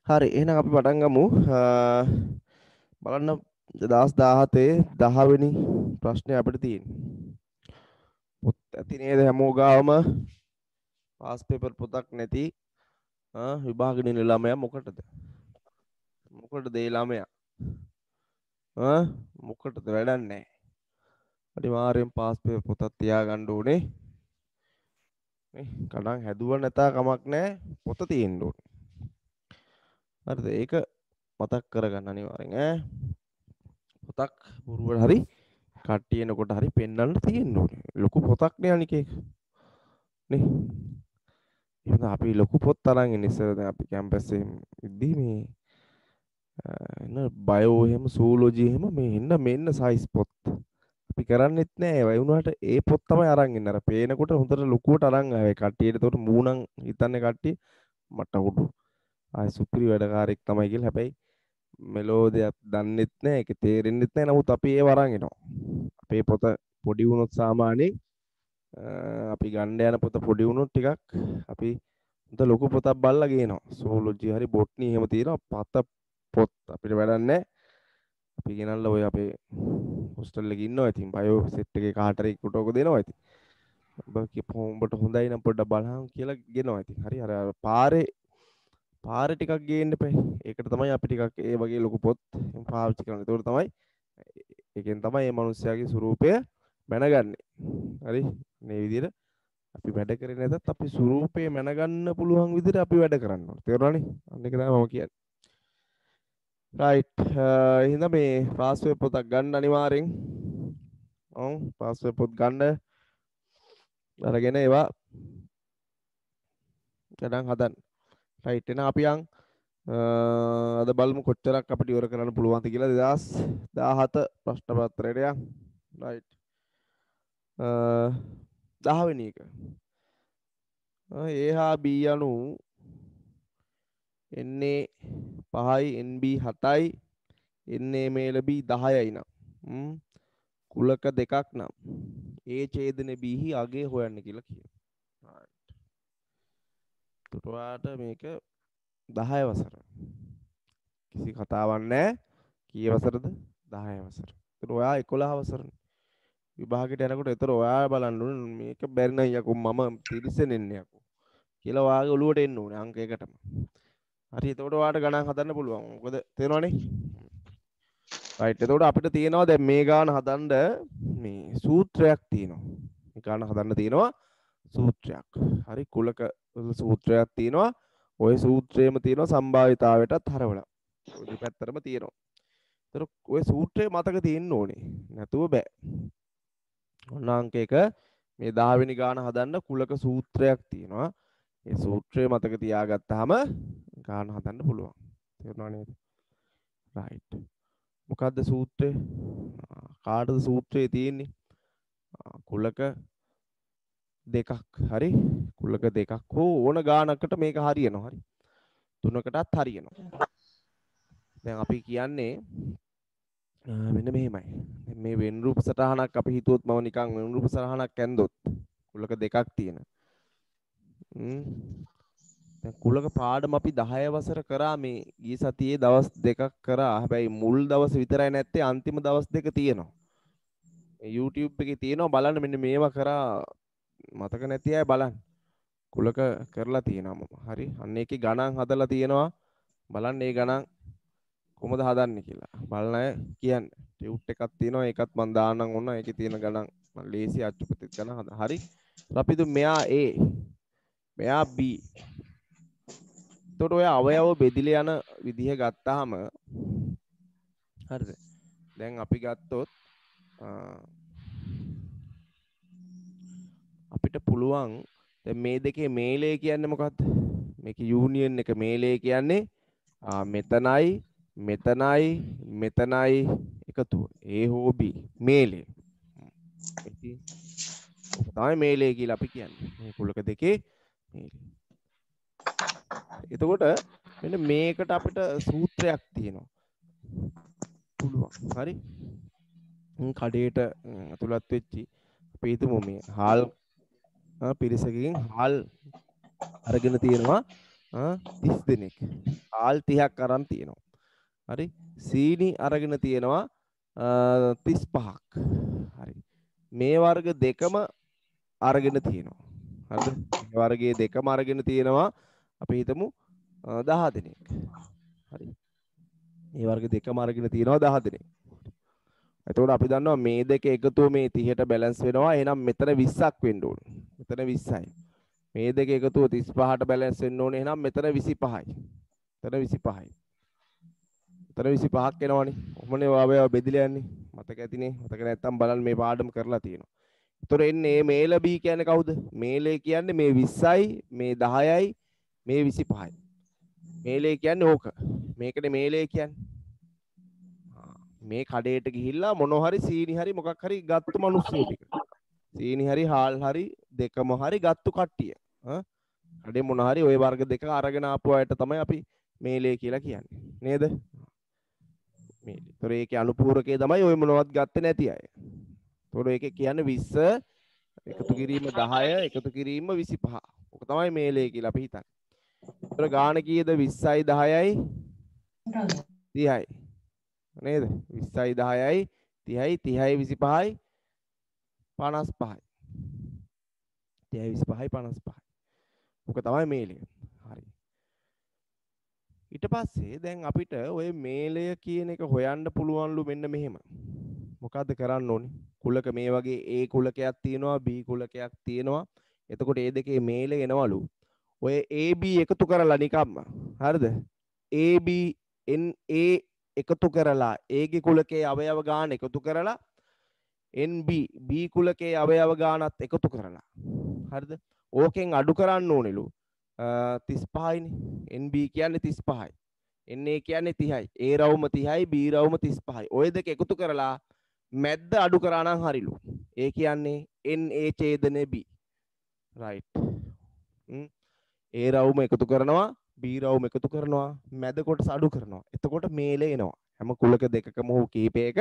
හරි එහෙනම් අපි පටන් ගමු. බලන්න 2017 10 වෙනි ප්‍රශ්නේ අපිට තියෙන්නේ. පොත් ඇති නේද හැමෝ ගාවම පාස් පේපර් පොතක් නැති විභාගෙ ඉන්න ළමයා මොකටද? මොකටද ඒ ළමයා? මොකටද වැඩක් නැහැ. අනිවාර්යෙන් පාස් පේපර් පොතක් තියාගන්න ඕනේ. නේ කඩන් හැදුව නැතා කමක් නැහැ. පොත තියෙන්න ඕනේ. හරිද? ඒක මතක් කරගන්න අනිවාර්යෙන් ඈ. පොතක් බොරුවට හරි කට්ටියනකොට හරි පෙන්වන්න තියෙන්න ඕනේ. ලොකු පොතක් නේ අනික ඒක. නේ. එහෙනම් අපි ලොකු පොත් අරන් ඉන්නේ ඉස්සර දැන් අපි කැම්පස් එකේ ඉද්දී මේ එන බයෝ එහෙම සූලොජි එහෙම මේ එන්න මෙන්න සයිස් පොත්. අපි කරන්නෙත් නෑ ඒ වුණාට ඒ පොත් තමයි අරන් ඉන්නේ. අර පේනකොට හොඳට ලොකුවට අරන් ආවේ කට්ටියට. ඒකට මූණන් හිතන්නේ කට්ටිය මට උඩු ආයි සුපිරි වැඩකාරයෙක් තමයි කියලා. හැබැයි මෙලෝ දෙයක් දන්නෙත් නෑ ඒක තේරෙන්නෙත් නෑ. නමුත් අපි ඒව අරන් එනවා. අපේ පොත පොඩි වුණොත් සාමාන්‍යයෙන් අපි ගන්න යන පොත පොඩි වුණොත් ටිකක් අපි හොඳ ලොකු පොතක් බලලා ගේනවා. සෝලොජි හරි බොට්නි එහෙම තියෙනවා. පත පොත් අපිට වැඩක් නැහැ. අපි ගෙනල්ලා ඔය අපේ හොස්ටල් එකේ ඉන්නවා. ඉතින් බයෝ සෙට් එකේ කාට හරි කුටෝක දෙනවා. ඉතින් උඹට හොඳයි නම් පොඩ්ඩක් බලහන් කියලා ගෙනවා. ඉතින් හරි අර පාරේ ටිකක් ගේන්න එපා. ඒකට තමයි අපි ටිකක් ඒ වගේ ලොකු පොත් පාවිච්චි කරන්නේ. ඒකට තමයි ඒකෙන් තමයි මේ මිනිස්යාගේ ස්වරූපය මැනගන්නේ. හරි මේ විදිහට අපි වැඩ කරේ නැතත් අපි ස්වරූපේ මැනගන්න පුළුවන් විදිහට අපි වැඩ කරන්න ඕනේ. තේරුණානේ? අන්න ඒක තමයි මම කියන්නේ. රයිට්. එහෙනම් මේ පාස්වර්ඩ් පොතක් ගන්න අනිවාර්යෙන්. පාස්වර්ඩ් පොත් ගන්න. අරගෙන ඒවා ගණන් හදන්න. රයිට්. එහෙනම් අපි යන් අද බලමු කොච්චරක් අපිට ඉවර කරන්න පුළුවන්ද කියලා 2017 ප්‍රශ්න පත්‍රයට යන්. රයිට්. 10 වෙනි එක. A හා B අනු NA 5යි NB 7යි NA මේල B 10යි නම් කුලක දෙකක් නම් A ඡේදන B හි අගය හොයන්න කියලා කියනවා. තුටුවාට මේක 10 වසර. කිසි කතාවක් නැහැ. කී වසරද? 10 වසර. ඒතර ඔයා 11 වසරනේ. විභාගයට යනකොට ඒතර ඔයා බලන්න ඕනේ මේක බැරි නම් යකෝ මම තිරිසනෙන්නේ යකෝ කියලා ඔයාගේ ඔළුවට එන්න ඕනේ අංක එකටම. හරි එතකොට ඔයාට ගණන් හදන්න පුළුවන්. මොකද තේරෙනවනේ? රයිට්. එතකොට අපිට තියෙනවා දැන් මේ ගාන හදන්න මේ සූත්‍රයක් තියෙනවා. මේ ගාන හදන්න තියෙනවා සූත්‍රයක්. හරි කුලක සූත්‍රයක් තියෙනවා. ওই සූත්‍රයේම තියෙනවා සම්භාවිතාවයටත් හරවලා. ওই දෙපැත්තටම තියෙනවා. ඒතර ওই සූත්‍රය මතක තියෙන්න ඕනේ. නැතුව බෑ. ඔන්න අංක 1 මේ 10 වෙනි ගාන හදන්න කුලක සූත්‍රයක් තියෙනවා. ඒ සූත්‍රය මතක තියාගත්තාම ගාන හදන්න පුළුවන්. තේරුණා නේද? රයිට්. මොකද්ද සූත්‍රය? කාටද සූත්‍රය තියෙන්නේ? කුලක දෙකක්. හරි. කුලක දෙකක් හෝ ඕන ගානකට මේක හරියනවා. හරි. තුනකටත් හරියනවා. දැන් අපි කියන්නේ මෙන්න මෙහෙමයි. මේ වෙන් රූප සටහනක් අපි හිතුවොත් මම නිකන් වෙන් රූප සටහනක් ඇන්දොත් කුලක දෙකක් තියෙන. දැන් කුලක පාඩම අපි 10 වසර කරා මේ ගිය සතියේ දවස් දෙකක් කරා. හැබැයි මුල් දවස් විතරයි නැත්තේ අන්තිම දවස් දෙක තියෙනවා. YouTube එකේ තියෙනවා බලන්න මෙන්න මේවා කරා මතක නැති අය බලන්න. කුලක කරලා තියෙනවා මම. හරි. අන්න ඒකේ ගණන් හදලා තියෙනවා. බලන්න මේ ගණන් කොහොමද හදන්නේ කියලා. බලන අය කියන්න. ටියුට් එකක් තියෙනවා. ඒකත් මම දාන්නම් ඕන. ඒකේ තියෙන ගණන් මම ලේසි අච්චුපතිත් ගණන් හද. හරි. අපි දු මෙයා A. මෙයා B. එතකොට ඔය අවයව බෙදිලා යන විදිහ ගත්තාම හරිද? දැන් අපි ගත්තොත් අපිට පුළුවන් දැන් මේ දෙකේ මේලේ කියන්නේ මොකද්ද? මේකේ යූනියන් එක මේලේ කියන්නේ මෙතනයි මෙතනයි මෙතනයි එකතුව. A හෝ B මේලේ. ඉතින් ඔක තමයි මේලේ කියලා අපි කියන්නේ. මේ කුලක දෙකේ මේලේ. එතකොට මෙන්න මේකට අපිට සූත්‍රයක් තියෙනවා. පුළුවන්. හරි. කඩේට ඇතුළත් වෙච්චි අපි හිතමු මේ හාල් පිරිසකකින් හාල් අරගෙන තියෙනවා 30 දෙනෙක්. ආල් 30ක් අරන් තියෙනවා. හරි. සීනි අරගෙන තියෙනවා 35ක්. හරි. මේ වර්ග දෙකම අරගෙන තියෙනවා. හරිද? මේ වර්ගයේ දෙකම අරගෙන තියෙනවා අපි හිතමු 10 දෙනෙක්. හරි. මේ වර්ග දෙකම අරගෙන තියෙනවා 10 දෙනෙක්. එතකොට අපි දන්නවා මේ දෙක එකතුව මේ 30ට බැලන්ස් වෙනවා. එහෙනම් මෙතන 20ක් වෙන්න ඕනේ. මෙතන 20යි. මේ දෙක එකතුව 35ට බැලන්ස් වෙන්න ඕනේ. එහෙනම් මෙතන 25යි. මෙතන 25යි. මෙතන 25ක් එනවනේ. කොහොමනේ ඔයාව බෙදලා යන්නේ? මතක ඇතිනේ. මතක නැත්තම් බලන්න මේ පාඩම කරලා තියෙනවා. එතකොට එන්නේ මේල B කියන්නේ කවුද? මේලේ කියන්නේ මේ 20යි, මේ 10යි, මේ 25යි. මේලේ කියන්නේ ඕක. මේකනේ මේලේ කියන්නේ. මේ කඩේට ගිහිල්ලා මොනවා හරි සීනි හරි මොකක් හරි ගත්තු මිනිස්සු ටික. සීනි හරි හාල් හරි දෙකම හරි ගත්තු කට්ටිය. කඩේ මොන හරි ওই වර්ග දෙක අරගෙන ආපු අයට තමයි අපි මේලේ කියලා කියන්නේ. නේද? මේලේ. ඒතොර ඒකේ අනුපූරකයේ තමයි ওই මොනවත් ගත්තේ නැති අය. ඒතොර ඒකේ කියන්නේ 20 එකතු කිරීම 10 එකතු කිරීම 25. ඔක තමයි මේලේ කියලා අපි හිතන්නේ. ඒතොර ගාණ කීයද 20යි 10යි 30යි. නේද? 20යි 10යි 30යි 30යි 25යි 55යි. 30යි 25යි 55යි. ඔක තමයි මේලය. හරි. ඊට පස්සේ දැන් අපිට ওই මේලය කියන එක හොයන්න පුළුවන්ලු මෙන්න මෙහෙම. මොකද්ද කරන්න ඕනේ? කුලක මේ වගේ A කුලකයක් තියෙනවා B කුලකයක් තියෙනවා. එතකොට මේ දෙකේ මේලය එනවලු. ඔය AB එකතු කරලා නිකම්ම. හරිද? AB NA එකතු කරලා A ගේ කුලකයේ අවයව ගාන එකතු කරලා NB B කුලකයේ අවයව ගානත් එකතු කරලා. හරිද? ඕකෙන් අඩු කරන්න ඕනෙලු 35යිනේ. NB කියන්නේ 35යි. NA කියන්නේ 30යි. A රවුම 30යි B රවුම 35යි. ඔය දෙක එකතු කරලා මැද්ද අඩු කරා නම් හරිලු. ඒ කියන්නේ NA ඡේදන B. right. A රවුම එකතු කරනවා B රවුම එකතු කරනවා මැද කොටස අඩු කරනවා. එතකොට මේලේ එනවා. හැම කුලක දෙකකම හෝ කීපයක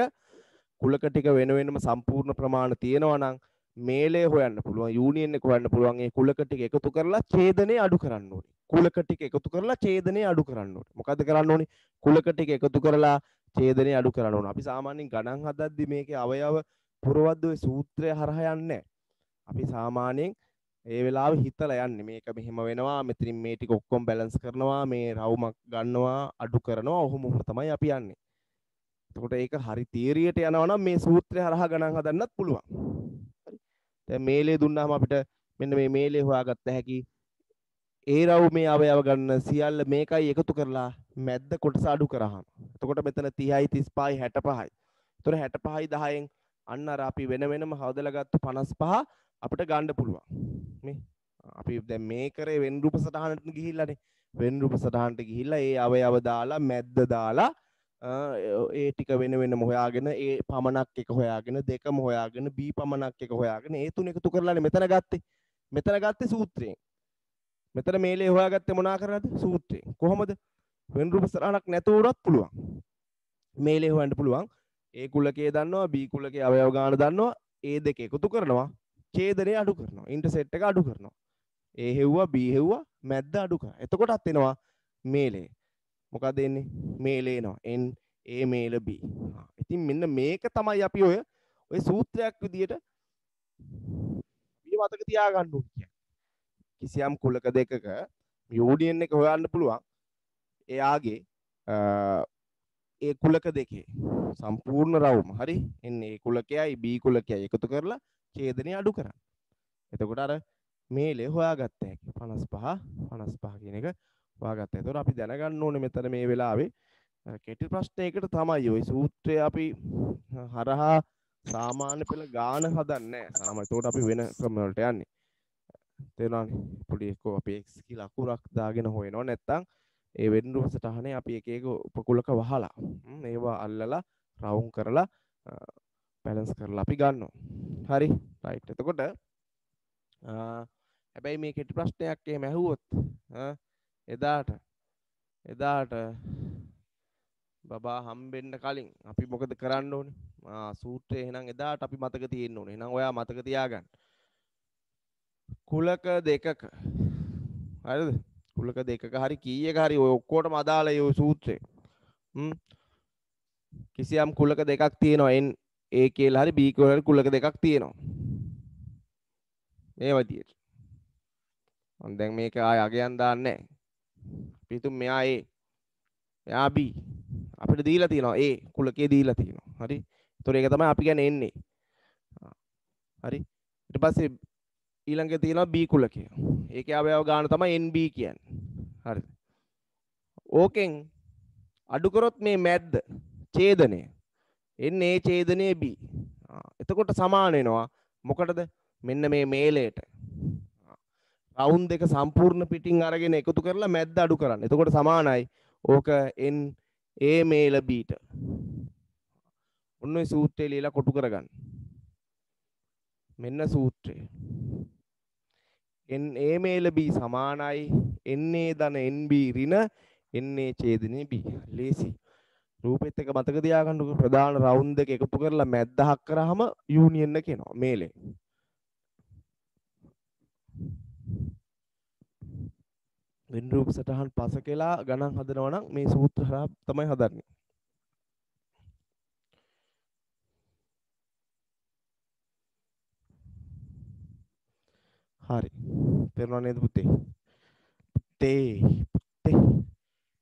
කුලක ටික වෙන වෙනම සම්පූර්ණ ප්‍රමාණ තියෙනවා නම් මේලේ හොයන්න පුළුවන් යූනියන් එක හොයන්න පුළුවන්. ඒ කුලක ටික එකතු කරලා ඡේදනය අඩු කරන්න ඕනේ. කුලක ටික එකතු කරලා ඡේදනය අඩු කරන්න ඕනේ. මොකද්ද කරන්න ඕනේ? කුලක ටික එකතු කරලා ඡේදනය අඩු කරන්න ඕනේ. අපි සාමාන්‍යයෙන් ගණන් හදද්දි මේකේ අවයව පුරවද්ද ඔය සූත්‍රය හරහා යන්නේ නැහැ. අපි සාමාන්‍යයෙන් ඒ වෙලාවේ හිතලා යන්නේ මේක මෙහෙම වෙනවා මෙතනින් මේ ටික ඔක්කොම බැලන්ස් කරනවා මේ රවුමක් ගන්නවා අඩු කරනවා ඔහොම තමයි අපි යන්නේ. එතකොට ඒක හරි තියරියට යනවා නම් මේ සූත්‍රය හරහා ගණන් හදන්නත් පුළුවන්. හරි. දැන් මේලේ දුන්නාම අපිට මෙන්න මේ මේලේ හොයාගත්ත හැකි ඒ රවුමේ අවයව ගන්න සියල්ල මේකයි එකතු කරලා මැද්ද කොටස අඩු කරාම. එතකොට මෙතන 30යි 35යි 65යි. එතකොට 65යි 10න් අන්න අර අපි වෙන වෙනම හදලා ගත්ත 55 අපිට ගන්න පුළුවන්. මේ අපි දැන් මේ කරේ වෙන් රූප සටහනට ගිහිල්ලානේ. වෙන් රූප සටහනට ගිහිල්ලා ඒ අවයව දාලා මැද්ද දාලා ඒ ටික වෙන වෙනම හොයාගෙන ඒ පමණක් එක හොයාගෙන දෙකම හොයාගෙන B පමණක් එක හොයාගෙන ඒ තුන එකතු කරලානේ මෙතන ගත්තේ. මෙතන ගත්තේ සූත්‍රයෙන්. මෙතන මේලේ හොයාගත්තේ මොනා කරලාද? සූත්‍රයෙන්. කොහොමද? වෙන් රූප සටහනක් නැතුව උනත් පුළුවන්. මේලේ හොයන්න පුළුවන්. A කුලකයේ දන්නවා B කුලකයේ අවයව ගාන දන්නවා. ඒ දෙක එකතු කරනවා. ඡේදනය අඩු කරනවා. ඉන්ටර්සෙප්ට් එක අඩු කරනවා. A හෙව්වා B හෙව්වා මැද්ද අඩු කරා. එතකොටත් එනවා මේලේ. මොකද එන්නේ? මේලේ එනවා. N A මේල B. ඉතින් මෙන්න මේක තමයි අපි ඔය සූත්‍රයක් විදියට මේ මතක තියාගන්න ඕනේ. කිසියම් කුලක දෙකක යූනියන් එක හොයන්න පුළුවන්. එයාගේ ඒ කුලක දෙකේ සම්පූර්ණ රවුම හරි එන්නේ A කුලකයයි B කුලකයයි එකතු කරලා ඡේදනය අඩු කරන්න. එතකොට අර මේලේ හොයාගත්ත හැකි 55 කියන එක හොයාගත්තා. ඒතකොට අපි දැනගන්න ඕනේ මෙතන මේ වෙලාවේ කෙටි ප්‍රශ්නයකට තමයි ওই සූත්‍රය අපි හරහා සාමාන්‍ය පෙළ ගාන හදන්නේ නැහැ. සාමාන්‍ය ඒතකොට අපි වෙන ක්‍රම වලට යන්නේ. තේරුණානේ? පොඩි එක්කෝ අපි x කියලා අකුරක් දාගෙන හොයනවා නැත්තම් ඒ වෙන් රූප සටහනේ අපි එක එක උපකුලක වහලා ඒවා අල්ලලා රවුම් කරලා බැලන්ස් කරලා අපි ගන්නවා. හරි. රයිට්. එතකොට හැබැයි මේ කෙටි ප්‍රශ්නයක් එහෙම ඇහුවොත් එදාට බබා හම්බෙන්න කලින් අපි මොකද කරන්න ඕනේ? සූත්‍රය එහෙනම් එදාට අපි මතක තියෙන්න ඕනේ. එහෙනම් ඔයා මතක තියාගන්න. කුලක දෙකක හරිද? කුලක දෙකක හරි කීයක හරි ඔය ඔක්කොටම අදාළයි ඔය සූත්‍රය. කිසියම් කුලක දෙකක් තියෙනවා n a කියලා හරි b කියලා හරි කුලක දෙකක් තියෙනවා. මේ විදියට. මම දැන් මේක ආය අගයන් දාන්නේ නැහැ. අපි හිතමු මෙයා a මෙයා b. අපිට දීලා තියෙනවා a කුලකේ දීලා තියෙනවා. හරි. ඒතකොට ඒක තමයි අපි කියන්නේ n a. හරි. ඊට පස්සේ ඊළඟට තියෙනවා b කුලකය. ඒකේ අවයව ගාන තමයි nb කියන්නේ. හරිද? ඕකෙන් අඩු කරොත් මේ මැද්ද ඡේදනය n a ඡේදනයේ b. එතකොට සමාන වෙනවා මොකටද? මෙන්න මේ මේලයට. රවුන්ඩ් එක සම්පූර්ණ පිටින් අරගෙන එකතු කරලා මැද්ද අඩු කරන්න. එතකොට සමානයි ඕක n a මේල b ට. ඔන්න ඔය සූත්‍රය ලියලා කොටු කරගන්න. මෙන්න සූත්‍රය. n a මේල b සමානයි n a ධන n b ඍණ n a ඡේදනයේ b. ලේසි. රූපෙත් එක මතක තියාගන්නකො ප්‍රධාන රවුන්ඩ් දෙක එකතු කරලා මැද්ද හක් කරාම යූනියන් එක එනවා මේලේ. වෙන රූප සටහන් පස කියලා ගණන් හදනවා නම් මේ සූත්‍ර හරහා තමයි හදන්නේ. හරි. තේරුණා නේද පුතේ?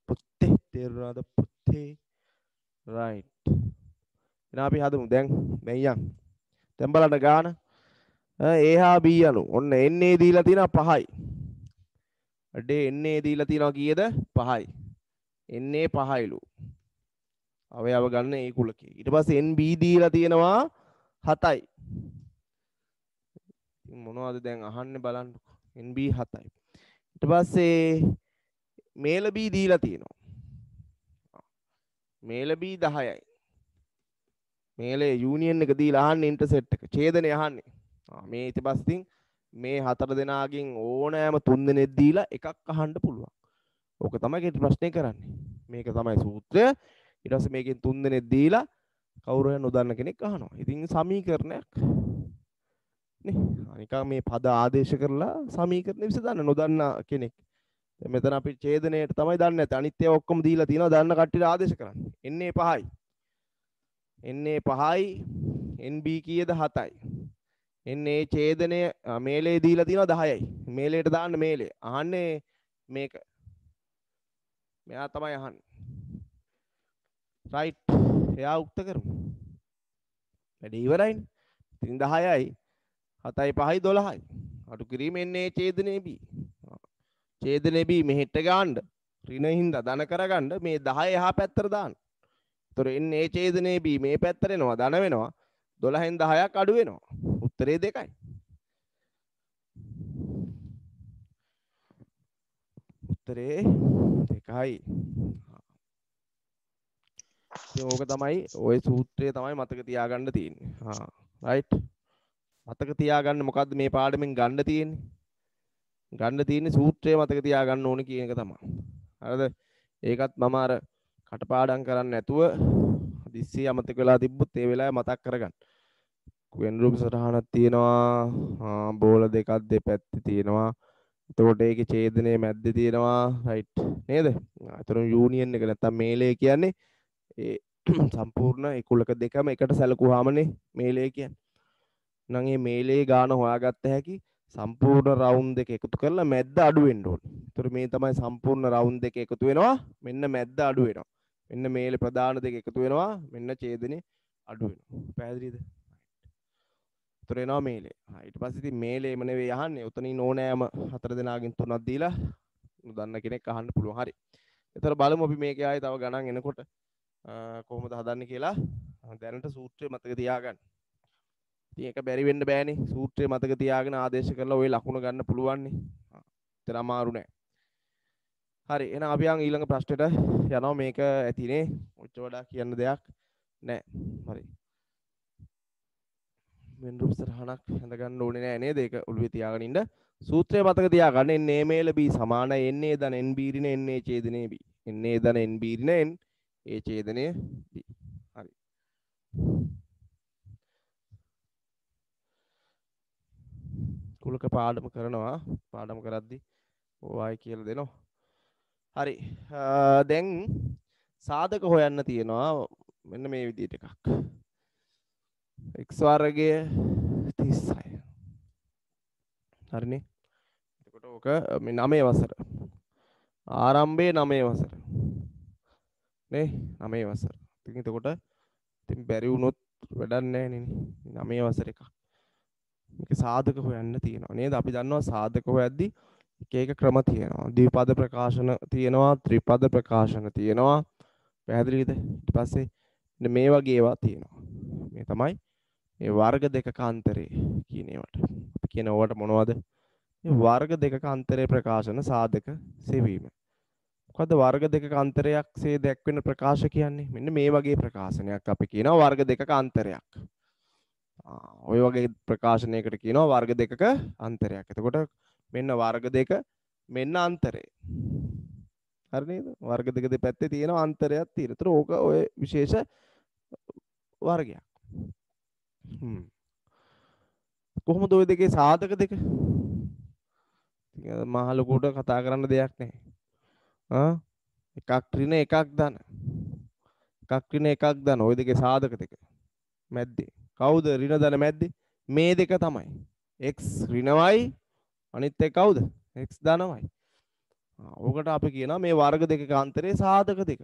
පුතේ තේරුණාද පුතේ? right. එහෙනම් අපි හදමු දැන් මෙයන්. දැන් බලන්න ගාන. A හා B අනු. ඔන්න NA දීලා තියෙනවා 5යි. අඩේ NA දීලා තියෙනවා කීයද? 5යි. NA 5යිලු. අවයව ගන්න ඒ කුලකේ. ඊට පස්සේ NB දීලා තියෙනවා 7යි. මොනවද දැන් අහන්නේ බලන්න. NB 7යි. ඊට පස්සේ මේල B දීලා තියෙනවා. මේල B 10යි. මේලේ යූනියන් එක දීලා අහන්නේ ඉන්ටර්සෙප්ට් එක. ඡේදනය අහන්නේ. මේ ඊට පස්සින් මේ 4 දෙනාගෙන් ඕනෑම 3 දෙනෙක් දීලා එකක් අහන්න පුළුවන්. ඕක තමයි කෙටි ප්‍රශ්නේ කරන්නේ. මේක තමයි සූත්‍රය. ඊට පස්සේ මේකෙන් 3 දෙනෙක් දීලා කවුරු හරි නොදන්න කෙනෙක් අහනවා. ඉතින් සමීකරණයක් නේ. නිකන් මේ පද ආදේශ කරලා සමීකරණ විසඳන්න නොදන්න කෙනෙක්. දැන් මෙතන අපි ඡේදනයේට තමයි දන්නේ නැත්තේ. අනිත් ඒවා ඔක්කොම දීලා තියෙනවා. දන්න කට්ටියට ආදේශ කරන්න. එන්නේ 5යි. එන්නේ 5යි. NB කීයද 7යි. එන්නේ ඡේදනය මේලේ දීලා තියෙනවා 10යි. මේලේට දාන්න මේලේ. අහන්නේ මේක. මෙයා තමයි අහන්නේ. right. එයා උත්තර කරමු. වැඩේ ඉවරයිනේ. ඉතින් 10යි 7යි 5යි 12යි. අඩු කිරීම එන්නේ ඡේදනයේ B. ඡේදනයේ B මෙහෙට ගන්න. ඍණ හින්දා ධන කරගන්න මේ 10 එහා පැත්තට දාන්න. ඒතර එන්නේ ඡේදනයේ B මේ පැත්තට එනවා ධන වෙනවා. 12න් 10ක් අඩු වෙනවා. උත්තරේ 2යි. උත්තරේ 2යි. ඉතින් ඕක තමයි ওই සූත්‍රය තමයි මතක තියාගන්න තියෙන්නේ. right. මතක තියාගන්න මොකද්ද මේ පාඩමෙන් ගන්න තියෙන්නේ? ගන්න තියෙන්නේ සූත්‍රය මතක තියාගන්න ඕනේ කියන එක තමයි. හරිද? ඒකත් මම අර කටපාඩම් කරන්නේ නැතුව දිස්සිය අමතක වෙලා තිබ්බොත් ඒ වෙලාවේ මතක් කරගන්න. වෙන රූප සටහනක් තියෙනවා. බෝල දෙකක් දෙපැත්තේ තියෙනවා. එතකොට ඒකේ ඡේදනයේ මැද්දේ තියෙනවා. right නේද? ඒතර යූනියන් එක නැත්තම් මේලේ කියන්නේ ඒ සම්පූර්ණ ඒ කුලක දෙකම එකට සැලකුවාමනේ මේලේ කියන්නේ. නම් මේ මේලේ ගාන හොයාගත්ත හැකි සම්පූර්ණ රවුන්ඩ් දෙක එකතු කරලා මැද්ද අඩු වෙන්න ඕනේ. ඒතර මේ තමයි සම්පූර්ණ රවුන්ඩ් දෙක එකතු වෙනවා. මෙන්න මැද්ද අඩු වෙනවා. මෙන්න මේලේ ප්‍රධාන දෙක එකතු වෙනවා. මෙන්න ඡේදනේ අඩු වෙනවා. පැහැදිලිද? ඒතර එනවා මේලේ. ඊට පස්සේ ඉතින් මේලේම නෙවෙයි අහන්නේ. උතනින් ඕනෑම 4 දෙනාගෙන් 3ක් දීලා දන්න කෙනෙක් අහන්න පුළුවන්. හරි. ඒතර බලමු අපි මේකේ ආයේ තව ගණන් එනකොට කොහොමද හදන්නේ කියලා. දැනට සූත්‍රය මතක තියාගන්න. ඉතින් ඒක බැරි වෙන්න බෑනේ. සූත්‍රය මතක තියාගෙන ආදේශ කරලා ওই ලකුණ ගන්න පුළුවන් නේ. ඒතර අමාරු නෑ. හරි. එහෙනම් අපි යන් ඊළඟ ප්‍රශ්නෙට යනවා. මේක ඇතිනේ. ඔච්චර වඩා කියන්න දෙයක් නෑ. හරි. වෙන රූප සටහනක් හඳ ගන්න ඕනේ නෑ නේද? ඒක ඔළුවේ තියාගෙන ඉන්න. සූත්‍රය මතක තියාගන්න. n a මේල b සමානයි n a ධන n b ඍණ n a ඡේදනයේ b. n a ධන n b ඍණ n a ඡේදනයේ b. හරි. කුලක පාඩම කරනවා. පාඩම කරද්දි y කියලා දෙනවා. හරි. දැන් සාධක හොයන්න තියෙනවා මෙන්න මේ විදිහට එකක්. x වර්ගය 36. හරිනේ. එතකොට ඕක මේ 9 වසර. ආරම්භයේ 9 වසර. නේ 9 වසර. ඉතින් එතකොට ඉතින් බැරි වුණොත් වැඩක් නැහැ නේ. 9 වසර එකක්. මේක සාධක හොයන්න තියෙනවා නේද? අපි දන්නවා සාධක හොයද්දි එක එක ක්‍රම තියෙනවා. ද්විපද ප්‍රකාශන තියෙනවා, ත්‍රිපද ප්‍රකාශන තියෙනවා. පැහැදිලිද? ඊට පස්සේ මේ වගේ ඒවා තියෙනවා. මේ තමයි මේ වර්ග දෙකක අන්තරේ කියන ඒවට. අපි කියන ඕවට මොනවද? මේ වර්ග දෙකක අන්තරේ ප්‍රකාශන සාධක සෙවීම. මොකද්ද වර්ග දෙකක අන්තරයක් සේ දැක්වෙන ප්‍රකාශ කියන්නේ? මෙන්න මේ වගේ ප්‍රකාශනයක් අපි කියනවා වර්ග දෙකක අන්තරයක්. ඔය වගේ ප්‍රකාශනයකට කියනවා වර්ග දෙකක අන්තරයක්. එතකොට මෙන්න වර්ග දෙක මෙන්න අන්තරය. හරි නේද? වර්ග දෙක දෙපැත්තේ තියෙන අන්තරයක් තියෙන. ඒතර ඕක ඔය විශේෂ වර්ගයක්. කොහොමද ওই දෙකේ සාධක දෙක? මහ ලොකුට කතා කරන්න දෙයක් නැහැ. එකක් ඍණ එකක් ධන. එකක් ඍණ එකක් ධන. ওই දෙකේ සාධක දෙක. මැද්දේ. කවුද ඍණ ධන මැද්දේ? මේ දෙක තමයි. x ඍණවයි අනිත් එක කවුද? x ධනවයි. ඕකට අපි කියනවා මේ වර්ග දෙකක අන්තරේ සාධක දෙක.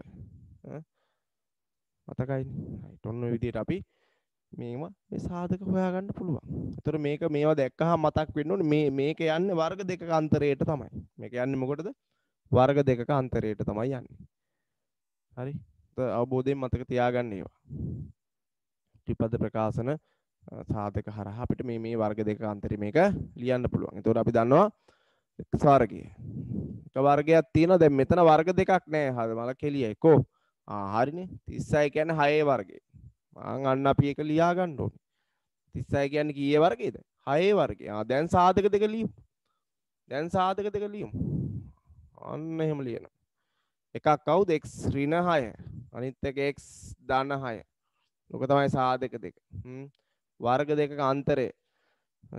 මතකයිනේ. right ඔන්න ඔය විදිහට අපි මේවා මේ සාධක හොයාගන්න පුළුවන්. ඒතර මේක මේවා දැක්කහම මතක් වෙන්න ඕනේ මේක යන්නේ වර්ග දෙකක අන්තරයට තමයි. මේක යන්නේ මොකටද? වර්ග දෙකක අන්තරයට තමයි යන්නේ. හරි? අවබෝධයෙන් මතක තියාගන්න ඒවා. ත්‍රිපද ප්‍රකාශන සාධක හරහා අපිට මේ වර්ග දෙකක අන්තරේ මේක ලියන්න පුළුවන්. ඒතකොට අපි දන්නවා x වර්ගය. එක වර්ගයක් තියෙනවා. දැන් මෙතන වර්ග දෙකක් නෑ. හරි මල කෙලියයි කො. හරිනේ. 36 කියන්නේ 6 වර්ගය. අන්න අපි ඒක ලියා ගන්න ඕනේ. 36 කියන්නේ කීයේ වර්ගයේද? 6 වර්ගය. දැන් සාධක දෙක ලියමු. අන්න එහෙම ලියනවා. එකක් කවුද? x ඍණ 6. අනිත් එක x ධන 6. ඔක තමයි සාධක දෙක. වර්ග දෙකක අන්තරය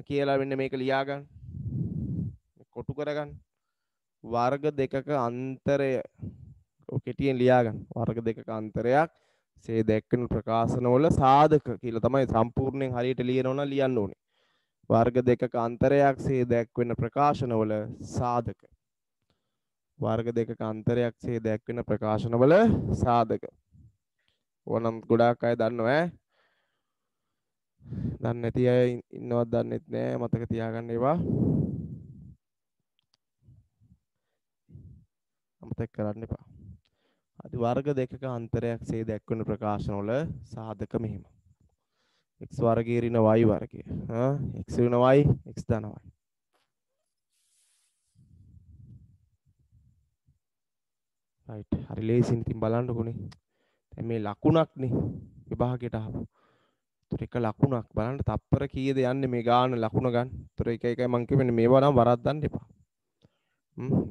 කියලා මෙන්න මේක ලියා ගන්න. කොටු කරගන්න. වර්ග දෙකක අන්තරය ඔය කෙටියෙන් ලියා ගන්න. වර්ග දෙකක අන්තරයක් සේ දැක්වෙන ප්‍රකාශනවල සාධක කියලා තමයි සම්පූර්ණයෙන් හරියට ලියනවා නම් ලියන්න ඕනේ. වර්ග දෙකක අන්තරයක් සේ දැක්වෙන ප්‍රකාශනවල සාධක. වර්ග දෙකක අන්තරයක් සේ දැක්වෙන ප්‍රකාශනවල සාධක. ඕනම් ගොඩාක් අය දන්නවා ඈ. දන්නේ නැති අය ඉන්නවත් දන්නෙත් නෑ. මතක තියාගන්න ඒවා. අමතක කරන්න එපා. අද වර්ග දෙකක අන්තරයක් සේ දැක්වෙන ප්‍රකාශනවල සාධක මෙහිම. x වර්ගයේ ඍණ y වර්ගය. x ඍණ y x ධන y. right හරි ලේසියෙන් ඉතින් බලන්නකොනේ. දැන් මේ ලකුණක්නේ විභාගයට ආපු. ඒතර එක ලකුණක් බලන්න තප්පර කීයද යන්නේ මේ ගාන ලකුණ ගන්න. ඒතර එක එකයි මං කියන්නේ මේවා නම් වරද්දන්න එපා.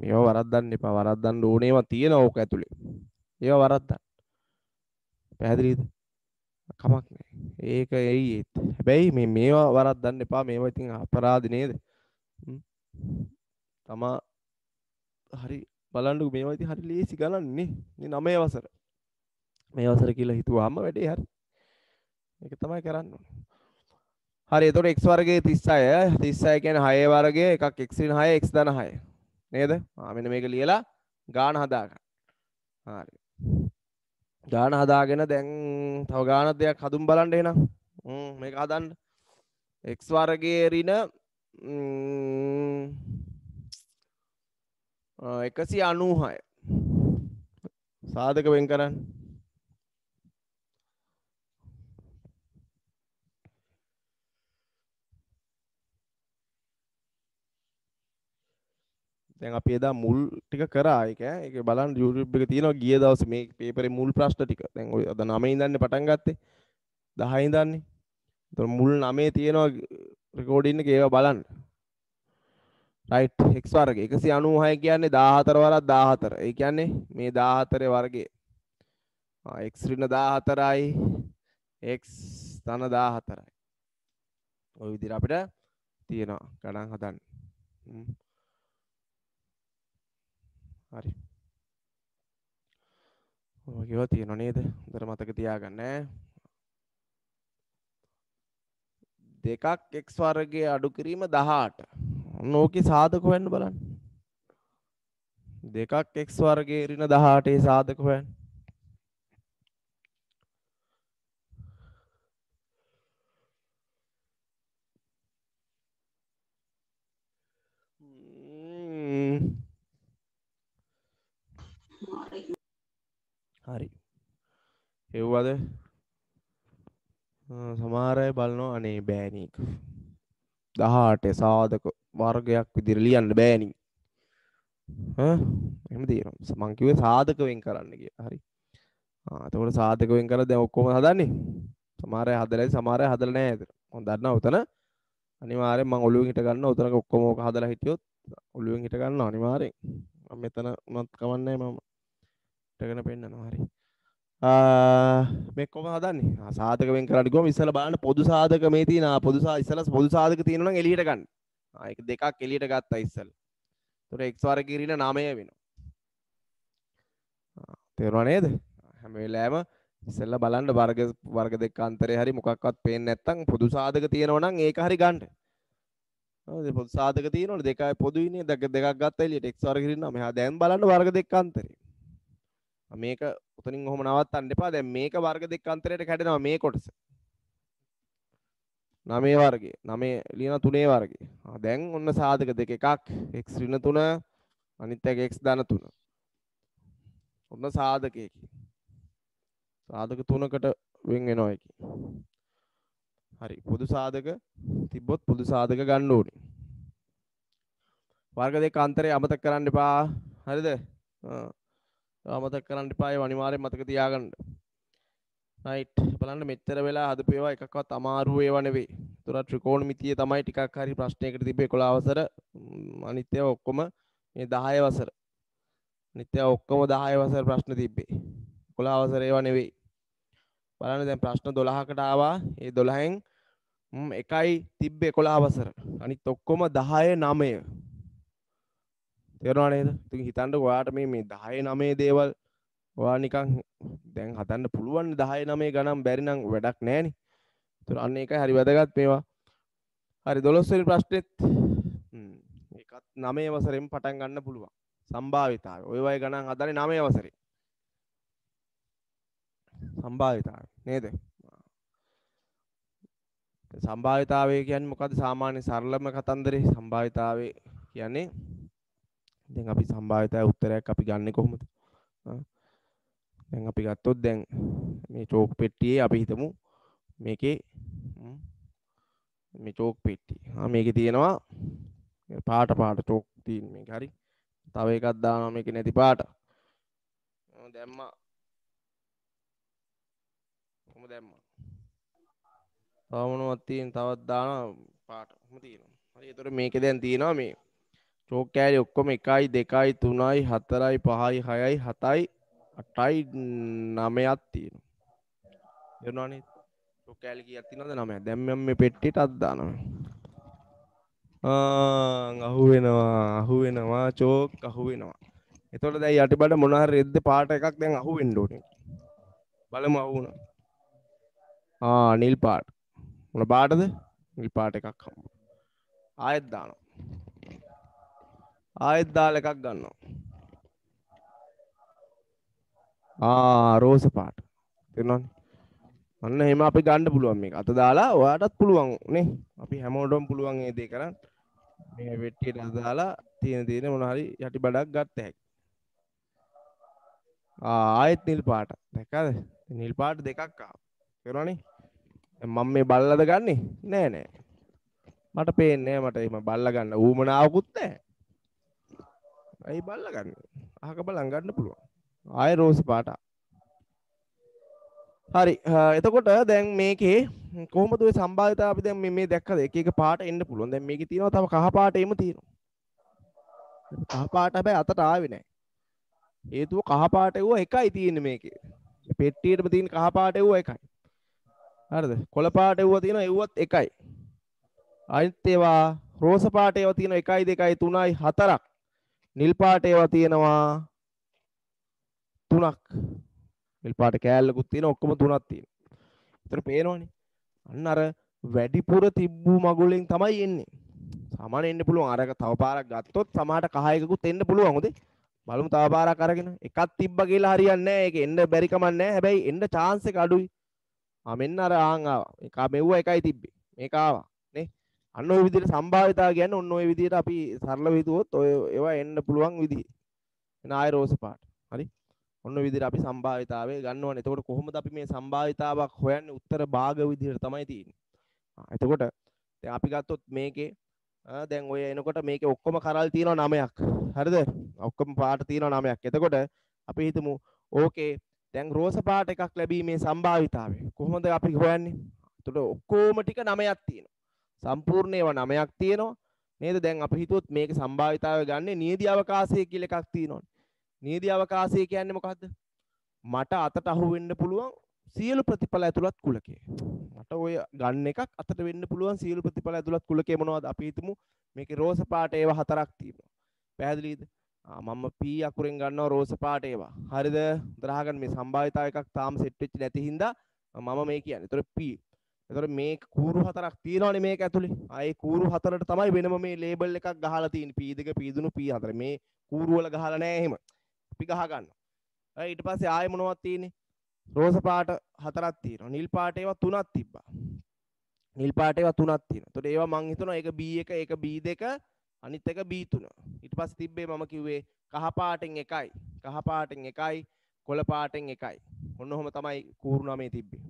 මේවා වරද්දන්න එපා. වරද්දන්න ඕනේවා තියෙනවා ඕක ඇතුලේ. ඒවා වරද්දන්න. පැහැදිලිද? කමක් නැහැ. ඒක එයි ඒත්. හැබැයි මේවා වරද්දන්න එපා. මේවා ඉතින් අපරාධ නේද? තමා හරි බලන්නකෝ මේවා ඉතින් හරි ලේසි ගණන් නේ. මේ 9 වසර. මේ වසර කියලා හිතුවාම වැඩේ හරි. මේක තමයි කරන්න ඕනේ. හරි එතකොට x වර්ගයේ 36 36 කියන්නේ 6 වර්ගය එකක් x ඍණ 6 x ධන 6 නේද? මෙන්න මේක ලියලා ගාන හදාගන්න. හරි. ගාන හදාගෙන දැන් තව ගානක් දෙයක් හදුම් බලන්න එහෙනම්. මේක හදන්න. x වර්ගයේ ඍණ 196 සාධක වෙන් කරන්න. දැන් අපි එදා මුල් ටික කරා ඒක බලන්න YouTube එකේ තියෙනවා ගිය දවසේ මේ පේපරේ මුල් ප්‍රශ්න ටික. දැන් ඔය අද 9 ඉඳන්නේ පටන් ගත්තේ. 10 ඉඳන්නේ. ඒතර මුල් 9 තියෙනවා රෙකෝඩින් එකේ ඒවා බලන්න. right x වර්ගය 196 කියන්නේ 14 වරක් 14. ඒ කියන්නේ මේ 14 වර්ගය. x ඍණ 14යි x ධන 14යි. ওই විදිහට අපිට තියෙනවා ගණන් හදන්න. හරි. ඔය කිව්වා තියෙනව නේද? හොඳට මතක තියාගන්න ඈ. 2ක් x වර්ගයේ අඩු කිරීම 18. ඔන්න ඕකේ සාධක හොයන්න බලන්න. 2ක් x වර්ගයේ ඍණ 18 සාධක හොයන්න. හරි. එව්වද? සමහර අය බලනවා අනේ බෑනීක. 18 සාධක වර්ගයක් විදිහට ලියන්න බෑනී. එහෙම තියෙනවා. මං කිව්වේ සාධක වෙන් කරන්න කියලා. හරි. එතකොට සාධක වෙන් කරලා දැන් ඔක්කොම හදන්නේ. සමහර අය හදලා සමහර අය හදලා නැහැ ඇතන. මම දන්නවා උතන අනිවාර්යෙන් මං ඔළුවෙන් හිට ගන්නවා. උතනක ඔක්කොම ඕක හදලා හිටියොත් ඔළුවෙන් හිට ගන්නවා අනිවාර්යෙන්. මම මෙතන උනත් කවන්නේ මම හිටගෙන පෙන්නනවා. හරි. මේ කොහොම හදන්නේ? සාධක වෙන් කරන්න ගිහම ඉස්සලා බලන්න පොදු සාධක මේ තියෙන පොදු ඉස්සලා පොදු සාධක තියෙනවා නම් එළියට ගන්න. ඒක දෙකක් එළියට ගත්තා ඉස්සලා. ඒතකොට x වර්ගයේ ඍණ 9 වෙනවා. තේරුණා නේද? හැම වෙලාවෙම ඉස්සෙල්ලා බලන්න වර්ග දෙක අතරේ හරි මොකක්වත් පේන්නේ නැත්නම් පොදු සාධක තියෙනවා නම් ඒක හරි ගන්න. හරිද? පොදු සාධක තියෙනවනේ දෙකයි පොදුයිනේ දෙකක් ගත්තා එළියට x වර්ගයේ ඍණ 9. මෙහා දැන් බලන්න වර්ග දෙක අතරේ. මේක උතනින් ඔහොම නවත්තන්න එපා. දැන් මේක වර්ග දෙක අතරයට කැඩෙනවා මේ කොටස. 9 වර්ගය. 9 ලියන 3 වර්ගය. දැන් ඔන්න සාධක දෙක එකක් x ඍණ 3 අනිත් එක x ධන 3. ඔන්න සාධකයකි. සාධක 3කට වෙන් වෙනවා එකි. හරි. පොදු සාධක තිබ්බොත් පොදු සාධක ගන්න ඕනේ. වර්ග දෙක අතරේ අමතක කරන්න එපා. හරිද? අමතක කරන්න එපා. ඒ අනිවාර්යෙන් මතක තියාගන්න. රයිට්. බලන්න මෙච්චර වෙලා හදපු ඒවා එකක්වත් අමාරු ඒවා නෙවෙයි. ඒතර ත්‍රිකෝණමිතිය තමයි ටිකක් හරි ප්‍රශ්නයකට තිබ්බේ 11 වසර. අනිත් ඒවා ඔක්කොම මේ 10 වසර. අනිත් ඒවා ඔක්කොම 10 වසර ප්‍රශ්න තිබ්බේ. 11 වසර ඒවා නෙවෙයි. බලන්න දැන් ප්‍රශ්න 12කට ආවා. ඒ 12න් එකයි තිබ්බේ 11 වසර. අනිත් ඔක්කොම 10 9. තේරුණා නේද? ඉතින් හිතන්නකෝ ඔයාට මේ 10 9 දේවල් ඔයා නිකන් දැන් හදන්න පුළුවන් 10 9 ගණන් බැරි නම් වැඩක් නැහැනේ. ඒතර අන්න ඒකයි හරි වැදගත් මේවා. හරි 12 වෙනි ප්‍රශ්නෙත් ඒකත් 9 වසරෙන් පටන් ගන්න පුළුවන්. සම්භාවිතාවය. ඔය වගේ ගණන් හදන්නේ 9 වසරේ. සම්භාවිතාවය නේද? සම්භාවිතාවය කියන්නේ මොකද්ද? සාමාන්‍ය සරලම කතන්දරේ සම්භාවිතාවය කියන්නේ දැන් අපි සම්භාවිතාවේ උත්තරයක් අපි ගන්නෙ කොහොමද? දැන් අපි ගත්තොත් දැන් මේ චෝක් පෙට්ටියේ අපි හිතමු මේකේ මේ චෝක් පෙට්ටිය. මේකේ තියෙනවා පාට චෝක් තියෙන මේක හරි. තව එකක් දානවා මේකේ නැති පාට. දැම්මා. කොහොම දැම්මා? තව මොනවද තියෙන? තවත් දානවා පාට. කොහොම තියෙනවා. හරි. ඒතකොට මේකේ දැන් තියෙනවා මේ චෝක් කෑලි ඔක්කොම 1 2 3 4 5 6යි 7යි 8යි 9ක් තියෙනවා. එනවනේ. චෝක් කෑලි කීයක් තියෙනවද? 9ක්. දැන් මම මේ පෙට්ටියට අත් දානවා. අහුවෙනවා චෝක් අහුවෙනවා. එතකොට දැන් යටිබඩ මොන හරි රෙද්ද පාට එකක් දැන් අහුවෙන්න ඕනේ. බලමු අහුවුණා. නිල් පාට. මොන පාටද? නිල් පාට එකක් හම්බ. ආයෙත් දානවා. ආයෙත් දාලා එකක් ගන්නවා. රෝස පාට. තේරුණානේ? අන්න එහෙම අපි ගන්න පුළුවන් මේක. අත දාලා ඔයාටත් පුළුවන් නේ. අපි හැමෝටම පුළුවන් මේ දේ කරන්න. මේ වෙට්ටියට අත දාලා තියෙන මොන හරි යටි බඩක් ගත්ත හැකි. ආයෙත් නිල් පාට. දැක්කද? නිල් පාට දෙකක් ආවා. තේරුණානේ? මම මේ බල්ලද ගන්නෙ? නෑ. මට පේන්නේ නෑ මට එහෙම බල්ලා ගන්න ඌමනාවකුත් නෑ. ඇයි බල්ලා ගන්න? අහක බලන් ගන්න පුළුවන්. ආයෙ රෝස් පාට. හරි. එතකොට දැන් මේකේ කොහොමද ඔය සම්භාවිතාව අපි දැන් මේ දැක්කද එක එක පාට එන්න පුළුවන්. දැන් මේකේ තියෙනවා තව කහ පාටේම තියෙනවා. කහ පාට හැබැයි අතට ආවේ නැහැ. හේතුව කහ පාට එවුව එකයි තියෙන්නේ මේකේ. පෙට්ටියේම තියෙන කහ පාට එවුව එකයි. හරිද? කොළ පාට එවුව තියෙනවා එව්වත් එකයි. අනිත් ඒවා රෝස පාට ඒවා තියෙනවා 1 2 3යි 4ක්. නිල් පාට ඒවා තියෙනවා 3ක්. නිල් පාට කෑල්ලකුත් තියෙනවා ඔක්කොම 3ක් තියෙනවා. ඒතර පේනවනේ. අන්න අර වැඩිපුර තිබ්බු මගුලෙන් තමයි එන්නේ. සාමාන්‍ය එන්න පුළුවන්. අරක තව පාරක් ගත්තොත් සමහරට කහ එකකුත් එන්න පුළුවන්. හොඳේ. බලමු තව පාරක් අරගෙන. එකක් තිබ්බ කියලා හරියන්නේ නැහැ. ඒක එන්න බැරි කමක් නැහැ. හැබැයි එන්න chance එක අඩුයි. මෙන්න අර ආන් ආවා. ඒක මෙව්ව එකයි තිබ්බේ. මේක ආවා. නේ? අන්න ওই විදිහට සම්භාවිතාව කියන්නේ ඔන්න ওই විදිහට අපි සරලව හිතුවොත් ඔය ඒවා එන්න පුළුවන් විදිහ. එන ආය රෝස පාට. හරි? ඔන්න විදිහට අපි සම්භාවිතාවය ගන්නවනේ. එතකොට කොහොමද අපි මේ සම්භාවිතාවක් හොයන්නේ? උත්තර භාග විදිහට තමයි තියෙන්නේ. එතකොට දැන් අපි ගත්තොත් මේකේ දැන් ඔය එනකොට මේකේ ඔක්කොම කරල් තියෙනවා 9ක්. හරිද? ඔක්කොම පාට තියෙනවා 9ක්. එතකොට අපි හිතමු ඕකේ දැන් රෝස පාට එකක් ලැබීමේ සම්භාවිතාවය කොහොමද අපි හොයන්නේ? එතකොට ඔක්කොම ටික 9ක් තියෙනවා. සම්පූර්ණ ඒවා 9ක් තියෙනවා. නේද? දැන් අපි හිතුවොත් මේකේ සම්භාවිතාවය ගන්නේ නියදී අවකාශය කියලා එකක් තියෙනවානේ. නියදී අවකාශය කියන්නේ මොකද්ද? මට අතට අහු වෙන්න පුළුවන් සියලු ප්‍රතිඵල ඇතුළත් කුලකය. මට ඔය ගන්න එකක් අතට වෙන්න පුළුවන් සියලු ප්‍රතිඵල ඇතුළත් කුලකය මොනවද? අපි හිතමු මේකේ රෝස පාට ඒවා 4ක් තියෙනවා. පැහැදිලිද? මම P අකුරෙන් ගන්නවා රෝස පාට ඒවා. හරිද? දරහගන්න මේ සම්භාවිතාව එකක් තාම සෙට් වෙච්ච නැති හින්දා මම මේ කියන්නේ. ඒතර P. ඒතර මේ කූරු 4ක් තියෙනවානේ මේක ඇතුලේ. ආයේ කූරු 4ට තමයි වෙනම මේ ලේබල් එකක් ගහලා තියෙන්නේ. P2 P3 P4. මේ කූරු වල ගහලා නැහැ එහෙම. අපි ගහ ගන්නවා. ඊට පස්සේ ආයෙ මොනවද තියෙන්නේ? රෝස පාට 4ක් තියෙනවා. නිල් පාට ඒවා 3ක් තිබ්බා. නිල් පාට ඒවා 3ක් තියෙනවා. එතකොට ඒවා මං හිතනවා ඒක B1 ඒක B2 අනිත් එක B3. ඊට පස්සේ තිබ්බේ මම කිව්වේ කහ පාටෙන් එකයි. කහ පාටෙන් එකයි කොළ පාටෙන් එකයි. ඔන්න ඔහම තමයි කූරු 9 තිබ්බේ.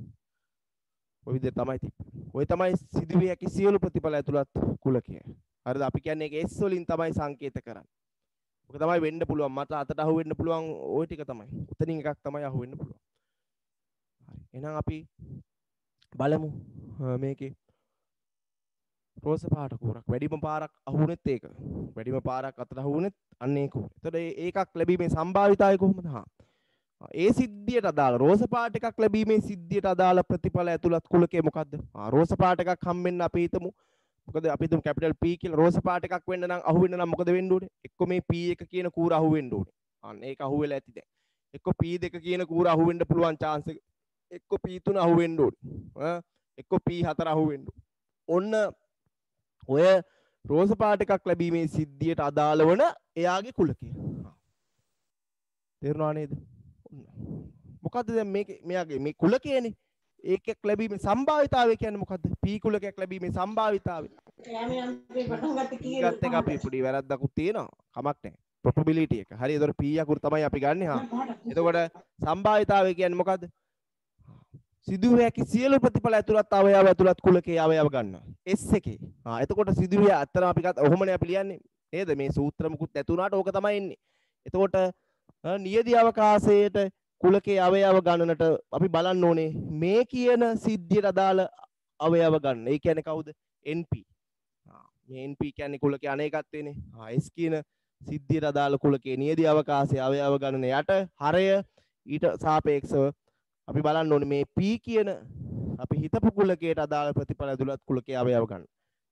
ඔය විදිහට තමයි තිබ්බේ. ඔය තමයි සිදුවිය හැකි සියලු ප්‍රතිඵල ඇතුළත් කුලකය. හරිද? අපි කියන්නේ ඒක S වලින් තමයි සංකේත කරන්නේ. ඔක තමයි වෙන්න පුළුවන්. මට අතට අහු වෙන්න පුළුවන් ওই ටික තමයි. උතනින් එකක් තමයි අහු වෙන්න පුළුවන්. හරි. එහෙනම් අපි බලමු මේකේ රෝස පාට කූරක් වැඩිම පාරක් අහුුනෙත් ඒක. වැඩිම පාරක් අතට අහුුනෙත් අන්න ඒක. එතකොට ඒකක් ලැබීමේ සම්භාවිතාවය කොහොමද? ඒ සිද්ධියට අදාළ රෝස පාට එකක් ලැබීමේ සිද්ධියට අදාළ ප්‍රතිඵල ඇතුළත් කුලකය මොකද්ද? රෝස පාට එකක් හම්බෙන්න අපි හිතමු. මොකද අපි හිතමු කැපිටල් P කියලා රෝස පාට එකක් වෙන්න නම් අහුවෙන්න නම් මොකද වෙන්න ඕනේ? එක්ක මේ P1 කියන කූර අහුවෙන්න ඕනේ. අන්න ඒක අහුවෙලා ඇති දැන්. එක්ක P2 කියන කූර අහුවෙන්න පුළුවන් chance එක. එක්ක P3 අහුවෙන්න ඕනේ. එක්ක P4 අහුවෙන්න ඕනේ. ඔන්න ඔය රෝස පාට එකක් ලැබීමේ සිද්ධියට අදාළ වන එයාගේ කුලකය. තේරුණා නේද? මොකද්ද දැන් මේක මෙයාගේ මේ කුලකයනේ. ඒකක් ලැබීමේ සම්භාවිතාවය කියන්නේ මොකද්ද? P කුලකයක් ලැබීමේ සම්භාවිතාවය. ගත්ත එක අපි පොඩි වැරද්දකුත් තියෙනවා. කමක් නැහැ. probability එක. හරි. ඒතකොට P අකුර තමයි අපි ගන්නෙ. එතකොට සම්භාවිතාවය කියන්නේ මොකද්ද? සිදුවිය හැකි සියලු ප්‍රතිඵල ඇතුළත් අවයව ඇතුළත් කුලකයේ අවයව ගන්නවා. S එකේ. එතකොට සිදුවිය අතර අපි ගත්ත ඔහොමනේ අපි ලියන්නේ. නේද? මේ සූත්‍ර මුකුත් නැතුණාට ඕක තමයි එන්නේ. එතකොට නියදී අවකාශයේට කුලකයේ අවයව ගණනට අපි බලන්න ඕනේ මේ කියන සිද්ධියට අදාළ අවයව ගන්න. ඒ කියන්නේ කවුද? NP. මේ NP කියන්නේ කුලකයේ අනේකත්වයනේ. S කියන සිද්ධියට අදාළ කුලකයේ නියදී අවකාශයේ අවයව ගණන යට හරය ඊට සාපේක්ෂව අපි බලන්න ඕනේ මේ P කියන අපි හිතපු කුලකයට අදාළ ප්‍රතිඵල ඇතුළත් කුලකයේ අවයව ගන්න.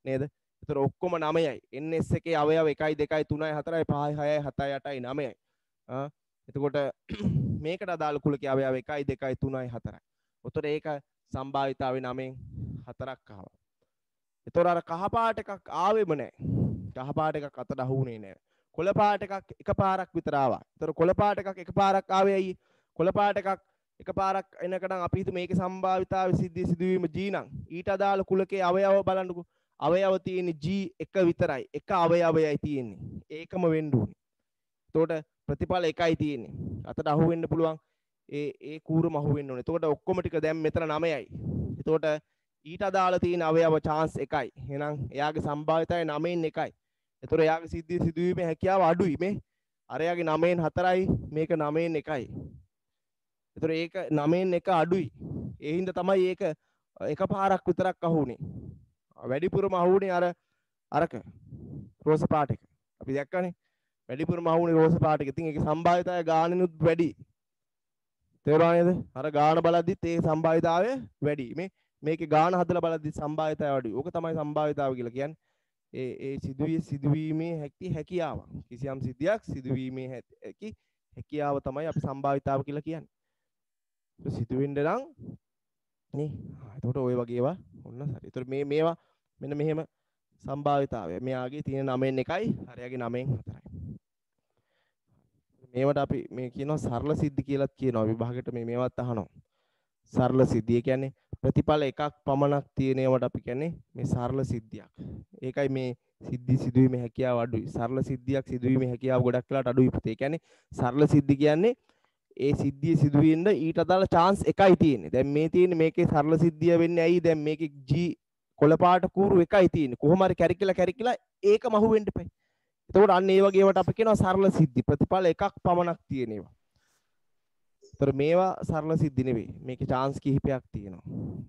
නේද? ඒතර ඔක්කොම 9යි. NS එකේ අවයව 1 2 3 4 5 6 7 8 9යි. එතකොට මේකට අදාළ කුලකයේ අවයව 1 2 3 4යි. උතර ඒක සම්භාවිතාවේ 9න් 4ක් ආවා. ඒතර අර කහ පාට එකක් ආවෙම නැහැ. කහ පාට එකක් අතට අහුුනේ නැහැ. කොළ පාට එකක් එකපාරක් විතර ආවා. ඒතර කොළ පාට එකක් එකපාරක් ආවේ ඇයි? කොළ පාට එකක් එකපාරක් එනකනම් අපි හිතමු මේකේ සම්භාවිතාවේ සිදුවීම G නම් ඊට අදාළ කුලකයේ අවයව බලන්නකෝ. අවයව තියෙන්නේ G1 විතරයි. එක අවයවයයි තියෙන්නේ. ඒකම වෙන්න ඕනේ. එතකොට ප්‍රතිඵල එකයි තියෙන්නේ. අතට අහු වෙන්න පුළුවන් ඒ කූරම අහු වෙන්න ඕනේ. එතකොට ඔක්කොම ටික දැන් මෙතන 9යි. එතකොට ඊට අදාළ තියෙන අවයව chance එකයි. එහෙනම් එයාගේ සම්භාවිතය 9න් එකයි. එතකොට එයාගේ සිදුවීමේ හැකියාව අඩුයි මේ. අරයාගේ 9න් 4යි මේක 9න් එකයි. එතකොට ඒක 9න් එක අඩුයි. ඒ හින්දා තමයි ඒක එකපාරක් විතරක් අහුනේ. වැඩිපුරම අහුනේ අරක රෝස පාට එක. අපි දැක්කනේ. වැඩිපුරම අහුනේ රෝස පාට එක. ඉතින් ඒකේ සම්භාවිතය ගානෙනුත් වැඩි. තේරුණා නේද? අර ගාන බලද්දිත් ඒ සම්භාවිතාවය වැඩි. මේකේ ගාන හදලා බලද්දිත් සම්භාවිතය වැඩි. ඕක තමයි සම්භාවිතාව කියලා කියන්නේ. ඒ සිදුවීමේ හැකියාව. කිසියම් සිද්ධියක් සිදුවීමේ හැකියාව තමයි අපි සම්භාවිතාව කියලා කියන්නේ. ඒක සිදුවෙන්න නම් නේ. එතකොට ওই වගේ ඒවා ඔන්න හරි. එතකොට මේවා මෙන්න මෙහෙම සම්භාවිතාවය. මෙයාගේ තියෙන 9න් 1යි, හරයාගේ 9න් 4යි. මේවට අපි මේ කියනවා සරල සිද්ධි කියලාත් කියනවා. විභාගෙට මේවත් අහනවා. සරල සිද්ධිය කියන්නේ ප්‍රතිඵල එකක් පමණක් තියෙනවට අපි කියන්නේ මේ සරල සිද්ධියක්. ඒකයි මේ සිදුවීමේ හැකියාව අඩුයි. සරල සිද්ධියක් සිදුවීමේ හැකියාව ගොඩක් වෙලාට අඩුයි පුතේ. ඒ කියන්නේ සරල සිද්ධි කියන්නේ ඒ සිද්ධිය සිදුවෙන්න ඊට අදාළ chance එකයි තියෙන්නේ. දැන් මේ තියෙන්නේ මේකේ සරල සිද්ධිය වෙන්නේ ඇයි? දැන් මේකේ G කොළපාට කූරු එකයි තියෙන්නේ. කොහොම හරි කැරිකිලා ඒකම අහු වෙන්න එපා. එතකොට අන්න ඒ වගේ ඒවාට අපි කියනවා සරල සිද්ධි. ප්‍රතිඵල එකක් පමණක් තියෙන ඒවා. ඒතර මේවා සරල සිද්ධි නෙවෙයි. මේකේ chance කිහිපයක් තියෙනවා.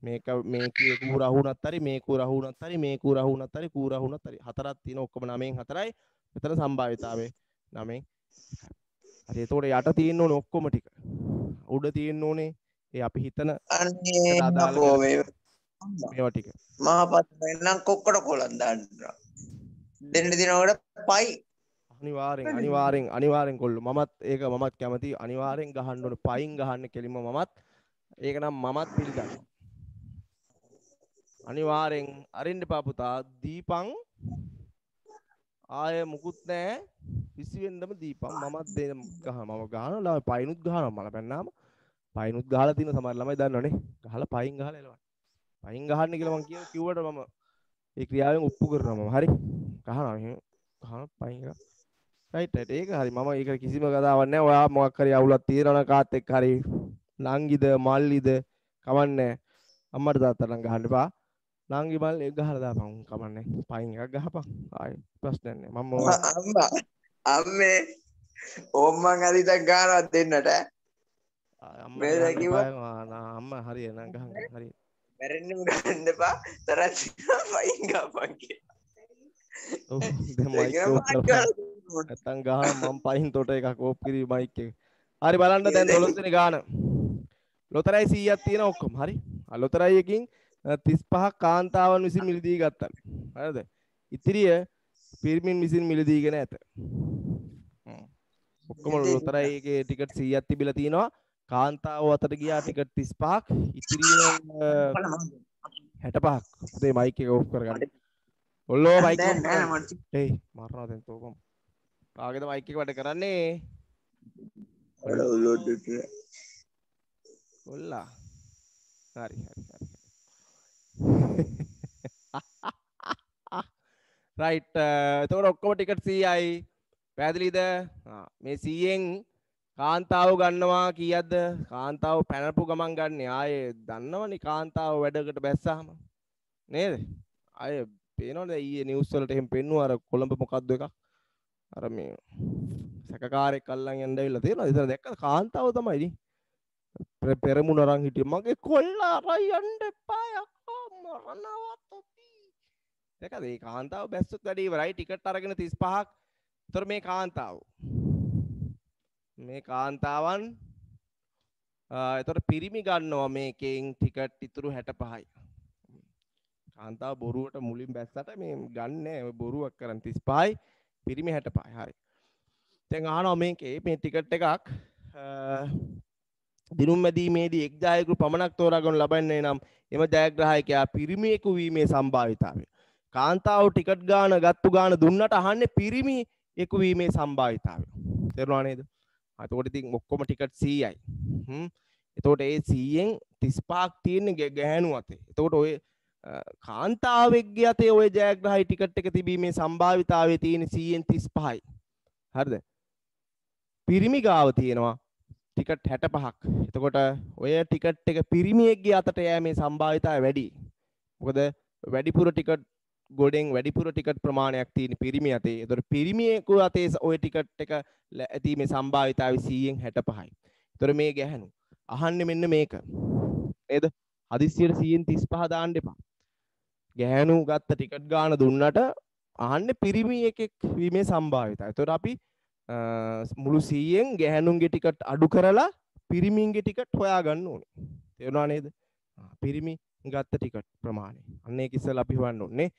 මේකේ කූර අහුණත් හරි මේ කූර අහුණත් හරි මේ කූර අහුණත් හරි කූර අහුණත් හරි හතරක් තියෙන ඔක්කොම 9න් 4යි. මෙතන සම්භාවිතාවේ 9න් 1යි. හරි එතකොට යට තියෙන්න ඕනේ ඔක්කොම ටික. උඩ තියෙන්න ඕනේ ඒ අපි හිතන මේවා ටික. මහපත් නම් කොක්කට කොලක් දාන්න. දෙන්න දිනවකට පයි. අනිවාර්යෙන් කොල්ලෝ. මමත් කැමති අනිවාර්යෙන් ගහන්න ඕනේ. පයින් ගහන්න කෙලින්ම මමත්. ඒක නම් මමත් පිළිගන්නවා. අනිවාර්යෙන් අරින්න එපා පුතා. දීපං ආය මුකුත් නැහැ. විසි වෙන්නම දීපං. මමත් දෙන්න ගහනවා. පයිනුත් ගහනවා. මල පැන්නාම පයිනුත් ගහලා තියෙන සමහර ළමයි දන්නවනේ. ගහලා පයින් ගහලා එලවන්න. පයින් ගහන්න කියලා මම කිව්වට මම ඒ ක්‍රියාවෙන් ඔප්පු කරනවා මම. හරි. ගහනවා එහෙම. ගහනවා පයින් ගහනවා. රයිට් ඒක හරි. මම ඒක කිසිම කතාවක් නැහැ. ඔයා මොකක් හරි අවුලක් තියෙනවා කාත් එක්ක හරි නංගිද මල්ලිද කවන්නේ අම්මට තාත්තට ගහන්න එපා. නංගි මල් එක ගහලා දාපන් කමන්නේ. පයින් එකක් ගහපන්. ආයි ප්‍රශ්නයක් නැහැ. අම්මේ ඕම්මන් අරිතක් ගහනවා දෙන්නට. අම්මා හරිය නං ගහන්න හරි. මැරෙන්නම ගන්න එපා. තරත් පයින් ගහපන් කියලා. ඔව් දැන් මයික් නැත්තම් ගහන මම පයින් තොට එකක් ඕප් කිරි මයික් එක. හරි බලන්න දැන් 12 වෙනි ගාන. ලොතරැයි 100ක් තියෙන ඔක්කොම හරි. ලොතරැයි එකකින් 35ක් කාන්තාවන් විසින් මිලදී ගත්තා. හරිද? ඉතිරිය පිරිමින් විසින් මිලදීගෙන ඇත. ඔක්කොම ලොතරැයි එකේ ටිකට් 100ක් තිබිලා තිනවා. කාන්තාව අතට ගියා ටිකට් 35ක්. ඉතිරිය 65ක්. පුතේ මයික් එක ඕෆ් කරගන්න. ඔල්ලෝ මයික් ඕෆ් කරගන්න. ඒයි මරනවා දැන් තෝපම්. කාගේද මයික් එක වැඩ කරන්නේ? ඔල්ලා. හරි. රයිට්. එතකොට ඔක්කොම ටිකට් 100යි. පැහැදිලිද? මේ 100න් කාන්තාව ගන්නවා කීයක්ද? කාන්තාව පැනපු ගමන් ගන්න. ආයේ දන්නවනේ කාන්තාව වැඩකට බැස්සාම. නේද? ආයේ පේනවද ඊයේ නිවුස් වලට එහෙම පෙන්නුවා අර කොළඹ මොකද්ද එකක්? අර මේ සැකකාරයෙක් අල්ලන් යන්න ඇවිල්ලා තියෙනවා. ඉතින් දැක්කද කාන්තාව තමයි නේ. පෙරමුණ අරන් හිටියේ. මගේ කොල්ලා අරන් යන්න එපා යකෝ මරනවා තොපි. දැක්කද මේ කාන්තාව බැස්සොත් වැඩේ ඉවරයි. ටිකට් අරගෙන 35ක්. ඒතර මේ කාන්තාවන් එතකොට පිරිමි ගන්නවා මේකෙන් ටිකට් ඉතුරු 65යි. කාන්තාව බොරුවට මුලින් බැස්සට මේ ගන්නෑ ඔය බොරුවක් කරන් 35යි පිරිමි 65යි. හරි. දැන් අහනවා මේකේ මේ ටිකට් එකක් දිනුම් මැදීමේදී එක් ජායකරු පමණක් තෝරාගනු ලබන්නේ නම් එම ජයග්‍රාහකයා පිරිමියෙකු වීමේ සම්භාවිතාවය. කාන්තාව ටිකට් ගාන ගත්තු ගාන දුන්නට අහන්නේ පිරිමියෙකු වීමේ සම්භාවිතාවය. තේරුණා නේද? එතකොට ඉතින් ඔක්කොම ටිකට් 100යි. එතකොට ඒ 100න් 35ක් තියෙන්නේ ගැහැණු අතේ. එතකොට ඔය කාන්තාවෙක්ගේ අතේ ඔය ජයග්‍රාහී ටිකට් එක තිබීමේ සම්භාවිතාවය තියෙන 100න් 35යි. හරිද? පිරිමි ගාව තියෙනවා ටිකට් 65ක්. එතකොට ඔය ටිකට් එක පිරිමියෙක්ගේ අතට යෑමේ සම්භාවිතාවය වැඩි. මොකද වැඩිපුර ටිකට් ගොඩෙන් වැඩිපුර ටිකට් ප්‍රමාණයක් තියෙන පිරිමි අතේ. එතකොට පිරිමියෙකු අතේ ඔය ටිකට් එක ඇතිීමේ සම්භාවිතාවය 100න් 65යි. එතකොට මේ ගැහැණු අහන්නේ මෙන්න මේක. නේද? හදිස්සියට 100න් 35 දාන්න එපා. ගැහැණු ගත්ත ටිකට් ගාන දුන්නට අහන්නේ පිරිමි එකෙක් වීමේ සම්භාවිතාවය. එතකොට අපි මුළු 100න් ගැහැණුන්ගේ ටිකට් අඩු කරලා පිරිමින්ගේ ටිකට් හොයාගන්න ඕනේ. තේරුණා නේද? පිරිමි ගත්ත ටිකට් ප්‍රමාණය. අන්න ඒක ඉස්සෙල්ලා අපි හොයන්න ඕනේ.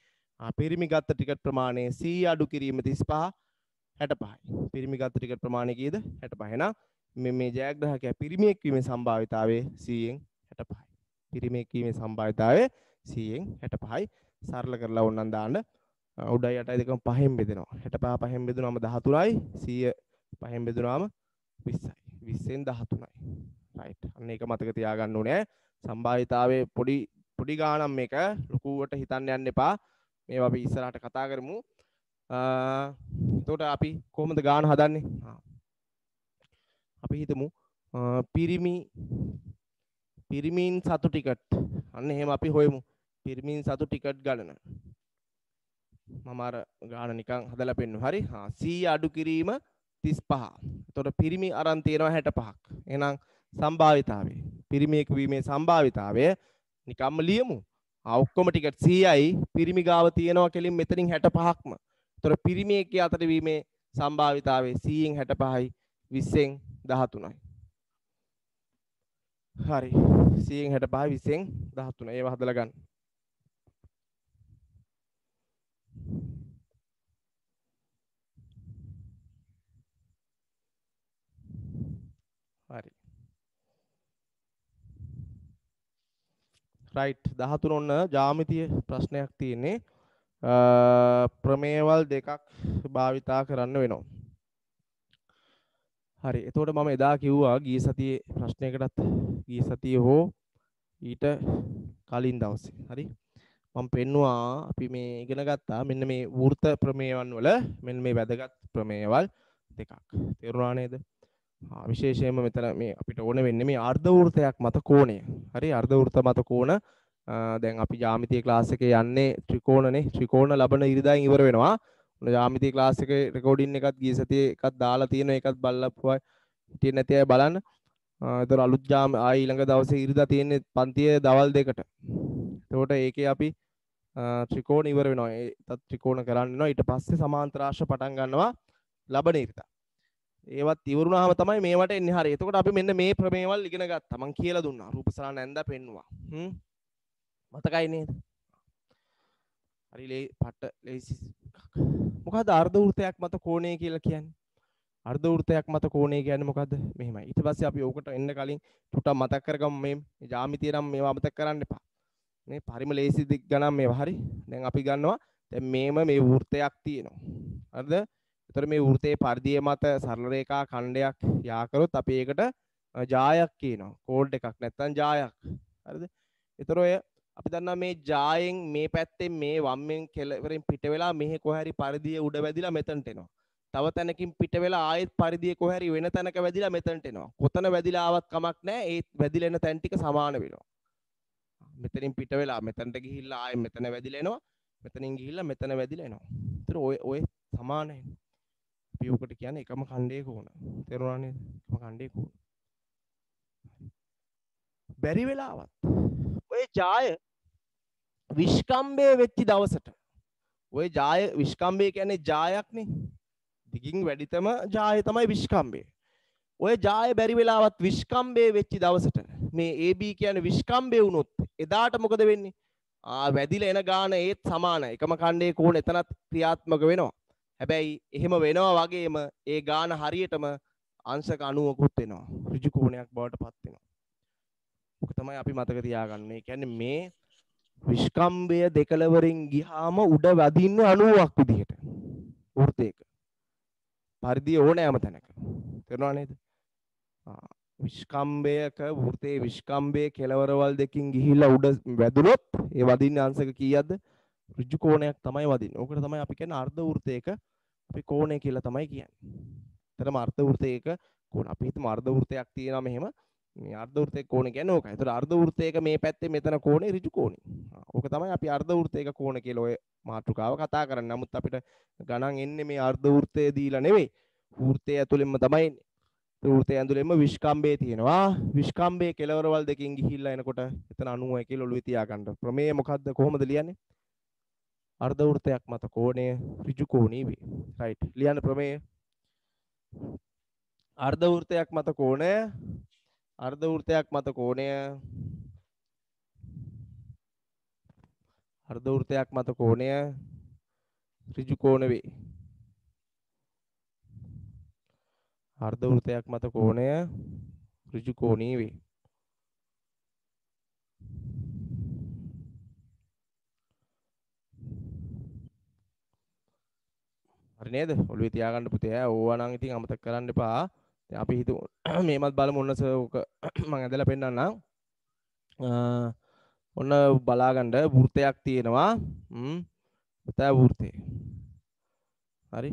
පිරිමි ගත්ත ටිකට් ප්‍රමාණය 100 අඩු කිරීම 35 65යි. පිරිමි ගත්ත ටිකට් ප්‍රමාණය කීයද? 65. එහෙනම් මේ ජයග්‍රාහකයා පිරිමියෙක් වීමේ සම්භාවිතාවය 100න් 65යි. පිරිමියෙක් වීමේ සම්භාවිතාවය 100න් 65යි. සරල කරලා ඕනනම් දාන්න. උඩයි යටයි දෙකම 5න් බෙදෙනවා. 65 5න් බෙදුනම 13යි. 100 5න් බෙදුනම 20යි. 20න් 13යි. රයිට්. අන්න ඒක මතක තියාගන්න ඕනේ. සම්භාවිතාවයේ පොඩි ගාණක් මේක ලොකුවට හිතන්න යන්න එපා. මේවා අපි ඉස්සරහට කතා කරමු. එතකොට අපි කොහොමද ගාණ හදන්නේ? අපි හිතමු පිරිමින් සතු ටිකට්. අන්න එහෙම අපි හොයමු. පිරිමින් සතු ටිකට් ගණන. මම අර ගාණ නිකන් හදලා පෙන්නු. හරි. 100 අඩු කිරීම 35. එතකොට පිරිමි අරන් තියෙනවා 65ක්. එහෙනම් සම්භාවිතාවය. පිරිමියෙක් වීමේ සම්භාවිතාවය නිකම්ම ලියමු. ඔක්කොම ටිකට් 100යි පිරිමි ගාව තියෙනවා කෙලින් මෙතනින් 65ක්ම. එතකොට පිරිමියෙක්ගේ අතට වීමේ සම්භාවිතාවය 100න් 65යි 20න් 13යි. හරි. 100න් 65යි 20න් 13යි. ඒව හදලා ගන්න. හරි. රයිට් 13 ඔන්න ජ්‍යාමිතිය ප්‍රශ්නයක් තියෙන්නේ. ප්‍රමේයවල් දෙකක් භාවිතා කරන්න වෙනවා. හරි. එතකොට මම එදා කිව්වා ගිය සතියේ ප්‍රශ්නයකටත් ගිය සතියේ හෝ ඊට කලින් දවසේ. හරි. මම පෙන්නවා අපි මේ ඉගෙන ගත්තා මෙන්න මේ වෘත්ත ප්‍රමේයවන් වල මෙන්න මේ වැදගත් ප්‍රමේයවල් දෙකක්. තේරුණා නේද? විශේෂයෙන්ම මෙතන මේ අපිට ඕන වෙන්නේ මේ අර්ධ වෘත්තයක් මත කෝණය. හරි අර්ධ වෘත්ත මත කෝණ දැන් අපි ජ්‍යාමිතිය ක්ලාස් එකේ යන්නේ ත්‍රිකෝණනේ. ත්‍රිකෝණ ලබන ඉරිදායින් ඉවර වෙනවා. ඔන්න ජ්‍යාමිතිය ක්ලාස් එකේ රෙකෝඩින් එකත් ගිය සතියේ එකක් දාලා තියෙනවා. ඒකත් බලලා හිටියේ නැති අය බලන්න. ඒතර අලුත් ආයි ඊළඟ දවසේ ඉරිදා තියෙන්නේ පන්තියේ දවල් 2ට. එතකොට ඒකේ අපි ත්‍රිකෝණ ඉවර වෙනවා. ඒත් ත්‍රිකෝණ කරන්න වෙනවා. ඊට පස්සේ සමාන්තරාංශ පටන් ගන්නවා ලබන ඉරිදා. ඒවත් ඉවරුනහම තමයි මේවට එන්නේ. හරි. එතකොට අපි මෙන්න මේ ප්‍රමේයවල් ඉගෙන ගත්තා. මම කියලා දුන්නා. රූපසරණ නැන්දා පෙන්නුවා. මතකයි නේද? හරි පට ලේසි. මොකද්ද අර්ධ වෘත්තයක් මත කෝණය කියලා කියන්නේ? අර්ධ වෘත්තයක් මත කෝණය කියන්නේ මොකද්ද? මෙහෙමයි. ඊට පස්සේ අපි ඕකට එන්න කලින් ටුටක් මතක් කරගමු මේ ජ්‍යාමිතිය නම් මේවා මතක් කරන්න එපා. මේ පරිම ලේසි දික් ගණන් මේවා. හරි. දැන් අපි ගන්නවා දැන් මේ වෘත්තයක් තියෙනවා. හරිද? එතකොට මේ වෘත්තයේ පරිධිය මත සරල රේඛා khණ්ඩයක් යා කරොත් අපි ඒකට ජායක් කියනවා. කෝඩ් එකක් නැත්නම් ජායක්. හරිද? එතකොට ඔය අපි දන්නවා මේ ජායෙන් මේ පැත්තෙන් මේ වම්මෙන් කෙළවරින් පිට වෙලා මෙහි කොහරි පරිධිය උඩ වැදිලා මෙතනට එනවා. තව තැනකින් පිට වෙලා ආයෙත් පරිධිය කොහරි වෙන තැනක වැදිලා මෙතනට එනවා. කොතන වැදිලා ආවත් කමක් නැහැ. ඒ වැදිලා එන තැන් ටික සමාන වෙනවා. මෙතනින් පිට වෙලා මෙතනට ගිහිල්ලා ආයෙ මෙතන වැදිලා එනවා. මෙතනින් ගිහිල්ලා මෙතන වැදිලා එනවා. ඒතර ඔය සමානයි. අපි උකට කියන්නේ එකම ඛණ්ඩයේ කෝණ. තේරුණා නේද? එකම ඛණ්ඩයේ කෝණ. බැරි වෙලාවත් ඔය ජාය විස්කම්බය වෙච්ච දවසට ඔය ජාය විස්කම්බය කියන්නේ ජායක්නේ. දිගින් වැඩිතම ජාය තමයි විස්කම්බය. ඔය ජාය බැරි වෙලාවත් විස්කම්බය වෙච්ච දවසට මේ AB කියන්නේ විස්කම්බය වුණොත් එදාට මොකද වෙන්නේ? වැදිලා එන ගාන ඒත් සමානයි. එකම ඛණ්ඩයේ කෝණ එතනත් ක්‍රියාත්මක වෙනවා. හැබැයි එහෙම වෙනවා වගේම ඒ ගාන හරියටම අංශක 90කුත් වෙනවා. ඍජු කෝණයක් බවට පත් වෙනවා. ඔක තමයි අපි මතක තියාගන්න. ඒ කියන්නේ මේ විස්කම්බය දෙකලවරින් ගියාම උඩ වදින්නේ 90ක් විදිහට. වෘත්තයක. පරිධිය ඕනෑම තැනක. තේරුණා නේද? විස්කම්බයක වෘත්තයේ විස්කම්බයේ කෙළවරවල් දෙකින් ගිහිල්ලා උඩ වැදුනොත් ඒ වදින්නේ අංශක කීයක්ද? ඍජු කෝණයක් තමයි වදින්නේ. ඕකට තමයි අපි කියන්නේ අර්ධ වෘත්තයක අපි කෝණය කියලා තමයි කියන්නේ. එතරම් අර්ධ වෘත්තයක කෝණ. අපි හිතමු අර්ධ වෘත්තයක් තියෙනවා මෙහෙම. මේ අර්ධ වෘත්තයක කෝණ කියන්නේ ඕකයි. ඒතර අර්ධ වෘත්තයක මේ පැත්තේ මෙතන කෝණේ ඍජු කෝණේ. ඕක තමයි අපි අර්ධ වෘත්තයක කෝණ කියලා ඔය මාතෘකාව කතා කරන්නේ. නමුත් අපිට ගණන් එන්නේ මේ අර්ධ වෘත්තය දීලා නෙවෙයි. වෘත්තය ඇතුළෙන්ම තමයි එන්නේ. වෘත්තය ඇතුළෙන්ම විස්කම්බේ තියෙනවා. විස්කම්බේ කෙළවරවල් දෙකකින් ගිහිල්ලා එනකොට එතන 90යි කියලා ඔළුවේ තියාගන්න. ප්‍රමේය මොකද්ද? කොහොමද ලියන්නේ? අර්ධ වෘත්තයක් මත කෝණය ඍජු කෝණී වේ. රයිට්. ලියන්න ප්‍රමේය. අර්ධ වෘත්තයක් මත කෝණය අර්ධ වෘත්තයක් මත කෝණය අර්ධ වෘත්තයක් මත කෝණය ඍජු කෝණ වේ. අර්ධ වෘත්තයක් මත කෝණය ඍජු කෝණී වේ. හරි නේද? ඔළුවේ තියාගන්න පුතේ. ඕවා නම් ඉතින් අමතක කරන්න එපා. දැන් අපි හිතමු මේමත් බලමු ඔන්න ඕක මම ඇදලා පෙන්නන්නම්. ඔන්න බලාගන්න වෘත්තයක් තියෙනවා. පුතා වෘත්තේ. හරි.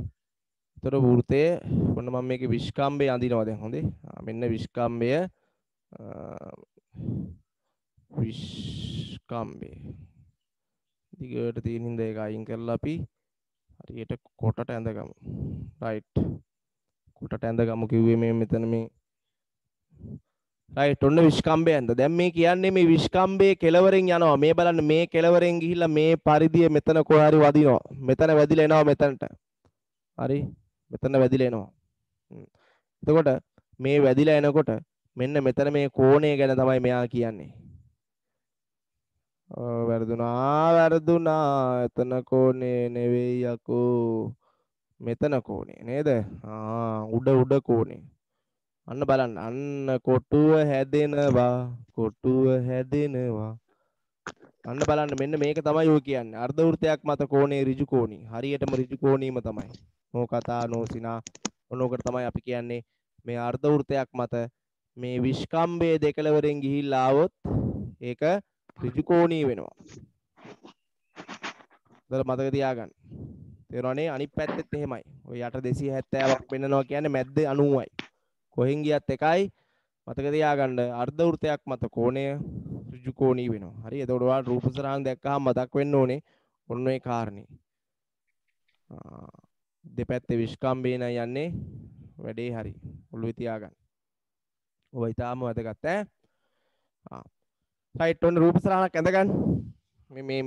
ඒතර වෘත්තයේ ඔන්න මම මේකේ විස්කම්බය අඳිනවා දැන් හොඳේ. මෙන්න විස්කම්බය විස්කම්බය. දිගට තියෙන හින්දා ඒක අයින් කරලා අපි හරියට කොටට ඇඳගමු. රයිට්. කොටට ඇඳගමු කිව්වේ මේ මෙතන මේ රයිට් ඔන්න විස්කම්බය ඇඳ. දැන් මේ කියන්නේ මේ විස්කම්බයේ කෙලවරෙන් යනවා. මේ බලන්න මේ කෙලවරෙන් ගිහිල්ලා මේ පරිධිය මෙතන කොහේ හරි වදිනවා. මෙතන වැදිලා එනවා මෙතනට. හරි. මෙතන වැදිලා එනවා. එතකොට මේ වැදිලා එනකොට මෙන්න මෙතන මේ කෝණය ගැන තමයි මෙයා කියන්නේ. වැරදුනා එතන කෝණේ නෙවෙයි යකෝ. මෙතන කෝණේ නේද? උඩ කෝණේ. අන්න බලන්න. අන්න කොටුව හැදෙනවා. කොටුව හැදෙනවා. අන්න බලන්න මෙන්න මේක තමයි ඔය කියන්නේ. අර්ධ වෘත්තයක් මත කෝණේ ඍජු කෝණී. හරියටම ඍජු කෝණීම තමයි. නෝ කතා නෝසිනා. ඔනෝකට තමයි අපි කියන්නේ මේ අර්ධ වෘත්තයක් මත මේ විස්කම්බයේ දෙකලවරෙන් ගිහිල්ලා ආවොත් ඒක ඍජු කෝණී වෙනවා. ඒක මතක තියාගන්න. තේරුණානේ? අනිත් පැත්තෙත් එහෙමයි. ඔය යට 270ක් පෙන්නනවා කියන්නේ මැද්ද 90යි. කොහෙන් ගියත් එකයි. මතක තියාගන්න අර්ධ වෘත්තයක් මත කෝණය ඍජු කෝණී වෙනවා. හරි. එතකොට ඔයාලා රූප සරහන් දැක්කහම මතක් වෙන්න ඕනේ ඔන්න ඔය කාරණේ. දෙපැත්තේ විස්කම්බේ නයි යන්නේ වැඩේ හරි. ඔළුවේ තියාගන්න. ඔය ඊටාම වැදගත් ඈ. රයිට් ඔන්න රූප සරහනක් ඇඳගන්න.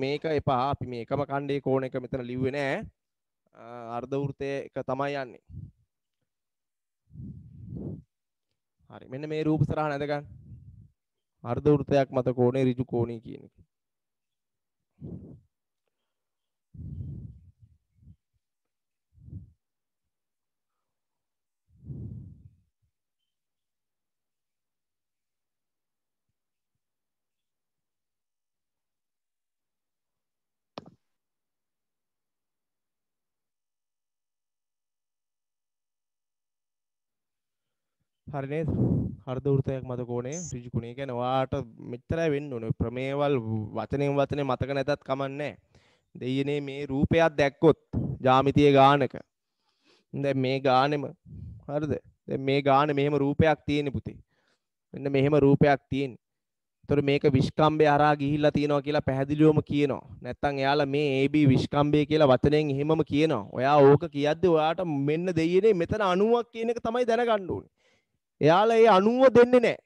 මේක එපා. අපි මේ එකම ඛණ්ඩයේ කෝණ එක මෙතන ලිව්වේ නෑ. අර්ධ වෘත්තයේ එක තමයි යන්නේ. හරි. මෙන්න මේ රූප සරහන ඇඳගන්න. අර්ධ වෘත්තයක් මත කෝණේ ඍජු කෝණී කියන එක. හරි නේද? අර්ධ වෘත්තයක් මත කෝණය ඍජු කෝණය. ඒ කියන්නේ ඔයාට මෙච්චරයි වෙන්න ඕනේ. ප්‍රමේයවල වචනෙන් වචනේ මතක නැතත් කමන්නේ. දෙයියනේ මේ රූපයක් දැක්කොත් ජ්‍යාමිතියේ ගානක. දැන් මේ ගානෙම හරිද? දැන් මේ ගානේ මෙහෙම රූපයක් තියෙන පුතේ. මෙන්න මෙහෙම රූපයක් තියෙන. ඒතර මේක විස්කම්බය හරහා ගිහිල්ලා තියෙනවා කියලා පැහැදිලිවම කියනවා. නැත්තම් එයාලා මේ AB විස්කම්බය කියලා වචනයෙන් එහෙමම කියනවා. ඔයා ඕක කියද්දි ඔයාට මෙන්න දෙයියනේ මෙතන 90ක් කියන එක තමයි දැනගන්න ඕනේ. එයාලා ඒ 90 දෙන්නේ නැහැ.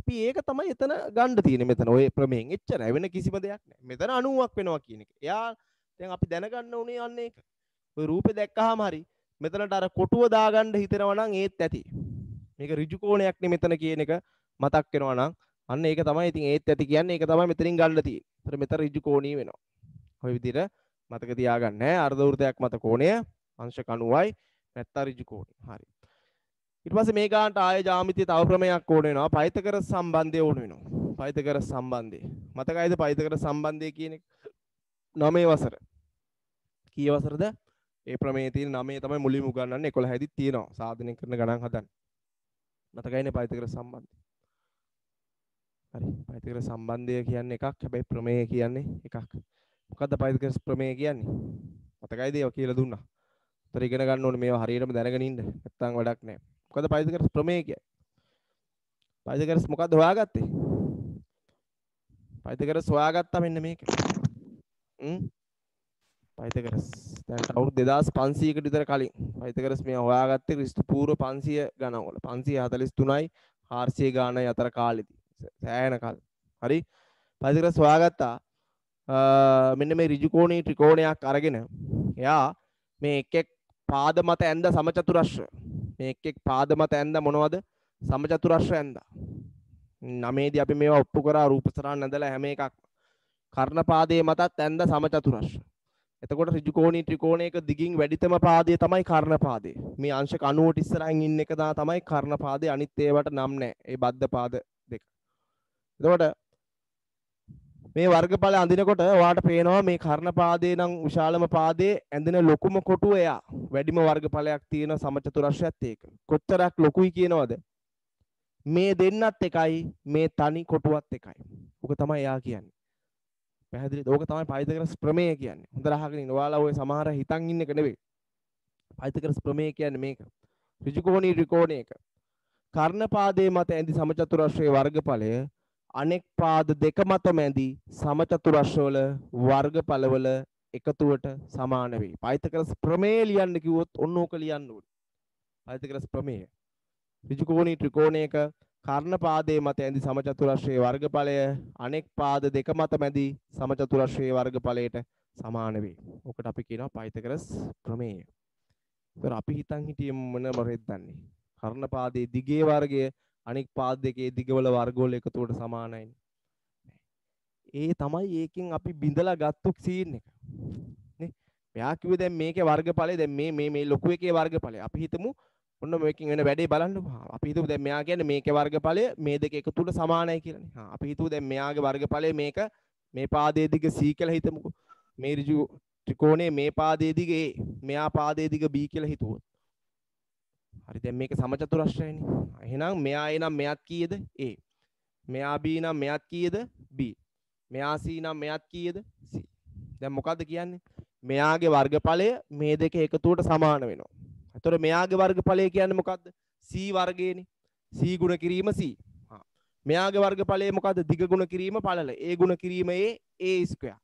අපි ඒක තමයි එතන ගන්න තියෙන්නේ මෙතන ඔය ප්‍රමේයෙන්. එච්චරයි වෙන කිසිම දෙයක් නැහැ. මෙතන 90ක් වෙනවා කියන එක. එයා දැන් අපි දැනගන්න ඕනේ යන්නේ ඒක. ඔය රූපේ දැක්කහම හරි මෙතනට අර කොටුව දාගන්න හිතනවා නම් ඒත් ඇති. මේක ඍජු කෝණයක් නේ මෙතන කියන එක මතක් වෙනවා නම් අන්න ඒක තමයි ඉතින් ඒත් ඇති කියන්නේ. ඒක තමයි මෙතනින් ගන්න තියෙන්නේ. ඒතර මෙතන ඍජු කෝණී වෙනවා. ඔය විදිහට මතක තියාගන්න ඈ. අර්ධ වෘත්තයක් මත කෝණය අංශක 90යි නැත්නම් ඍජු කෝණී. හරි. ඊට පස්සේ මේ ගානට ආය ජ්‍යාමිතිය තව ක්‍රමයක් ඕන වෙනවා. පයිතගරස් සම්බන්ධය ඕන වෙනවා. පයිතගරස් සම්බන්ධය. මතකයිද පයිතගරස් සම්බන්ධය කියන එක? 9 වසර. කී වසරද? ඒ ප්‍රමේයේ තියෙන 9 තමයි මුලින්ම උගන්වන්නේ. 11 හැදිත් තියෙනවා. සාධනය කරන ගණන් හදන්න. මතකයිනේ පයිතගරස් සම්බන්ධය. හරි. පයිතගරස් සම්බන්ධය කියන්නේ එකක්. හැබැයි ප්‍රමේය කියන්නේ එකක්. මොකද්ද පයිතගරස් ප්‍රමේය කියන්නේ? මතකයිද ඒවා කියලා දුන්නා. උතර ඉගෙන ගන්න ඕනේ මේවා හරියටම දැනගෙන ඉන්න. නැත්තම් වැඩක් නැහැ. මොකද පයිතගරස් ප්‍රමේය කියන්නේ? පයිතගරස් මොකද්ද හොයාගත්තේ? පයිතගරස් හොයාගත්තා මෙන්න මේක. පයිතගරස් දැන් අවුරුදු 2500කට විතර කලින් පයිතගරස් මේ හොයාගත්තේ ක්‍රිස්තු පූර්ව 500 ගණන් වල. 543යි 400 ගානයි අතර කාලෙදී. සෑහෙන කාල. හරි. පයිතගරස් හොයාගත්තා මෙන්න මේ ඍජු කෝණී ත්‍රිකෝණයක් අරගෙන එයා මේ එක් පාද මත ඇඳ සමචතුරස්‍ර මේ එක් පාද මත ඇඳ මොනවද සමචතුරස්‍ර ඇඳා 9 දී අපි මේවා ඔප්පු කරා රූප සරහන් ඇඳලා හැම එකක් කර්ණපාදයේ මතත් ඇඳ සමචතුරස්‍ර. එතකොට ඍජු කෝණී ත්‍රිකෝණයක දිගින් වැඩිතම පාදය තමයි කර්ණපාදය. මේ අංශක 90ට ඉස්සරහින් ඉන්න එක තමයි කර්ණපාදය. අනිත් ඒවට නම් නැහැ. ඒ බද්ධ පාද දෙක. එතකොට මේ වර්ගඵල අඳිනකොට ඔයාට පේනවා මේ කර්ණපාදේ නම් විශාලම පාදේ ඇඳෙන ලොකුම කොටුව එයා. වැඩිම වර්ගඵලයක් තියෙන සමචතුරස්‍රයත් ඒක. කොච්චරක් ලොකුයි කියනවද? මේ දෙන්නත් එකයි මේ තනි කොටුවත් එකයි. ඔක තමයි එයා කියන්නේ. පැහැදිලිද? ඕක තමයි පයිතගරස් ප්‍රමේය කියන්නේ. හොඳට අහගෙන ඉන්න. ඔයාලා ඔය සමහර හිතන් ඉන්න එක නෙවෙයි. පයිතගරස් ප්‍රමේය කියන්නේ මේක. ඍජු කෝණී ත්‍රිකෝණයක කර්ණපාදයේ මත ඇඳි සමචතුරස්‍රයේ වර්ගඵලය අනෙක් පාද දෙක මත මැදි සමචතුරස්‍රවල වර්ගඵලවල එකතුවට සමාන වෙයි. පයිතගරස් ප්‍රමේය ලියන්න කිව්වොත් ඔන්න ඕක ලියන්න ඕනේ. පයිතගරස් ප්‍රමේය. ඍජු කෝණී ත්‍රිකෝණයක කර්ණපාදයේ මත ඇඳි සමචතුරස්‍රයේ වර්ගඵලය අනෙක් පාද දෙක මත මැදි සමචතුරස්‍රයේ වර්ගඵලයට සමාන වෙයි. ඔකට අපි කියනවා පයිතගරස් ප්‍රමේය. ඒතර අපි හිතන් හිටියේ මොන මොරෙද්ද දන්නේ? කර්ණපාදයේ දිගේ වර්ගය අනෙක් පාද දෙකේ දිගවල වර්ගවල එකතුවට සමානයි. ඒ තමයි ඒකෙන් අපි බිඳලා ගත්තු සීන් එක. නේ? මෙයා කිව්වේ දැන් මේකේ වර්ගඵලය දැන් මේ ලොකු එකේ වර්ගඵලය. අපි හිතමු ඔන්න මේකෙන් වෙන වැඩේ බලන්නකො. අපි හිතමු දැන් මෙයා කියන්නේ මේකේ වර්ගඵලය මේ දෙක එකතුවට සමානයි කියලානේ. අපි හිතමු දැන් මෙයාගේ වර්ගඵලය මේක මේ පාදයේ දිග c කියලා හිතමුකෝ. මේ ඍජු ත්‍රිකෝණයේ මේ පාදයේ දිග a, මෙයා පාදයේ දිග b කියලා හිතුවොත්. හරි දැන් මේක සමචතුරස්‍රයනේ. එහෙනම් මෙයා a නම් මෙයාත් කීයද? a. මෙයා b නම් මෙයාත් කීයද? b. මෙයා c නම් මෙයාත් කීයද? c. දැන් මොකද්ද කියන්නේ? මෙයාගේ වර්ගඵලය මේ දෙක එකතුවට සමාන වෙනවා. එතකොට මෙයාගේ වර්ගඵලය කියන්නේ මොකද්ද? c වර්ගයනේ. c ගුණ කිරීම c. මෙයාගේ වර්ගඵලය මොකද්ද? දිග ගුණ කිරීම පළල. a ගුණ කිරීම a ස්ක්වයර්.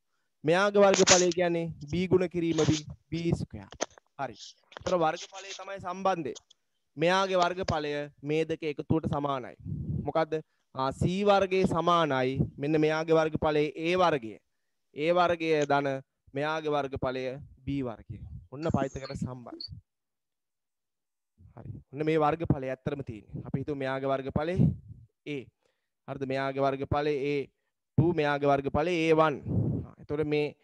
මෙයාගේ වර්ගඵලය කියන්නේ b ගුණ කිරීම b ස්ක්වයර්. හරි. එතකොට වර්ගඵලය තමයි සම්බන්ධය. මෙයාගේ වර්ගඵලය මේ දෙක එකතුවට සමානයි. මොකද්ද? c වර්ගයේ සමානයි මෙන්න මෙයාගේ වර්ගඵලය a වර්ගය. a වර්ගය ධන මෙයාගේ වර්ගඵලය b වර්ගය. ඔන්න පයිතගරස් සම්බන්ධය. හරි. ඔන්න මේ වර්ගඵලය ඇත්තටම තියෙන්නේ. අපි හිතමු මෙයාගේ වර්ගඵලය a. හරිද? මෙයාගේ වර්ගඵලය a2, මෙයාගේ වර්ගඵලය a1. එතකොට මේ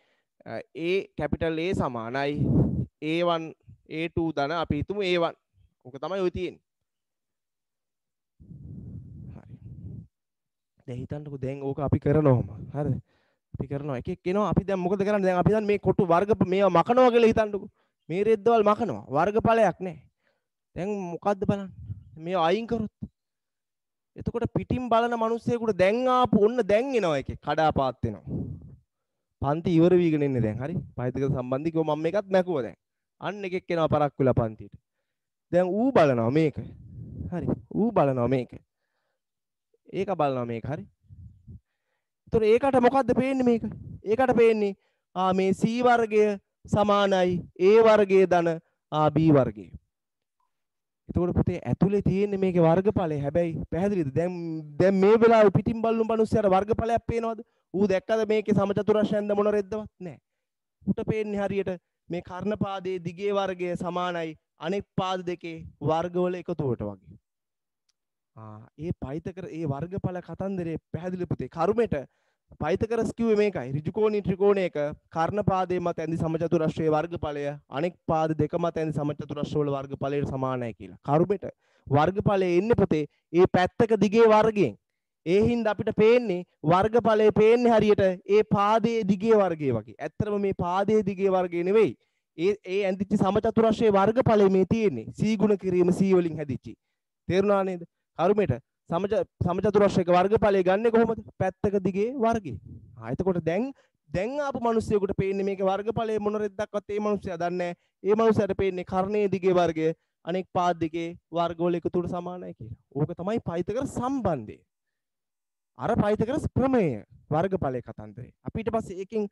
a කැපිටල් A සමානයි a1 a2 ධන අපි හිතමු a1. ඕක තමයි ඔය තියෙන්නේ. හරි. දැන් හිතන්නකෝ දැන් ඕක අපි කරනවම. හරිද? අපි කරනවා එකෙක් එනවා අපි දැන් මොකද කරන්නේ? දැන් අපි දැන් මේ කොටු වර්ග මේවා මකනවා කියලා හිතන්නකෝ. මේ රෙද්දවල් මකනවා. වර්ගඵලයක් නැහැ. දැන් මොකද්ද බලන්න? මේවා අයින් කරොත්. එතකොට පිටින් බලන මිනිස්සෙකුට දැන් ආපු ඔන්න දැන් එනවා එකෙක් කඩාපාත් වෙනවා. පන්ති ඉවර වීගෙන ඉන්නේ දැන්. හරි? පයිතක සම්බන්ධිකව මම මේකත් මැකුවා දැන්. අන්න එකෙක් එනවා පරක් වෙලා පන්තියට. දැන් ඌ බලනවා මේක. හරි. ඌ බලනවා මේක. ඒක බලනවා මේක. හරි. ඒතර ඒකට මොකද්ද පේන්නේ මේක? ඒකට පේන්නේ මේ c වර්ගය සමානයි a වර්ගයේ ධන b වර්ගය. එතකොට පුතේ ඇතුලේ තියෙන්නේ මේකේ වර්ගඵලය. හැබැයි පැහැදිලිද? දැන් මේ වෙලාවේ පිටින් බලන මිනිස්සයාට වර්ගඵලයක් පේනවද? ඌ දැක්කද මේකේ සමචතුරස්‍රයෙන්ද මොන රෙද්දවත් නැහැ. උට පේන්නේ හරියට මේ කර්ණපාදයේ දිගේ වර්ගය සමානයි අනෙක් පාද දෙකේ වර්ගවල එකතුවට වගේ. ඒ පයිතකර ඒ වර්ගඵල කතන්දරේ පැහැදිලි පුතේ. කර්මෙට පයිතකරස් කිව්වේ මේකයි. ඍජු කෝණී ත්‍රිකෝණයක කර්ණපාදයේ මත ඇඳි සමචතුරස්‍රයේ වර්ගඵලය අනෙක් පාද දෙක මත ඇඳි සමචතුරස්‍ර වල වර්ගඵලයට සමානයි කියලා. කර්මෙට වර්ගඵලය එන්නේ පුතේ ඒ පැත්තක දිගේ වර්ගයෙන්. ඒ හින්දා අපිට පේන්නේ වර්ගඵලය පේන්නේ හරියට ඒ පාදයේ දිගේ වර්ගය වගේ. ඇත්තටම මේ පාදයේ දිගේ වර්ගය නෙවෙයි. ඒ ඇඳිච්ච සමචතුරස්‍රයේ වර්ගඵලය මේ තියෙන්නේ. c ගුණ කිරීම c වලින් හැදිච්චි. තේරුණා නේද? කර්මෙට සමචතුරස්‍රයක වර්ගඵලය ගන්නෙ කොහොමද? පැත්තක දිගේ වර්ගය. එතකොට දැන් ආපු මිනිස්සුයෙකුට පේන්නේ මේකේ වර්ගඵලය මොන රෙද්දක්වත් ඒ මිනිස්සයා දන්නේ නැහැ. ඒ මිනිස්සයාට පේන්නේ කර්ණයේ දිගේ වර්ගය අනෙක් පාද දෙකේ වර්ගවල එකතුවට සමානයි කියලා. ඕක තමයි පයිතගරස් සම්බන්ධය. අර පයිතගරස් ප්‍රමේය වර්ගඵලයේ කතන්දරේ. අපි ඊට පස්සේ ඒකෙන්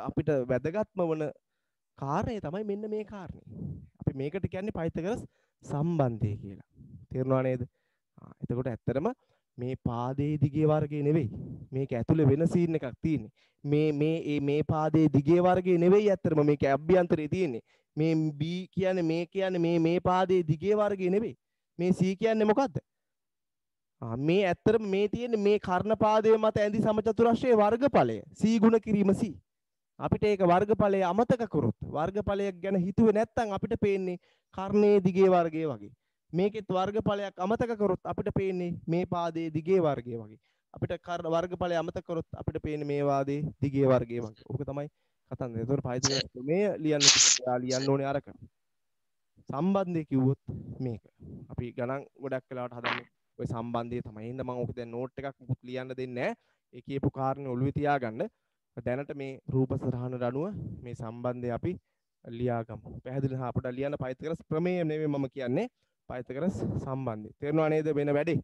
අපිට වැදගත්ම වන කාරණේ තමයි මෙන්න මේ කාරණේ. අපි මේකට කියන්නේ පයිතගරස් සම්බන්ධය කියලා. තේරුණා නේද? එතකොට ඇත්තටම මේ පාදයේ දිගේ වර්ගය නෙවෙයි. මේක ඇතුලේ වෙන සීන් එකක් තියෙන්නේ. මේ පාදයේ දිගේ වර්ගය නෙවෙයි ඇත්තටම මේක අභ්‍යන්තරේ තියෙන්නේ. මේ B කියන්නේ මේ පාදයේ දිගේ වර්ගය නෙවෙයි. මේ C කියන්නේ මොකද්ද? මේ ඇත්තට මේ තියෙන්නේ මේ කර්ණපාදයේ මත ඇඳි සමචතුරස්‍රයේ වර්ගඵලය. C ගුණ කිරීම C. අපිට ඒක වර්ගඵලය අමතක කරොත් වර්ගඵලයක් ගැන හිතුවේ නැත්නම් අපිට පේන්නේ කර්ණයේ දිගේ වර්ගය වගේ. මේකෙත් වර්ගඵලයක් අමතක කරොත් අපිට පේන්නේ මේ පාදයේ දිගේ වර්ගය වගේ. අපිට වර්ගඵලය අමතක කරොත් අපිට පේන්නේ මේ වාදයේ දිගේ වර්ගය වගේ. ඕක තමයි කතන්දර. ඒතකොට පයිතගොරස් ප්‍රමේය ලියන්න කිව්වොත් ලියන්න ඕනේ අරක. සම්බන්ධය කිව්වොත් මේක. අපි ගණන් ගොඩක් වෙලාවට හදන්නේ ওই සම්බන්ධය තමයි. එහෙනම් මම ඕක දැන් නෝට් එකක් මුකුත් ලියන්න දෙන්නේ නැහැ. ඒ කියපු කාරණේ ඔළුවේ තියාගන්න. දැනට මේ රූප සරහනට අනුව මේ සම්බන්ධය අපි ලියාගමු. පැහැදිලිද? අපිට ලියන්න පයිතගොරස් ප්‍රමේය නෙමෙයි මම කියන්නේ. පයිතගොරස් සම්බන්ධය. තේරුණා නේද වෙන වැඩේ?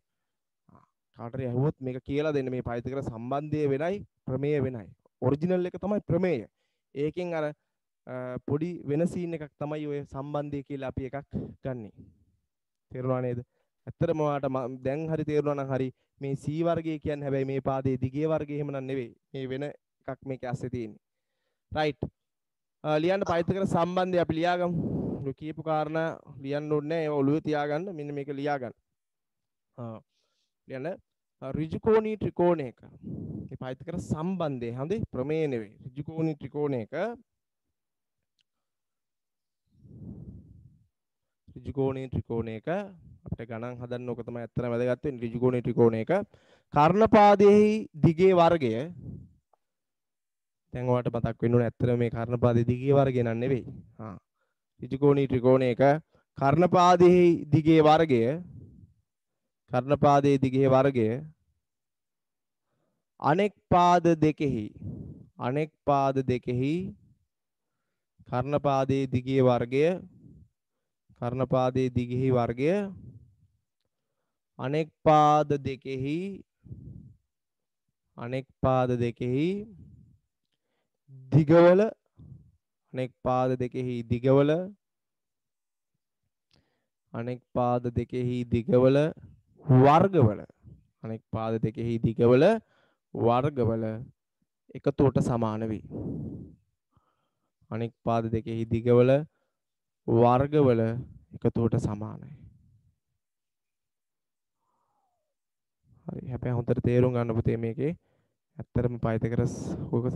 කාටට ඇහුවොත් මේක කියලා දෙන්න මේ පයිතගොරස් සම්බන්ධය වෙනයි ප්‍රමේය වෙනයි. ඔරිජිනල් එක තමයි ප්‍රමේය. ඒකෙන් අර පොඩි වෙන සීන් එකක් තමයි ඔය සම්බන්ධය කියලා අපි එකක් ගන්නෙ. තේරුණා නේද? ඇත්තටම ඔයාලට දැන් හරි තේරුණා නම් හරි මේ C වර්ගය කියන්නේ හැබැයි මේ පාදයේ දිගේ වර්ගය එහෙම නම් නෙවෙයි. මේ වෙන එකක් මේකේ ඇස්සේ තියෙන්නේ. රයිට්. ලියන්න පයිතගොරස් සම්බන්ධය අපි ලියාගමු. ඔය කියපු කාරණා ලියන්න ඕනේ නැහැ. ඒව ඔළුවේ තියාගන්න. මෙන්න මේක ලියාගන්න. ලියන්න ඍජුකෝණී ත්‍රිකෝණයක මේ පයිතගොරස් සම්බන්ධය හඳේ ප්‍රමේය නෙවෙයි. ඍජුකෝණී ත්‍රිකෝණයක ඍජුකෝණී ත්‍රිකෝණයක අපිට ගණන් හදන්න ඕක තමයි ඇත්තටම වැදගත් වෙන්නේ. ඍජුකෝණී ත්‍රිකෝණයක කර්ණපාදයේහි දිගේ වර්ගය දැන් ඔයාලට මතක් වෙන්න ඕනේ ඇත්තටම මේ කර්ණපාදයේ දිගේ වර්ගය නන් නෙවෙයි. ඍජුකෝණී ත්‍රිකෝණයක කර්ණපාදයේහි දිගේ වර්ගය අනෙක් පාද දෙකෙහි කර්ණපාදයේ දිගේ වර්ගය අනෙක් පාද දෙකෙහි දිගවල අනෙක් පාද දෙකෙහි දිගවල වර්ගවල එකතුවට සමාන වේ. අනෙක් පාද දෙකෙහි දිගවල වර්ගවල එකතුවට සමානයි. හරි. හැබැයි හොඳට තේරුම් ගන්න පුතේ මේකේ ඇත්තටම පයිතගොරස්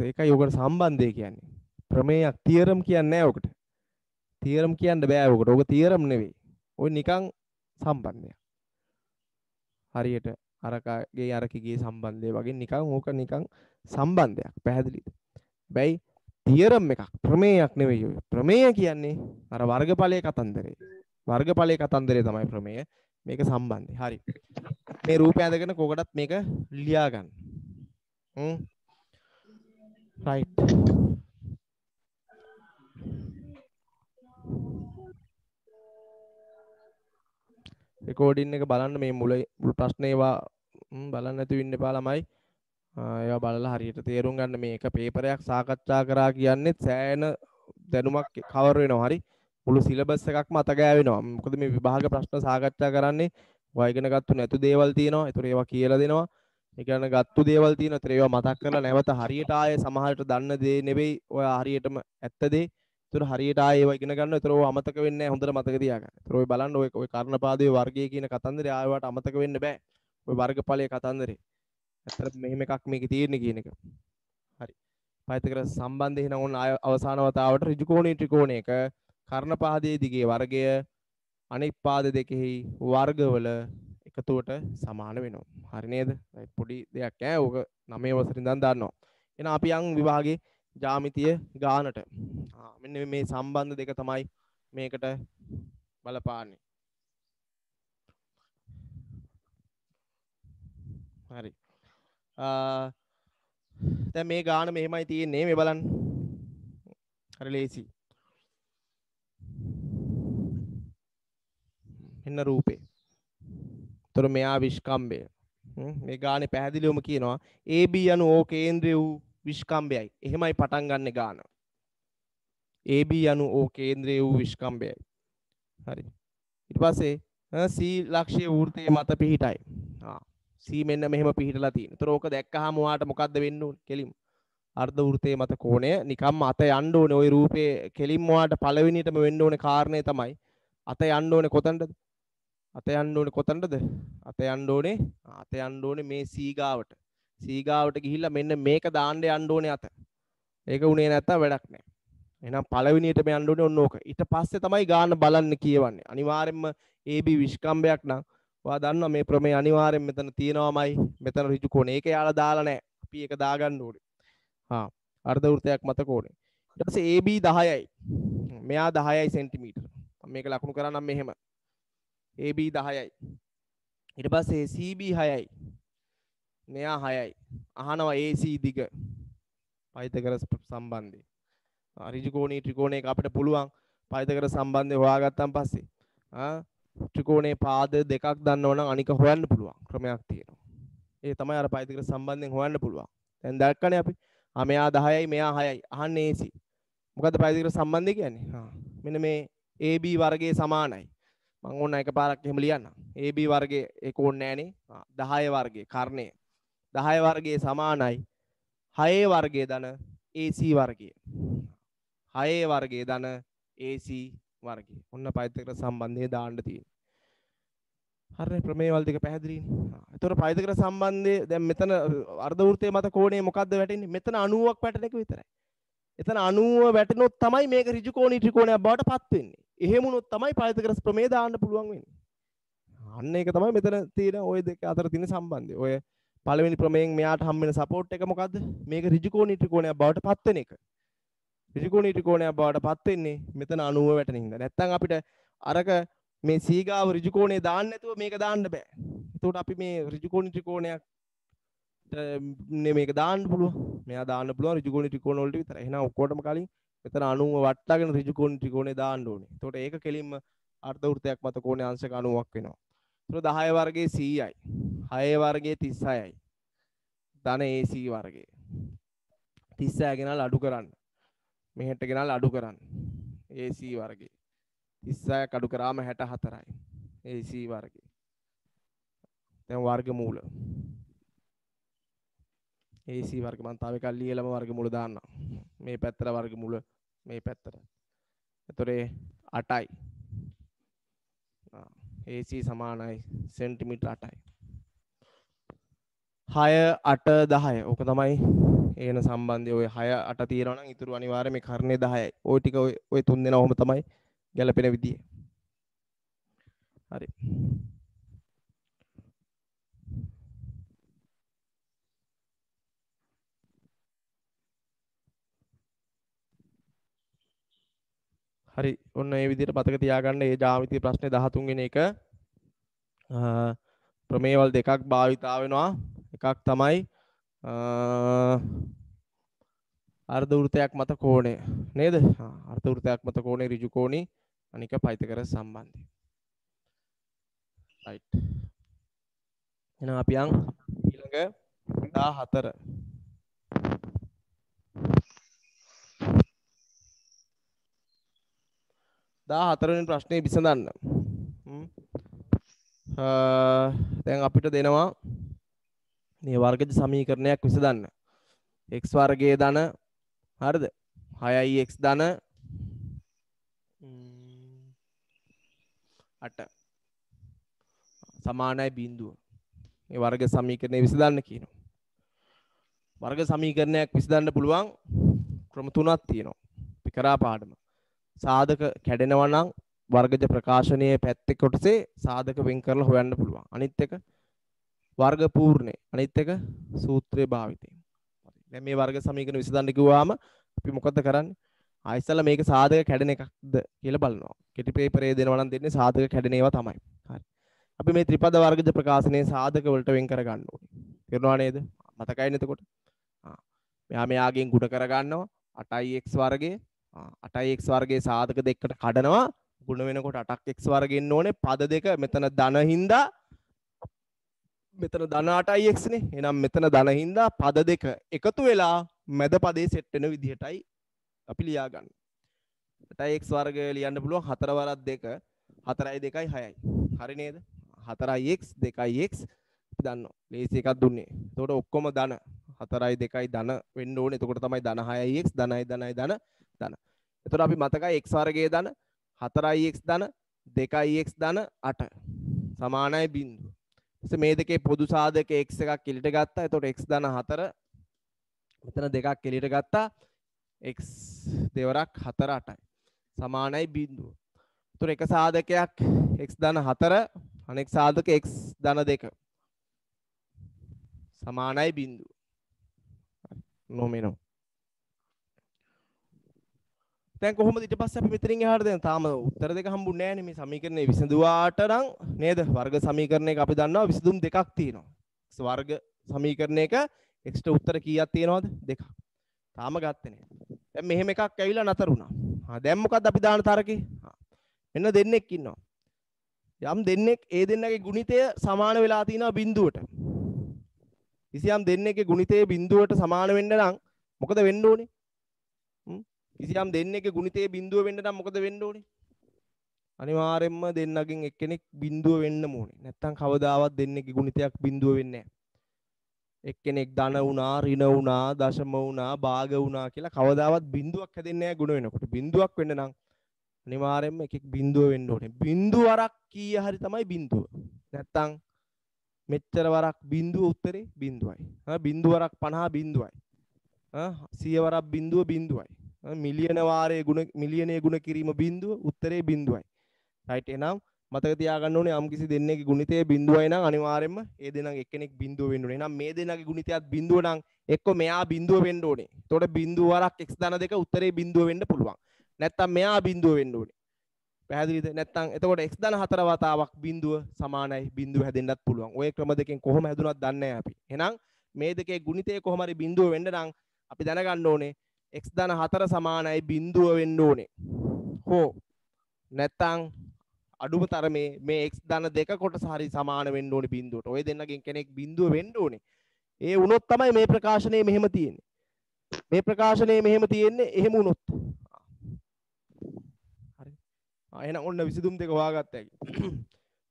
ඒකයි ඔකට සම්බන්ධය කියන්නේ. ප්‍රමේයක් තියරම් කියන්නේ නැහැ ඔකට. තියරම් කියන්න බෑ ඔකට. ඔක තියරම් නෙවෙයි. ඔය නිකන් සම්බන්ධයක්. හරියට අරකගේ අරකගේ සම්බන්ධය වගේ නිකන් ඕක නිකන් සම්බන්ධයක්. පැහැදිලිද? හැබැයි තියරම් එකක් ප්‍රමේයක් නෙවෙයි ඔය. ප්‍රමේය කියන්නේ අර වර්ගඵලයේ කතන්දරේ තමයි ප්‍රමේය. මේක සම්බන්ධය. හරි. මේ රූපය අඳගෙන කොකටත් මේක ලියා ගන්න. රයිට්. රෙකෝඩින් එක බලන්න මේ මුල ප්‍රශ්නේ ඒවා බලන්න නැතුව ඉන්න එපා ළමයි. ඒවා බලලා හරියට තේරුම් ගන්න මේක පේපරයක් සාකච්ඡා කරා කියන්නේ සෑහෙන දැනුමක් කවර් වෙනවා. හරි. මුළු සිලබස් එකක්ම අත ගෑවෙනවා. මොකද මේ විභාග ප්‍රශ්න සාකච්ඡා කරන්නේ ඔය ඉගෙන ගත්තු නැතු දේවල් තියෙනවා. ඒතර ඒවා කියලා දෙනවා. ඒ කියන්නේ ගත්තු දේවල් තියෙනවා. ඒතර ඒවා මතක් කරලා නැවත හරියට ආයේ සමහරට දන්න දේ නෙවෙයි ඔය හරියටම ඇත්ත දේ. ඒතර හරියට ආයේ ඒවා ඉගෙන ගන්න. ඒතර ඕවා අමතක වෙන්නේ නැහැ. හොඳට මතක තියාගන්න. ඒතර ඔය බලන්න ඔය කර්ණපාදයේ වර්ගය කියන කතන්දරේ ආයෙවට අමතක වෙන්න බෑ. ඔය වර්ගඵලයේ කතන්දරේ. ඇත්තට මෙහෙම එකක් මේකේ තියෙන්නේ කියන එක. හරි. පයිතගොරස් සම්බන්ධය එහෙනම් ඔන්න අවසාන වතාවට ඍජුකෝණී ත්‍රිකෝණයක කර්ණපාදයේ දිගේ වර්ගය අනෙක් පාද දෙකෙහි වර්ගවල එකතුවට සමාන වෙනවා. හරි නේද? පොඩි දෙයක් ඈ. ඕක 9 වසරින් ඉඳන් දන්නවා. එහෙනම් අපි යන් විභාගේ ජ්‍යාමිතිය ගානට. මෙන්න මේ සම්බන්ධ දෙක තමයි මේකට බලපාන්නේ. හරි. දැන් මේ ගාන මෙහෙමයි තියෙන්නේ. මේ බලන්න. හරි ලේසි. එන්න රූපේ. තොර මෙයා විස්කම්බය. මේ ගානේ පැහැදිලිවම කියනවා AB යනු O කේන්ද්‍රය වූ විස්කම්බයයි. එහෙමයි පටන් ගන්න ගාන. AB යනු O කේන්ද්‍රය වූ විස්කම්බයයි. හරි. ඊට පස්සේ C ලක්ෂ්‍ය වෘත්තයේ මත පිහිටයි. C මෙන්න මෙහෙම පිහිටලා තියෙනවා. ඒතර ඕක දැක්කහම ඔයාට මොකද්ද වෙන්න ඕනේ? කෙලින්ම අර්ධ වෘත්තයේ මත කෝණය නිකම්ම අත යන්න ඕනේ. ওই රූපේ කෙලින්ම ඔයාට පළවෙනියටම වෙන්න ඕනේ කාරණේ තමයි අත යන්න ඕනේ කොතනද? අත යන්න ඕනේ කොතනටද? අත යන්න ඕනේ මේ C ගාවට. C ගාවට ගිහිල්ලා මෙන්න මේක දාන්න යන්න ඕනේ අත. ඒක උනේ නැත්තම් වැඩක් නැහැ. එහෙනම් පළවෙනියටම යන්න ඕනේ ඔන්න ඕක. ඊට පස්සේ තමයි ගාන බලන්න කියවන්නේ. අනිවාර්යෙන්ම AB විස්කම්බයක් නම් ඔයා දන්නවා මේ ප්‍රමේය අනිවාර්යෙන් මෙතන තියෙනවාමයි. මෙතන ඍජු කෝණය. ඒක යාලා දාලා නැහැ. අපි ඒක දාගන්න ඕනේ. අර්ධ වෘත්තයක් මතක ඕනේ. ඊට පස්සේ AB 10යි. මෙයා 10යි සෙන්ටිමීටර. මම මේක ලකුණු කරන්නම් මෙහෙම. AB 10යි. ඊට පස්සේ CB 6යි. මෙයා 6යි. අහනවා AC දිග. පයිතගරස් සම්බන්ධය. ඍජු කෝණී ත්‍රිකෝණයක අපිට පුළුවන් පයිතගරස් සම්බන්ධය හොයාගත්තාන් පස්සේ ත්‍රිකෝණයේ පාද දෙකක් දන්නවනම් අනික හොයන්න පුළුවන් ක්‍රමයක් තියෙනවා. ඒ තමයි අර පයිතගරස් සම්බන්ධයෙන් හොයන්න පුළුවන්. දැන් දැක්කනේ අපි. මෙයා 10යි මෙයා 6යි. අහන්නේ AC. මොකද්ද පයිතගරස් සම්බන්ධය කියන්නේ? මෙන්න මේ AB වර්ගයේ සමානයි. මම ඕන එකපාරක් එහෙම ලියන්නම්. AB වර්ගයේ ඒක ඕනේ නෑනේ. 10 වර්ගයේ කර්ණය 10 වර්ගයේ සමානයි 6 වර්ගයේ ධන AC වර්ගය. 6 වර්ගයේ ධන AC වර්ගය. ඔන්න පයිතගරස් සම්බන්ධය දාන්න තියෙන්නේ. හරිනේ ප්‍රමේයවල දෙක පැහැදිලිනේ. එතකොට පයිතගරස් සම්බන්ධය දැන් මෙතන අර්ධ වෘත්තයේ මත කෝණය මොකද්ද වැටෙන්නේ? මෙතන 90ක් වැටෙන එක විතරයි. එතන 90 වැටෙනොත් තමයි මේක ඍජු කෝණී ත්‍රිකෝණයක් බවට පත් වෙන්නේ. එහෙම වුණොත් තමයි පයිතගරස් ප්‍රමේය දාන්න පුළුවන් වෙන්නේ. අන්න ඒක තමයි මෙතන තියෙන ওই දෙක අතර තියෙන සම්බන්ධය. ඔය පළවෙනි ප්‍රමේයෙන් මෙයාට හම් වෙන සපෝට් එක මොකද්ද? මේක ඍජු කෝණී ත්‍රිකෝණයක් බවට පත් වෙන එක. ඍජු කෝණී ත්‍රිකෝණයක් බවට පත් වෙන්නේ මෙතන 90 වැටෙන හින්දා. නැත්තම් අපිට අරක මේ C ගාව ඍජු කෝණේ දාන්න නැතුව මේක දාන්න බෑ. එතකොට අපි මේ ඍජු කෝණී ත්‍රිකෝණයක් මේක දාන්න පුළුවන්. මෙයා දාන්න පුළුවන් ඍජු කෝණී ත්‍රිකෝණ වලට විතරයි. එහෙනම් ඔක්කොටම කලින් මෙතන 90 වට්ටාගෙන ඍජු කෝණී ත්‍රිකෝණේ දාන්න ඕනේ. එතකොට ඒක කෙලින්ම අර්ධ වෘත්තයක් මත කෝණේ අංශක 90ක් වෙනවා. එතකොට 10 වර්ගයේ 100යි. 6 වර්ගයේ 36යි. ධන AC වර්ගය. 36 ගෙනල්ලා අඩු කරන්න. මෙහෙට ගෙනල්ලා අඩු කරන්න. AC වර්ගය. 36ක් අඩු කරාම 64යි. AC වර්ගය. දැන් වර්ගමූල. AC වර්ග මම තව එකක් ලියලම වර්ගමූල දාන්නම්. මේ පැත්තට වර්ගමූල මේ පැත්තට. එතකොට 8යි. AC සමානයි සෙන්ටිමීටර 8යි. 6 8 10. ඕක තමයි ඒන සම්බන්ධය. ඔය 6 8 තියෙනවා නම් ඉතුරු අනිවාර්යයෙන් මේ කර්ණේ 10යි. ওই ටික ඔය තුන් දෙනා ඔහොම තමයි ගැලපෙන විදිය. හරි. හරි. ඔන්න මේ විදිහට මතක තියාගන්න මේ ජ්‍යාමිතිය ප්‍රශ්නේ 13 වෙනි එක ප්‍රමේයවල දෙකක් භාවිතා වෙනවා. එකක් තමයි අර්ධ වෘත්තයක් මත කෝණය නේද? අර්ධ වෘත්තයක් මත කෝණේ ඍජු කෝණී අනික පයිතගරස් සම්බන්ධය. රයිට්. එහෙනම් අපි යන් ඊළඟ 14. 14 වෙනි ප්‍රශ්නේ විසඳන්න. දැන් අපිට දෙනවා මේ වර්ගජ සමීකරණයක් විසඳන්න. x වර්ගයේ ධන හරිද? 6x ධන 8 සමානයි බිඳුව. මේ වර්ග සමීකරණය විසඳන්න කියනවා. වර්ග සමීකරණයක් විසඳන්න පුළුවන් ක්‍රම තුනක් තියෙනවා. අපි කරා පාඩම. සාධක කැඩෙනවා නම් වර්ගජ ප්‍රකාශනයේ පැත්තේ කොටසේ සාධක වෙන් කරලා හොයන්න පුළුවන්. අනිත් එක වර්ග පූර්ණේ. අනිත් එක සූත්‍රයේ භාවිතය. දැන් මේ වර්ග සමීකරණ විසඳන්න කිව්වම අපි මොකද කරන්නේ? ආයෙත් මේක සාධක කැඩෙන එකක්ද කියලා බලනවා. කෙටි පේපරේ දෙනවා නම් දෙන්නේ සාධක කැඩෙන ඒවා තමයි. හරි. අපි මේ ත්‍රිපද වර්ගජ ප්‍රකාශනයේ සාධක වලට වෙන් කර ගන්න ඕනේ. තේරුණා නේද? මතකයිනේ එතකොට. මෙයාගෙන් ගුණ කර ගන්නවා 8x වර්ගයේ 8x වර්ගයේ සාධක දෙකකට කඩනවා ගුණ වෙනකොට 8x වර්ගෙන්න ඕනේ පද දෙක මෙතන ධන හින්දා මෙතන ධන 8x නේ. එහෙනම් මෙතන ධන හින්දා පද දෙක එකතු වෙලා මැද පදේ සෙට් වෙන විදිහටයි අපි ලියා ගන්න. 8x වර්ගය ලියන්න පුළුවන් 4 වරක් 2 4යි 2යි 6යි. හරි නේද? 4ix 2ix අපි දන්නවා. ලේසි එකක් දුන්නේ. එතකොට ඔක්කොම ධන 4යි 2යි ධන වෙන්න ඕනේ. එතකොට තමයි ධන 6ix ධනයි ධනයි ධන ධන. එතකොට අපි මතකයි x වර්ගයේ ධන 4ix ධන 2ix ධන 8. සමානයි බිඳුව. ඊට මේ දෙකේ පොදු සාධක x එකක් එළියට ගත්තා. එතකොට x ධන 4 මෙතන දෙකක් එළියට ගත්තා. x දෙවරක් 4 8යි. සමානයි බිඳුව. එතකොට එක සාධකයක් x ධන 4 අනෙක් සාධක x ධන 2 සමානයි බිඳුව. නොමිනෝ. දැන් කොහොමද ඊට පස්සේ අපි මෙතනින් එහාට දැන් තාම උත්තර දෙක හම්බුන්නේ නැහැ නේ මේ සමීකරණය විසඳුවාට නම් නේද වර්ග සමීකරණයක අපි දන්නවා විසඳුම් දෙකක් තියෙනවා x වර්ග සමීකරණයක x ට උත්තර කීයක් තියෙනවද දෙකක් තාම ගත්තේ නැහැ දැන් මෙහෙම එකක් ඇවිල්ලා නතර වුණා දැන් මොකද්ද අපි දාන තරකේ මෙන්න දෙන්නෙක් ඉන්නවා යම් දෙන්නෙක් ඒ දෙන්නගේ ගුණිතය සමාන වෙලා තියෙනවා බිඳුවට කිසියම් දෙන්නෙක්ගේ ගුණිතය බිඳුවට සමාන වෙන්න නම් මොකද වෙන්න ඕනේ කිසියම් දෙන්නෙක්ගේ ගුණිතයේ බිඳුව වෙන්න නම් මොකද වෙන්න ඕනේ? අනිවාර්යයෙන්ම දෙන්නගෙන් එක්කෙනෙක් බිඳුව වෙන්න ඕනේ. නැත්තම් කවදාවත් දෙන්නෙක්ගේ ගුණිතයක් බිඳුව වෙන්නේ නැහැ. එක්කෙනෙක් ධන වුණා, ඍණ වුණා, දශම වුණා, භාග වුණා කියලා කවදාවත් බිඳුවක් හැදෙන්නේ නැහැ ගුණ වෙනකොට. බිඳුවක් වෙන්න නම් අනිවාර්යයෙන්ම එකෙක් බිඳුව වෙන්න ඕනේ. බිඳුව වරක් කීය හරි තමයි බිඳුව. නැත්තම් මෙච්චර වරක් බිඳුව උත්තරේ බිඳුවයි. බිඳුව වරක් 50 බිඳුවයි. 100 වරක් බිඳුව බිඳුවයි. මිලියන වාරයේ ගුණ මිලියනයේ ගුණ කිරීම බිඳුව උත්තරේ බිඳුවයි. රයිට් එහෙනම් මතක තියාගන්න ඕනේ යම් කිසි දෙන්නෙක්ගේ ගුණිතය බිඳුවයි නම් අනිවාර්යයෙන්ම ඒ දෙන්නගේ එක්කෙනෙක් බිඳුව වෙන්න ඕනේ. එහෙනම් මේ දෙන්නගේ ගුණිතයත් බිඳුව නම් එක්ක මෙයා බිඳුව වෙන්න ඕනේ. එතකොට බිඳුව වරක් x ධන 2 උත්තරේ බිඳුව වෙන්න පුළුවන්. නැත්තම් මෙයා බිඳුව වෙන්න ඕනේ. පැහැදිලිද? නැත්තම් එතකොට x ධන 4 වතාවක් බිඳුව සමානයි බිඳුව හැදෙන්නත් පුළුවන්. ওই ක්‍රම දෙකෙන් කොහොම හැදුනත් දන්නේ නැහැ අපි. එහෙනම් මේ දෙකේ ගුණිතය කොහොම හරි බිඳුව වෙන්න නම් අපි දැනගන්න ඕනේ x ධන 4 සමානයි බිඳුව වෙන්න ඕනේ. හෝ නැත්තම් අඩුම තරමේ මේ x ධන 2 කොටස හරි සමාන වෙන්න ඕනේ බිඳුවට. ඔය දෙන්නගෙන් කෙනෙක් බිඳුව වෙන්න ඕනේ. ඒ වුණොත් තමයි මේ ප්‍රකාශනය මෙහෙම තියෙන්නේ. මේ ප්‍රකාශනය මෙහෙම තියෙන්නේ එහෙම වුණොත්. හරි. එහෙනම් ඔන්න විසඳුම් දෙක හොයාගත්ත හැකි.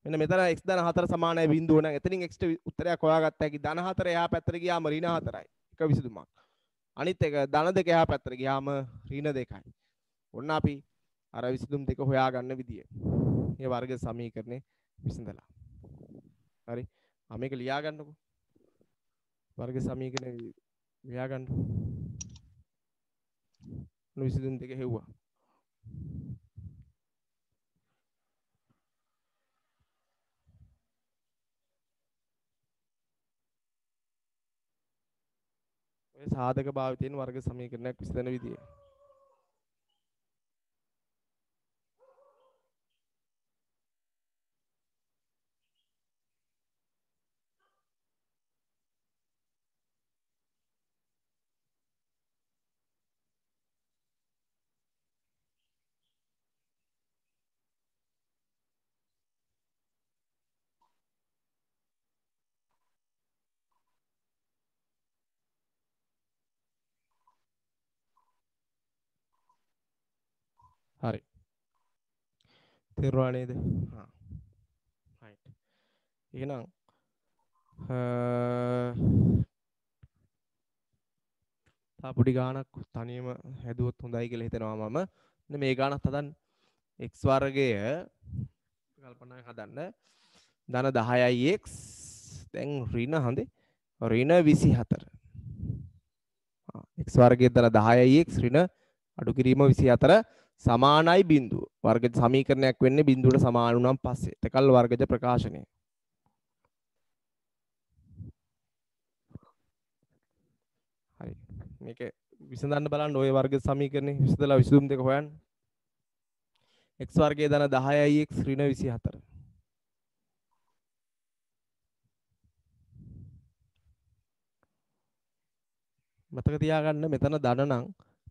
මෙන්න මෙතන x ධන 4 සමානයි බිඳුව නම් එතනින් x ට උත්තරයක් හොයාගත්ත හැකි. ධන 4 එහා පැත්තට ගියාම ඍණ 4යි. එක විසඳුමක්. අනිත් එක ධන 2 එහා පැත්තට ගියාම ඍණ 2යි. ඔන්න අපි අර විසඳුම් දෙක හොයාගන්න විදිය. මේ වර්ග සමීකරණේ විසඳලා. හරි. මේක ලියා ගන්නකො. වර්ග සමීකරණේ ලියා ගන්න. විසඳුම් දෙක හෙව්වා. ඔය සාධක භාවිතයෙන් වර්ග සමීකරණයක් විසඳන විදිය. හරි. තේරුණා නේද? හා. රයිට්. එහෙනම් පොඩි ගානක් තනියම හැදුවොත් හොඳයි කියලා හිතනවා මම. මෙන්න මේ ගානක් හදන්න. x වර්ගය කල්පනා හදන්න. ධන 10යි x දැන් ඍණ හඳේ ඍණ 24. x වර්ගයේ ධන 10යි x ඍණ අඩු කිරීම 24 සමානයි බිඳුව. වර්ග සමීකරණයක් වෙන්නේ බිඳුවට සමාන වුණාන් පස්සේ. එතකල් වර්ගජ ප්‍රකාශනය. හරි. මේක විසඳන්න බලන්න ওই වර්ග සමීකරණේ විසඳලා විසඳුම් දෙක හොයන්න. x වර්ගයේ ධන 10යි x ඍණ 24. මතක තියාගන්න මෙතන ධන නම්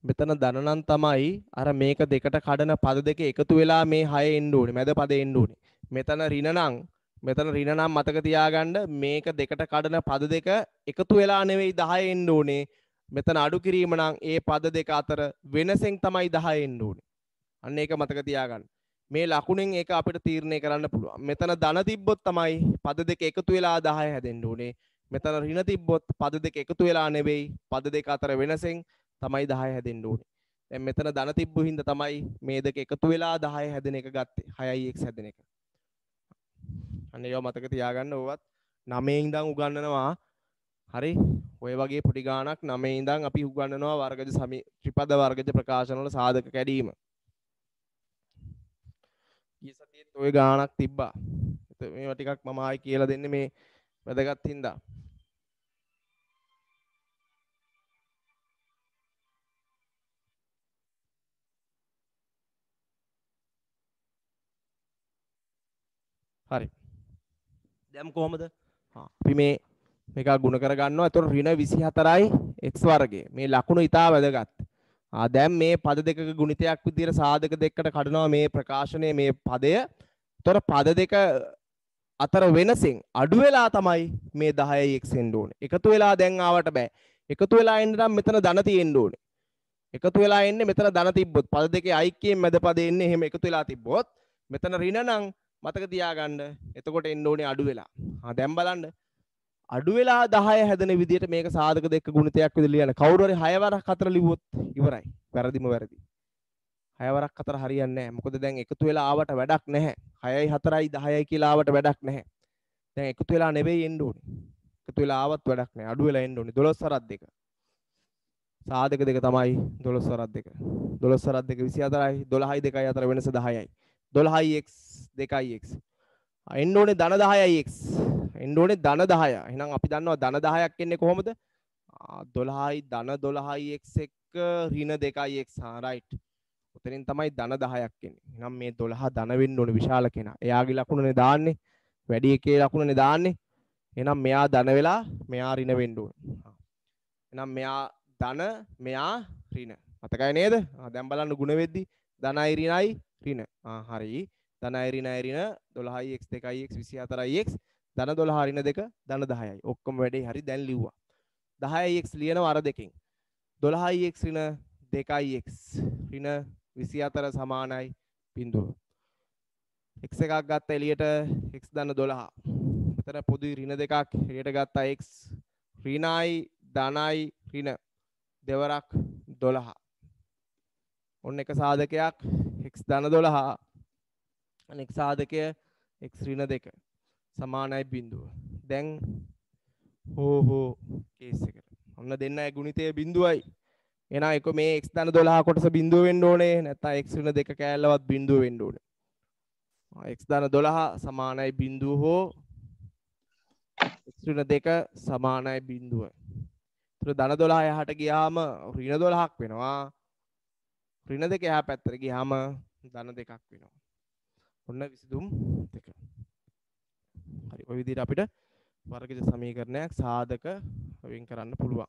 මෙතන ධන නම් තමයි අර මේක දෙකට කඩන පද දෙක එකතු වෙලා මේ 6 එන්න ඕනේ. මැද පදේ එන්න ඕනේ. මෙතන ඍණ නම් මතක තියාගන්න මේක දෙකට කඩන පද දෙක එකතු වෙලා නෙවෙයි 10 එන්න ඕනේ. මෙතන අඩු කිරීම නම් ඒ පද දෙක අතර වෙනසෙන් තමයි 10 එන්න ඕනේ. අන්න ඒක මතක තියාගන්න. මේ ලකුණෙන් ඒක අපිට තීරණය කරන්න පුළුවන්. මෙතන ධන තිබ්බොත් තමයි පද දෙක එකතු වෙලා 10 හැදෙන්න ඕනේ. මෙතන ඍණ තිබ්බොත් පද දෙක එකතු වෙලා නෙවෙයි පද දෙක අතර වෙනසෙන් තමයි 10 හැදෙන්න ඕනේ. දැන් මෙතන ධන තිබ්බු හින්දා තමයි මේ දෙක එකතු වෙලා 10 හැදෙන එක ගත්තේ. 6යි x හැදෙන එක. අන්න ඒවා මතක තියාගන්න. ඕවත් 9 ඉඳන් උගන්වනවා. හරි ඔය වගේ පොඩි ගාණක් 9 ඉඳන් අපි උගන්වනවා වර්ගජ ත්‍රිපද වර්ගජ ප්‍රකාශන වල සාධක කැඩීම. ඊ සතියේත් ඔය ගාණක් තිබ්බා. මේවා ටිකක් මම ආයි කියලා දෙන්නේ මේ වැදගත් හින්දා. හරි. දැන් කොහමද? අපි මේක ගුණ කර ගන්නවා. එතකොට ඍණ 24යි x වර්ගය. මේ ලකුණු ඉතා වැදගත්. දැන් මේ පද දෙකක ගුණිතයක් විදිහට සාධක දෙකකට කඩනවා මේ ප්‍රකාශනයේ මේ පදය. එතකොට පද දෙක අතර වෙනසින් අඩු වෙලා තමයි මේ 10යි x එන්න ඕනේ. එකතු වෙලා දැන් ආවට බෑ. එකතු වෙලා එන්න නම් මෙතන ධන තියෙන්න ඕනේ. එකතු වෙලා එන්නේ මෙතන ධන තිබ්බොත් පද දෙකේ ඓක්‍යයෙන් මැද පදේ එන්නේ එහෙම එකතු වෙලා තිබ්බොත් මෙතන ඍණ නම් මතක තියාගන්න එතකොට එන්න ඕනේ අඩු වෙලා. දැන් බලන්න අඩු වෙලා 10 හැදෙන විදිහට මේක සාධක දෙක ගුණිතයක් විදිහට ලියන්න. කවුරු හරි 6 වරක් අතර ලිව්වොත් ඉවරයි. වැරදිම වැරදි. 6 වරක් අතර හරියන්නේ නැහැ. මොකද දැන් එකතු වෙලා ආවට වැඩක් නැහැ. 6යි 4යි 10යි කියලා ආවට වැඩක් නැහැ. දැන් එකතු වෙලා නෙවෙයි එන්න ඕනේ. එකතු වෙලා ආවත් වැඩක් නැහැ. අඩු වෙලා එන්න ඕනේ. 12 වරක් දෙක. සාධක දෙක තමයි 12 වරක් දෙක. 12 වරක් දෙක 24යි 12යි 2යි අතර වෙනස 10යි. 12ix 2ix. එන්න ඕනේ ධන 10ix. එන්න ඕනේ ධන 10. එහෙනම් අපි දන්නවා ධන 10ක් එන්නේ කොහොමද? 12යි ධන 12ix එක්ක ඍණ 2ix. රයිට්. උතනින් තමයි ධන 10ක් එන්නේ. එහෙනම් මේ 12 ධන වෙන්න ඕනේ විශාල කෙනා. එයාගේ ලකුණනේ දාන්නේ. වැඩි එකේ ලකුණනේ දාන්නේ. එහෙනම් මෙයා ධන වෙලා මෙයා ඍණ වෙන්න ඕනේ. එහෙනම් මෙයා ධන මෙයා ඍණ. මතකයි නේද? දැන් බලන්න ಗುಣ වෙද්දි ධනයි ඍණයි ඍණ. හරි. ධනයි ඍණයි ඍණ 12ix 2ix 24ix ධන 12 ඍණ 2 ධන 10යි. ඔක්කොම වැඩේ හරි දැන් ලිව්වා. 10ix ලියනවා අර දෙකෙන්. 12ix ඍණ 2ix ඍණ 24 සමානයි බිඳුව. x එකක් ගත්ත එළියට x ධන 12. මෙතන පොදු ඍණ දෙකක් එළියට ගත්තා x ඍණයි ධනයි ඍණ දෙවරක් 12. ඔන්න එක සාධකයක් x ධන 12 අනෙක් සාධකය x ඍණ 2 සමානයි බිඳුව. දැන් හෝ කේස් එකට. ඔන්න දෙන්නයි ගුණිතය බිඳුවයි. එහෙනම් එක මේ x ධන 12 කොටස බිඳුව වෙන්න ඕනේ. නැත්නම් x ඍණ 2 කෑල්ලවත් බිඳුව වෙන්න ඕනේ. x ධන 12 සමානයි බිඳුව හෝ x ඍණ 2 සමානයි බිඳුව. ඒතර ධන 12 එහාට ගියාම ඍණ 12ක් වෙනවා. ඍණ 2 එහා පැත්තට ගියාම ධන 2ක් වෙනවා. ඔන්න විසඳුම් දෙක. හරි ඔය විදිහට අපිට වර්ගජ සමීකරණයක් සාධක වෙන් කරන්න පුළුවන්.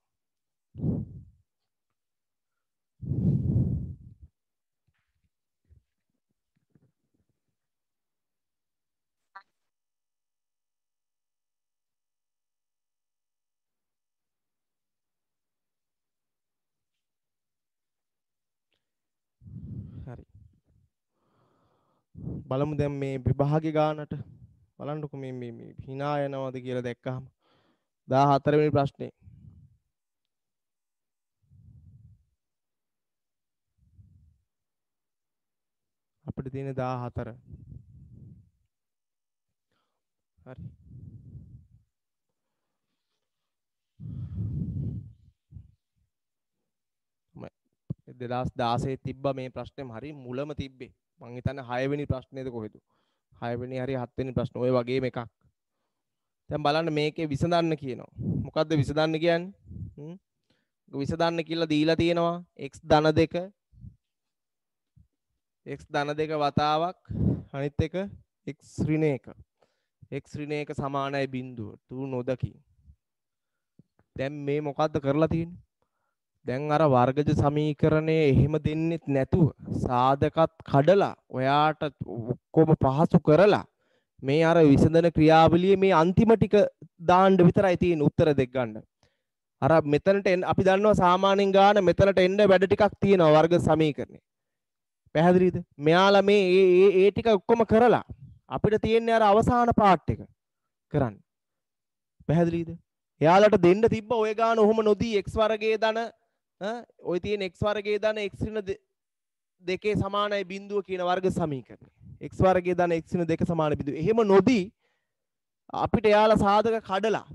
හරි. බලමු දැන් මේ විභාගේ ගානට බලන්නකො මේ hina යනවාද කියලා දැක්කහම 14 වෙනි ප්‍රශ්නේ අපිට තියෙන 14. හරි. මම 2016 තිබ්බා මේ ප්‍රශ්නේම හරි මුලම තිබ්බේ. මං හිතන්නේ 6 වෙනි ප්‍රශ්නේද කොහෙද? 6 වෙනි හරි 7 වෙනි ප්‍රශ්න ඔය වගේම එකක්. දැන් බලන්න මේකේ විසඳන්න කියනවා. මොකද්ද විසඳන්න කියන්නේ? විසඳන්න කියලා දීලා තියෙනවා x ධන 2 x ධන 2 වතාවක් අනිත් එක x ඍණ 1. x ඍණ 1 සමානයි බිඳුව. තු නොදකි. දැන් මේ මොකද්ද කරලා තියෙන්නේ? දැන් අර වර්ගජ සමීකරණය එහෙම දෙන්නෙත් නැතුව සාධකත් කඩලා ඔයාට ඔක්කොම පහසු කරලා මේ අර විසඳන ක්‍රියාවලියේ මේ අන්තිම ටික දාන්න විතරයි තියෙන උත්තර දෙක ගන්න. අර මෙතනට අපි දන්නවා සාමාන්‍යයෙන් ගාන මෙතනට එන්න වැඩ ටිකක් තියෙනවා වර්ග සමීකරණේ. පැහැදිලිද? මෙයාලා මේ ඒ ටික ඔක්කොම කරලා අපිට තියෙන්නේ අර අවසාන පාර්ට් එක කරන්න. පැහැදිලිද? එයාලට දෙන්න තිබ්බ ඔය ගාන ඔහොම නොදී x වර්ගයේ ධන ඔය තියෙන x වර්ගයේ ධන x ඍණ 2 සමානයි බිඳුව කියන වර්ග සමීකරණය. x වර්ගයේ ධන x ඍණ 2 සමාන බිඳුව. එහෙම නොදී අපිට එයාලා සාධක කඩලා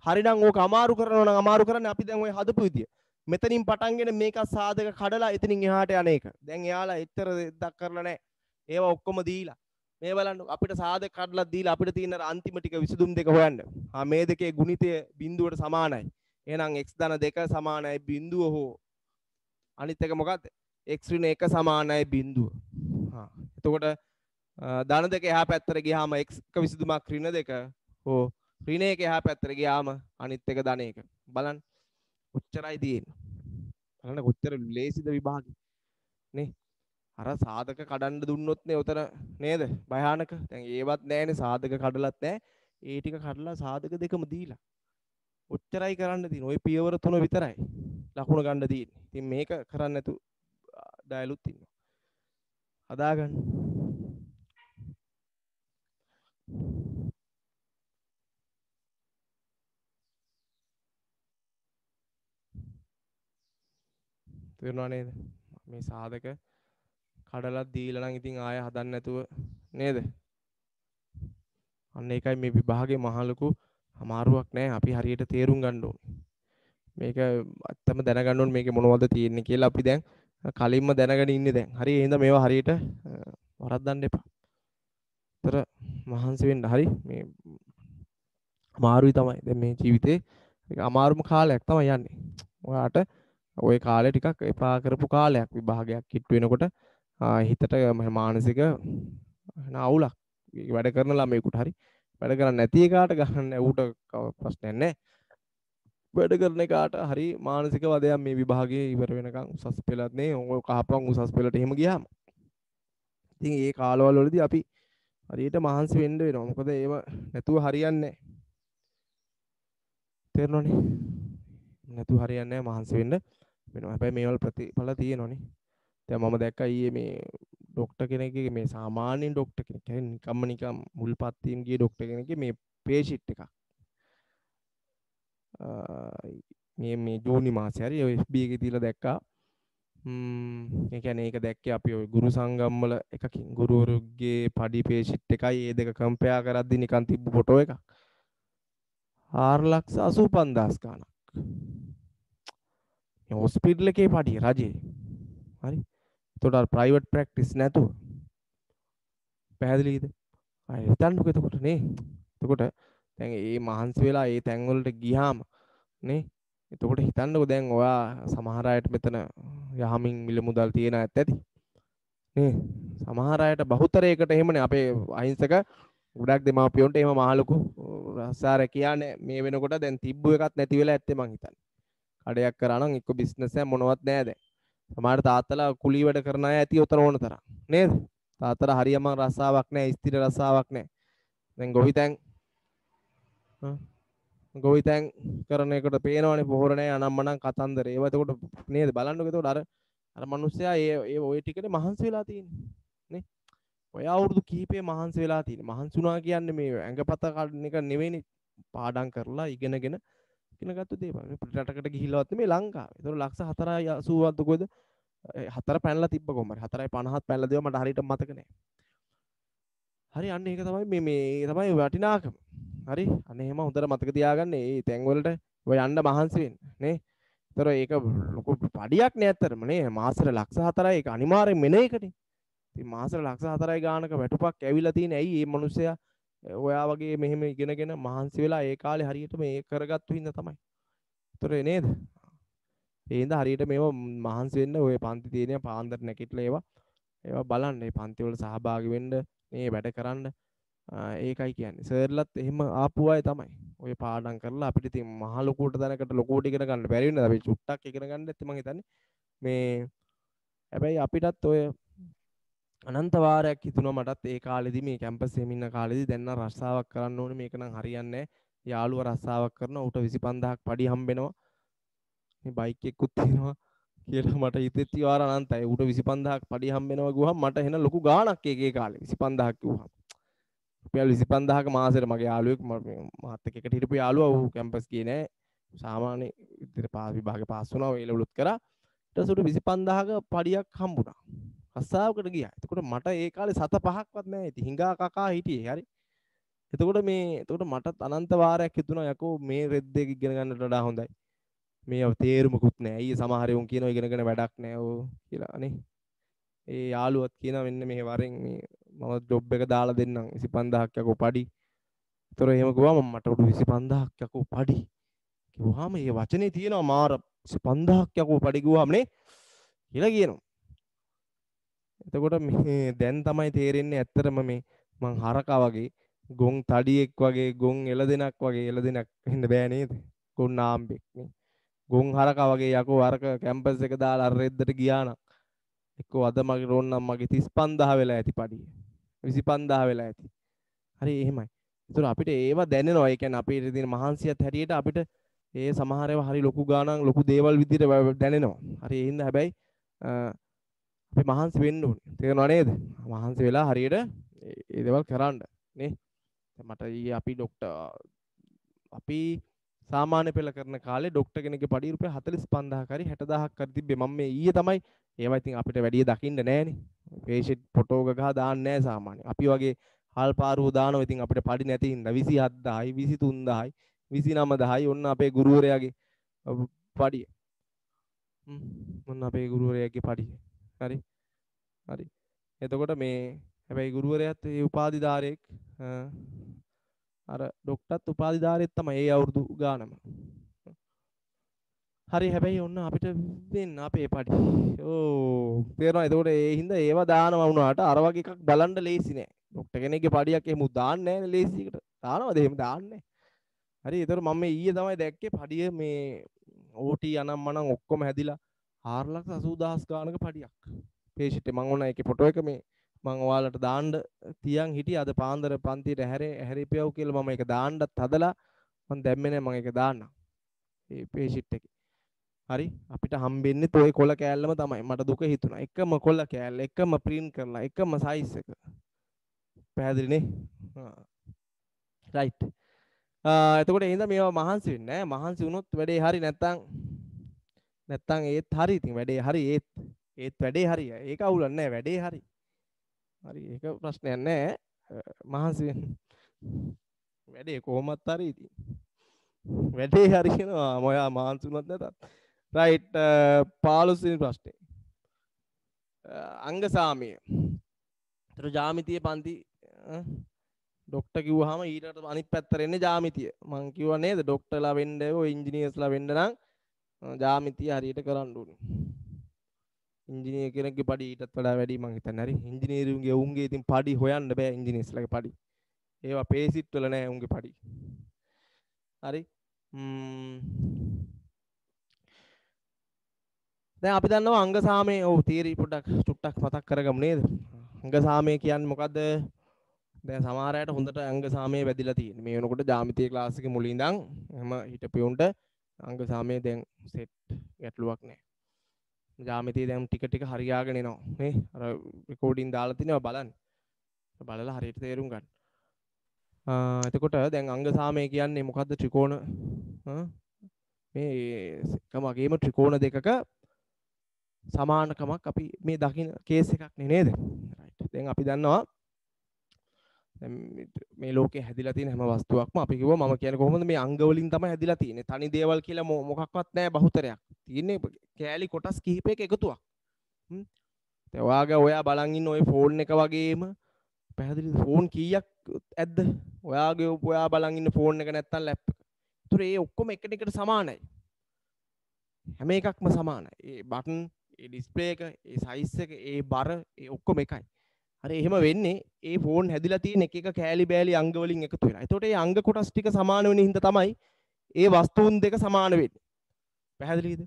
හරිනම් ඕක අමාරු කරනවා නම් අමාරු කරන්නේ අපි දැන් ওই හදපු විදිය. මෙතනින් පටන්ගෙන මේක සාධක කඩලා එතනින් එහාට යන එක. දැන් එයාලා එච්චර දෙයක් කරලා නැහැ. ඒවා ඔක්කොම දීලා. මේ බලන්න අපිට සාධක කඩලා දීලා අපිට තියෙන අන්තිම ටික විසඳුම් දෙක හොයන්න. මේ දෙකේ ගුණිතය බිඳුවට සමානයි. එහෙනම් x ධන 2 සමානයි බිඳුව හෝ අනිත් එක මොකද්ද? x ඍණ 1 සමානයි බිඳුව. එතකොට ධන දෙක එහා පැත්තට ගියාම x එක විසඳුමක් ඍණ 2 හෝ ඍණ 1 එහා පැත්තට ගියාම අනිත් එක ධන 1. බලන්න. කොච්චරයි තියෙන්නේ. බලන්න කොච්චර ලේසිද විභාගෙ. නේ? අර සාධක කඩන්න දුන්නොත් නේ උතන නේද? භයානක. දැන් ඒවත් නැහැනේ සාධක කඩලත් නැහැ. ඒ ටික කඩලා සාධක දෙකම දීලා. ඔච්චරයි කරන්න තියෙන්නේ. ওই පියවර 3 විතරයි. ලකුණ ගන්න තියෙන්නේ. ඉතින් මේක කරන්න නැතු ඩයලුත් ඉන්නවා. හදාගන්න. තේරුණා නේද? මේ සාධක කඩලා දීලා නම් ඉතින් ආය හදන්න නැතුව නේද? අන්න ඒකයි මේ විභාගේ මහ ලොකු අමාරුවක් නෑ. අපි හරියට තේරුම් ගන්න ඕනේ. මේක ඇත්තම දැනගන්න ඕනේ මේකේ මොනවද තියෙන්නේ කියලා අපි දැන් කලින්ම දැනගෙන ඉන්නේ දැන්. හරි එහෙනම් මේවා හරියට වරද්දන්න එපා. තර මහන්සි වෙන්න හරි මේ අමාරුයි තමයි. දැන් මේ ජීවිතේ අමාරුම කාලයක් තමයි යන්නේ. ඔයාට ওই කාලේ ටිකක් එපා කරපු කාලයක් විභාගයක් කිට්ටු වෙනකොට හිතට මානසික අවුලක් වැඩ කරන ළමයෙකුට හරි වැඩ කරන්නේ නැති එකාට ගන්න ඌට ප්‍රශ්නයක් නැහැ. වැඩ කරන එකාට හරි මානසික වදයක් මේ විභාගයේ ඉවර වෙනකන් උසස් පෙළත් නේ ඔය කහපන් උසස් පෙළට එහෙම ගියාම. ඉතින් ඒ කාලවල වලදී අපි හරියට මහන්සි වෙන්න වෙනවා. මොකද ඒව නැතුව හරියන්නේ නැහැ. තේරෙනවනේ? නැතුව හරියන්නේ නැහැ මහන්සි වෙන්න වෙනවා. හැබැයි මේවල ප්‍රතිඵල තියෙනවනේ. දැන් මම දැක්කා ඊයේ මේ ડોක්ටර් කෙනෙක්ගේ මේ සාමාන්‍ය ડોක්ටර් කෙනෙක් කියන්නේ නිකම් මුල්පත්තියෙන් ගිය ડોක්ටර් කෙනෙක්ගේ මේ පේෂිට් එකක් මේ ජූනි මාසේ හරි ඔය FB එකේ තියලා දැක්කා. ඒ කියන්නේ ඒක දැක්කේ අපි ඔය ගුරු සංගම් වල එකකින් ගුරුවරුගේ පඩි පේෂිට් එකයි ඒ දෙක කම්පෙයාර් කරද්දි නිකන් තිබ්බ ෆොටෝ එකක්. 4,85,000 ගාණක්. මේ හොස්පිටල් එකේ පඩිය රජේ. හරි. එතකොට අර ප්‍රයිවට් ප්‍රැක්ටිස් නැතුව පැහැදිලිද? අය හිතන්නකෝ එතකොට නේ. එතකොට දැන් මේ මහන්සි වෙලා මේ තැන් වලට ගියාම නේ. එතකොට හිතන්නකෝ දැන් ඔයා සමහර අයට මෙතන යහමින් මිල මුදල් තියන ඇත්ත ඇති. නේ. සමහර අයට බහුතරයකට එහෙමනේ අපේ අහිංසක ගොඩක් දෙමාපියොන්ට එහෙම මහලුකු රස්සාර කියන්නේ මේ වෙනකොට දැන් තිබ්බු එකක් නැති වෙලා ඇත්තේ මං හිතන්නේ. කඩයක් කරා නම් එක්ක බිස්නස් එක මොනවත් නැහැ දැන්. සමහර තාත්තලා කුලී වැඩ කරන අය ඇති උතන ඕන තරම්. නේද? තාත්තලා හරියම රස්සාවක් නැහැ, ස්ථිර රස්සාවක් නැහැ. දැන් ගොවිතැන් කරන එකට පේනවනේ පොහොර නැහැ අනම්මනම් කතන්දර. ඒව එතකොට නේද බලන්නකෝ එතකොට අර මිනිස්සයා ඒ ඔය ටිකනේ මහන්සි වෙලා තියෙන්නේ. නේ? ඔය අවුරුදු කිහිපේ මහන්සි වෙලා තියෙන්නේ. මහන්සි වුණා කියන්නේ මේ ඇඟපත කඩන එක නෙවෙයිනේ. පාඩම් කරලා ඉගෙනගත්තු දේවල්. රටකට ගිහිල්ලවත් නෙමෙයි ලංකාවේ. ඒතකොට ලක්ෂ 4.80ක්ද කොහෙද? 4 පැනලා තිබ්බ කොහමද? 4.50ක් පැනලා දේවා මට හරියට මතක නැහැ. හරි අන්න ඒක තමයි මේ තමයි වටිනාකම. හරි අන්න එහෙම හොඳට මතක තියාගන්න මේ තැන් වලට ඔය යන්න මහන්සි වෙන්න නේ. ඒතර ඒක ලොකු පඩියක් නේ ඇත්තටම නේ. මාසෙට ලක්ෂ 4යි ඒක අනිවාර්යෙන් මෙන එකනේ. ඉතින් මාසෙට ලක්ෂ 4යි ගානක වැටුපක් ඇවිල්ලා තියෙන ඇයි මේ මිනිස්සයා ඔයා වගේ මෙහෙම ඉගෙනගෙන මහන්සි වෙලා ඒ කාලේ හරියට මේ කරගත්තු හින්දා තමයි. ඒතර නේද? ඒ හින්දා හරියට මේව මහන්සි වෙන්න ඔය පන්ති තියෙන පාන්දර නැගිටලා ඒවා බලන්න මේ පන්ති වල සහභාගී වෙන්න මේ වැඩ කරන්න ඒකයි කියන්නේ. සර්ලත් එහෙම ආපු අය තමයි. ඔය පාඩම් කරලා අපිට ඉතින් මහ ලොකුට දැනකට ලොකුට ඉගෙන ගන්න බැරි වෙනද අපි චුට්ටක් ඉගෙන ගන්න නැත්නම් මම හිතන්නේ මේ හැබැයි අපිටත් ඔය අනන්ත වාරයක් හිතුණා මටත් ඒ කාලෙදි මේ කැම්පස් එකේ ඉන්න කාලෙදි දැන් නම් රස්සාවක් කරන්න ඕනේ මේක නම් හරියන්නේ නැහැ. යාළුවා රස්සාවක් කරනවා ඌට 25000ක් පඩි හම්බෙනවා. මේ බයික් එකකුත් තියෙනවා කියලා මට හිතෙත් වාර අනන්තයි. ඌට 25000ක් පඩි හම්බෙනවා ගුවහම මට එන ලොකු ගාණක් ඒකේ කාලේ 25000ක් කිව්වහම. රුපියල් 25000ක මාසෙට මගේ යාළුවෙක් මාත් එක්ක එකට හිටපු යාළුවා ඌ කැම්පස් ගියේ නෑ. සාමාන්‍ය විදිහට විභාගේ පාස් වුණා. ඒ ලෙවලුත් කරා. ඊට පස්සේ ඌට 25000ක පඩියක් හම්බුණා. රස්සාවකට ගියා. එතකොට මට ඒ කාලේ 7 5ක්වත් නෑ. ඉතින් හිඟා කකා හිටියේ. හරි. එතකොට මටත් අනන්ත වාරයක් හිතුණා යකෝ මේ රෙද්ද එක ඉගෙන ගන්නට වඩා හොඳයි. මේ තේරුමකුත් නැහැ. අයියේ සමහර උන් කියනවා ඉගෙනගෙන වැඩක් නැහැ ඕ කියලා අනේ. ඒ යාළුවත් කියනවා මෙන්න මේ වරෙන් මේ මම ජොබ් එක දාලා දෙන්නම් 25000ක් යකෝ පඩි. ඒතර එහෙම ගියාම මට උඩු 25000ක් යකෝ පඩි. කිව්වහම මේ වචනේ තියෙනවා මාර 25000ක් යකෝ පඩි ගියාම නේ කියලා කියනවා. එතකොට මේ දැන් තමයි තේරෙන්නේ ඇත්තටම මේ මං හරකා වගේ ගොන් තඩියෙක් වගේ ගොන් එළදෙනක් වගේ එළදෙනක් වෙන්න බෑ නේද? ගොන් ආම්බෙක් නේ. ගොන් හරකා වගේ යකෝ අරක කැම්පස් එක දාලා අර රෙද්දට ගියා නම් එක්කෝ අද මගේ රෝන්නම් මගේ 35000 වෙලා ඇති පඩිය. 25000 වෙලා ඇති. හරි එහෙමයි. ඒතර අපිට ඒව දැනෙනවා. ඒ කියන්නේ අපේ තියෙන මහන්සියත් හැටියට අපිට ඒ සමහර ඒවා හරි ලොකු ගාණක් ලොකු දේවල් විදිහට දැනෙනවා. හරි ඒ හින්දා හැබැයි අපි මහන්සි වෙන්න ඕනේ. තේරෙනව නේද? මහන්සි වෙලා හරියට ඒ දේවල් කරන්න නේ. මට ඊයේ අපි සාමාන්‍ය පෙළ කරන කාලේ ડોක්ටර් කෙනෙක්ගේ පඩිය රුපියල් 45000ක් හරි 60000ක් හරි තිබ්බේ. මම මේ ඊයේ තමයි ඒවා ඉතින් අපිට වැඩි දකින්න නෑනේ. පේෂන්ට් ෆොටෝ එක ගහ දාන්න නෑ සාමාන්‍ය. අපි වගේ හාල් පාරුව දානවා ඉතින් අපිට පඩි නැති හින්දා 27000යි 23000යි 29000යි ඔන්න අපේ ගුරුවරයාගේ පඩිය. ඔන්න අපේ ගුරුවරයාගේ පඩිය. හරි. හරි. එතකොට මේ හැබැයි ගුරුවරයාත් ඒ උපාධිධාරයෙක් අර ડોක්ටර්ත් උපාධිධාරයෙක් තමයි ඒ අවුරුදු ගානම. හරි හැබැයි ඔන්න අපිට දෙන්න අපේ පඩි. ඕ තේරෙනවා. එතකොට ඒ හින්දා ඒවා දානවා වුණාට අර වගේ එකක් බලන්න ලේසි නෑ. ડોක්ටර් කෙනෙක්ගේ පඩියක් එහෙම දාන්නේ නෑනේ ලේසි එකට. දානවද එහෙම දාන්නේ? හරි. ඒතර මම මේ ඊයේ තමයි දැක්කේ පඩිය මේ OT අනම් මනම් ඔක්කොම හැදිලා 480000 ගානක පඩියක්. පේෂන්ට් මම ඕන ඒකේ ෆොටෝ එක මේ මම ඔයාලට දාන්න තියන් හිටියේ අද පාන්දර පන්තියට හැරිපියව කියලා මම ඒක දාන්නත් හදලා මම දැම්මේ නෑ මම ඒක දාන්නම්. ඒ පේෂන්ට් එකේ. හරි අපිට හම්බෙන්නේ toy කොළ කෑල්ලම තමයි. මට දුක හිතුණා. එකම කොළ කෑල්ල, එකම print කරලා, එකම size එක. පැහැදිලි නේ? right. එතකොට එහෙනම් මේවා මහන්සි වෙන්නේ නෑ. මහන්සි වුණොත් වැඩේ හරි නැත්තම් ඒත් හරි. ඉතින් වැඩේ හරි ඒත් වැඩේ හරි. ඒක අවුලක් නෑ. වැඩේ හරි. හරි ඒක ප්‍රශ්නයක් නෑ. මහන්සි වෙන්න. වැඩේ කොහොමත් හරි ඉතින්. වැඩේ හරියනවා. මොයා මහන්සි වුණත් නැතත්. right 15 වෙනි ප්‍රශ්නේ. අංග සාමය. ඒතර ජ්‍යාමිතිය පන්ති ડોක්ටර් කිව්වහම ඊට අනිත් පැත්තට එන්නේ ජ්‍යාමිතිය. මං කිව්වා නේද ડોක්ටර්ලා වෙන්න ඔය ඉංජිනේර්ස්ලා වෙන්න නම් ජ්‍යාමිතිය හරියට කරන්න ඕනේ. ඉංජිනේර කෙනෙක්ගේ පඩි ඊටත් වඩා වැඩි මං හිතන්නේ. හරි ඉංජිනේරුන්ගේ උන්ගේ ඉතින් පඩි හොයන්න බෑ ඉංජිනේර්ස්ලාගේ පඩි. ඒවා පේසිට් වල නෑ උන්ගේ පඩි. හරි දැන් අපි දන්නවා අංග සාමය ඔව් තීරි පොඩ්ඩක් චුට්ටක් මතක් කරගමු නේද? අංග සාමය කියන්නේ මොකද්ද? දැන් සමහර අයට හොඳට අංග සාමය වැදිලා තියෙනවා. මේ වෙනකොට ජ්‍යාමිතිය ක්ලාස් එකේ මුලින් ඉඳන් එහෙම හිටපියුන්ට අංග සාමය දැන් සෙට් ගැටලුවක් නැහැ. ජ්‍යාමිතිය දැන් ටික ටික හරියාගෙන එනවා නේ. අර රෙකෝඩින් දාලා තිනවා බලන්න. බලලා හරියට තේරුම් ගන්න. එතකොට දැන් අංග සාමය කියන්නේ මොකද්ද? ත්‍රිකෝණ මේ එකම වගේම ත්‍රිකෝණ දෙකක සමානකමක් අපි මේ දකින්න කේස් එකක් නේද? රයිට්. දැන් අපි දන්නවා මේ ලෝකේ හැදිලා තියෙන හැම වස්තුවක්ම අපි කිව්වා මම කියන්නේ කොහොමද මේ අංග වලින් තමයි හැදිලා තියෙන්නේ. තනි දේවල් කියලා මොකක්වත් නැහැ බහුතරයක්. තියෙන්නේ කෑලි කොටස් කිහිපයක එකතුවක්. දැන් ඔයා බලන් ඉන්න ওই ෆෝන් එක වගේම පැහැදිලිද ෆෝන් කීයක් ඇද්ද? ඔයා බලන් ඉන්න ෆෝන් එක නැත්තම් ලැප් එක. ඒතර ඒ ඔක්කොම එකට සමානයි. හැම එකක්ම සමානයි. ඒ බටන්, ඒ ඩිස්ප්ලේ එක, ඒ සයිස් එක, ඒ බර, ඒ ඔක්කොම එකයි. හරි එහෙම වෙන්නේ ඒ ෆෝන් හැදිලා තියෙන එක එක කෑලි බෑලි අංග වලින් එකතු වෙලා. ඒතකොට ඒ අංග කොටස් ටික සමාන වෙන හින්දා තමයි ඒ වස්තුන් දෙක සමාන වෙන්නේ. පැහැදිලිද?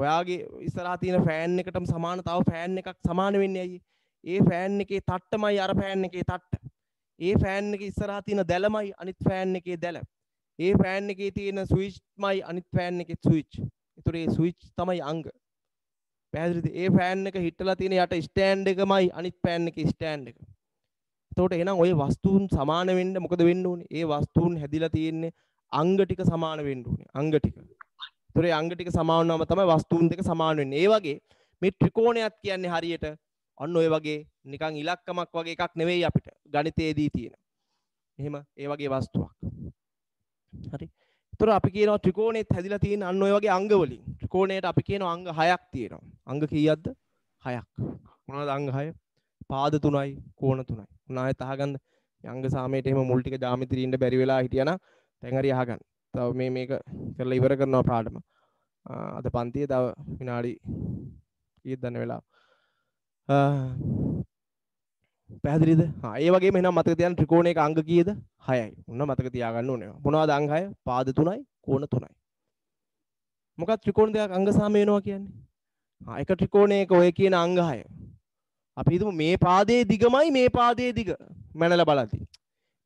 ඔයාගේ ඉස්සරහා තියෙන ෆෑන් එකටම සමාන තව ෆෑන් එකක් සමාන වෙන්නේ ඇයි? ඒ ෆෑන් එකේ තට්ටමයි අර ෆෑන් එකේ තට්ට. ඒ ෆෑන් එකේ ඉස්සරහා තියෙන දැලමයි අනිත් ෆෑන් එකේ දැල. ඒ ෆෑන් එකේ තියෙන ස්විච්මයි අනිත් ෆෑන් එකේ ස්විච්. ඒතකොට ඒ ස්විච් තමයි අංග. පැහැදිලිද? ඒ ෆෑන් එක හිටලා තියෙන යට ස්ටෑන්ඩ් එකමයි අනිත් ෆෑන් එකේ ස්ටෑන්ඩ් එක. එතකොට එහෙනම් ওই වස්තුන් සමාන වෙන්න මොකද වෙන්න ඕනේ? ඒ වස්තුන් හැදිලා තියෙන්නේ අංග ටික සමාන වෙන්න ඕනේ. අංග ටික. ඒතකොට ඒ අංග ටික සමාන වුණාම තමයි වස්තුන් දෙක සමාන වෙන්නේ. ඒ වගේ මේ ත්‍රිකෝණයක් කියන්නේ හරියට අන්න ඔය වගේ නිකන් ඉලක්කමක් වගේ එකක් නෙවෙයි අපිට ගණිතයේදී තියෙන. එහෙම ඒ වගේ වස්තුවක්. හරි. ඒතර අපි කියනවා ත්‍රිකෝණෙත් හැදිලා තියෙන අන්න ඔය වගේ අංග වලින්. ත්‍රිකෝණයට අපි කියනවා අංග 6ක් තියෙනවා. අංග කීයක්ද? 6ක්. මොනවද අංග 6? පාද 3යි, කෝණ 3යි. උනායත් අහගන්න. අංග සාමයට එහෙම මුල් ටික ජ්‍යාමිතියේ ඉන්න බැරි වෙලා හිටියානම් දැන් හරි අහගන්න. තව මේක කරලා ඉවර කරනවා පාඩම. අද පන්තියේ තව විනාඩි කීයද දන්න වෙලාව. පැහැදිලිද? ඒ වගේම එහෙනම් මතක තියාගන්න ත්‍රිකෝණයක අංග කීයද? 6යි. ඔන්න මතක තියාගන්න ඕනේ. මොනවද අංග 6? පාද 3යි, කෝණ 3යි. මොකක්ද ත්‍රිකෝණ දෙකක් අංග සාමය වෙනවා කියන්නේ? එක ත්‍රිකෝණයක ඔය කියන අංග 6. අපි හිතමු මේ පාදයේ දිගමයි මේ පාදයේ දිග. මැනලා බලද්දි.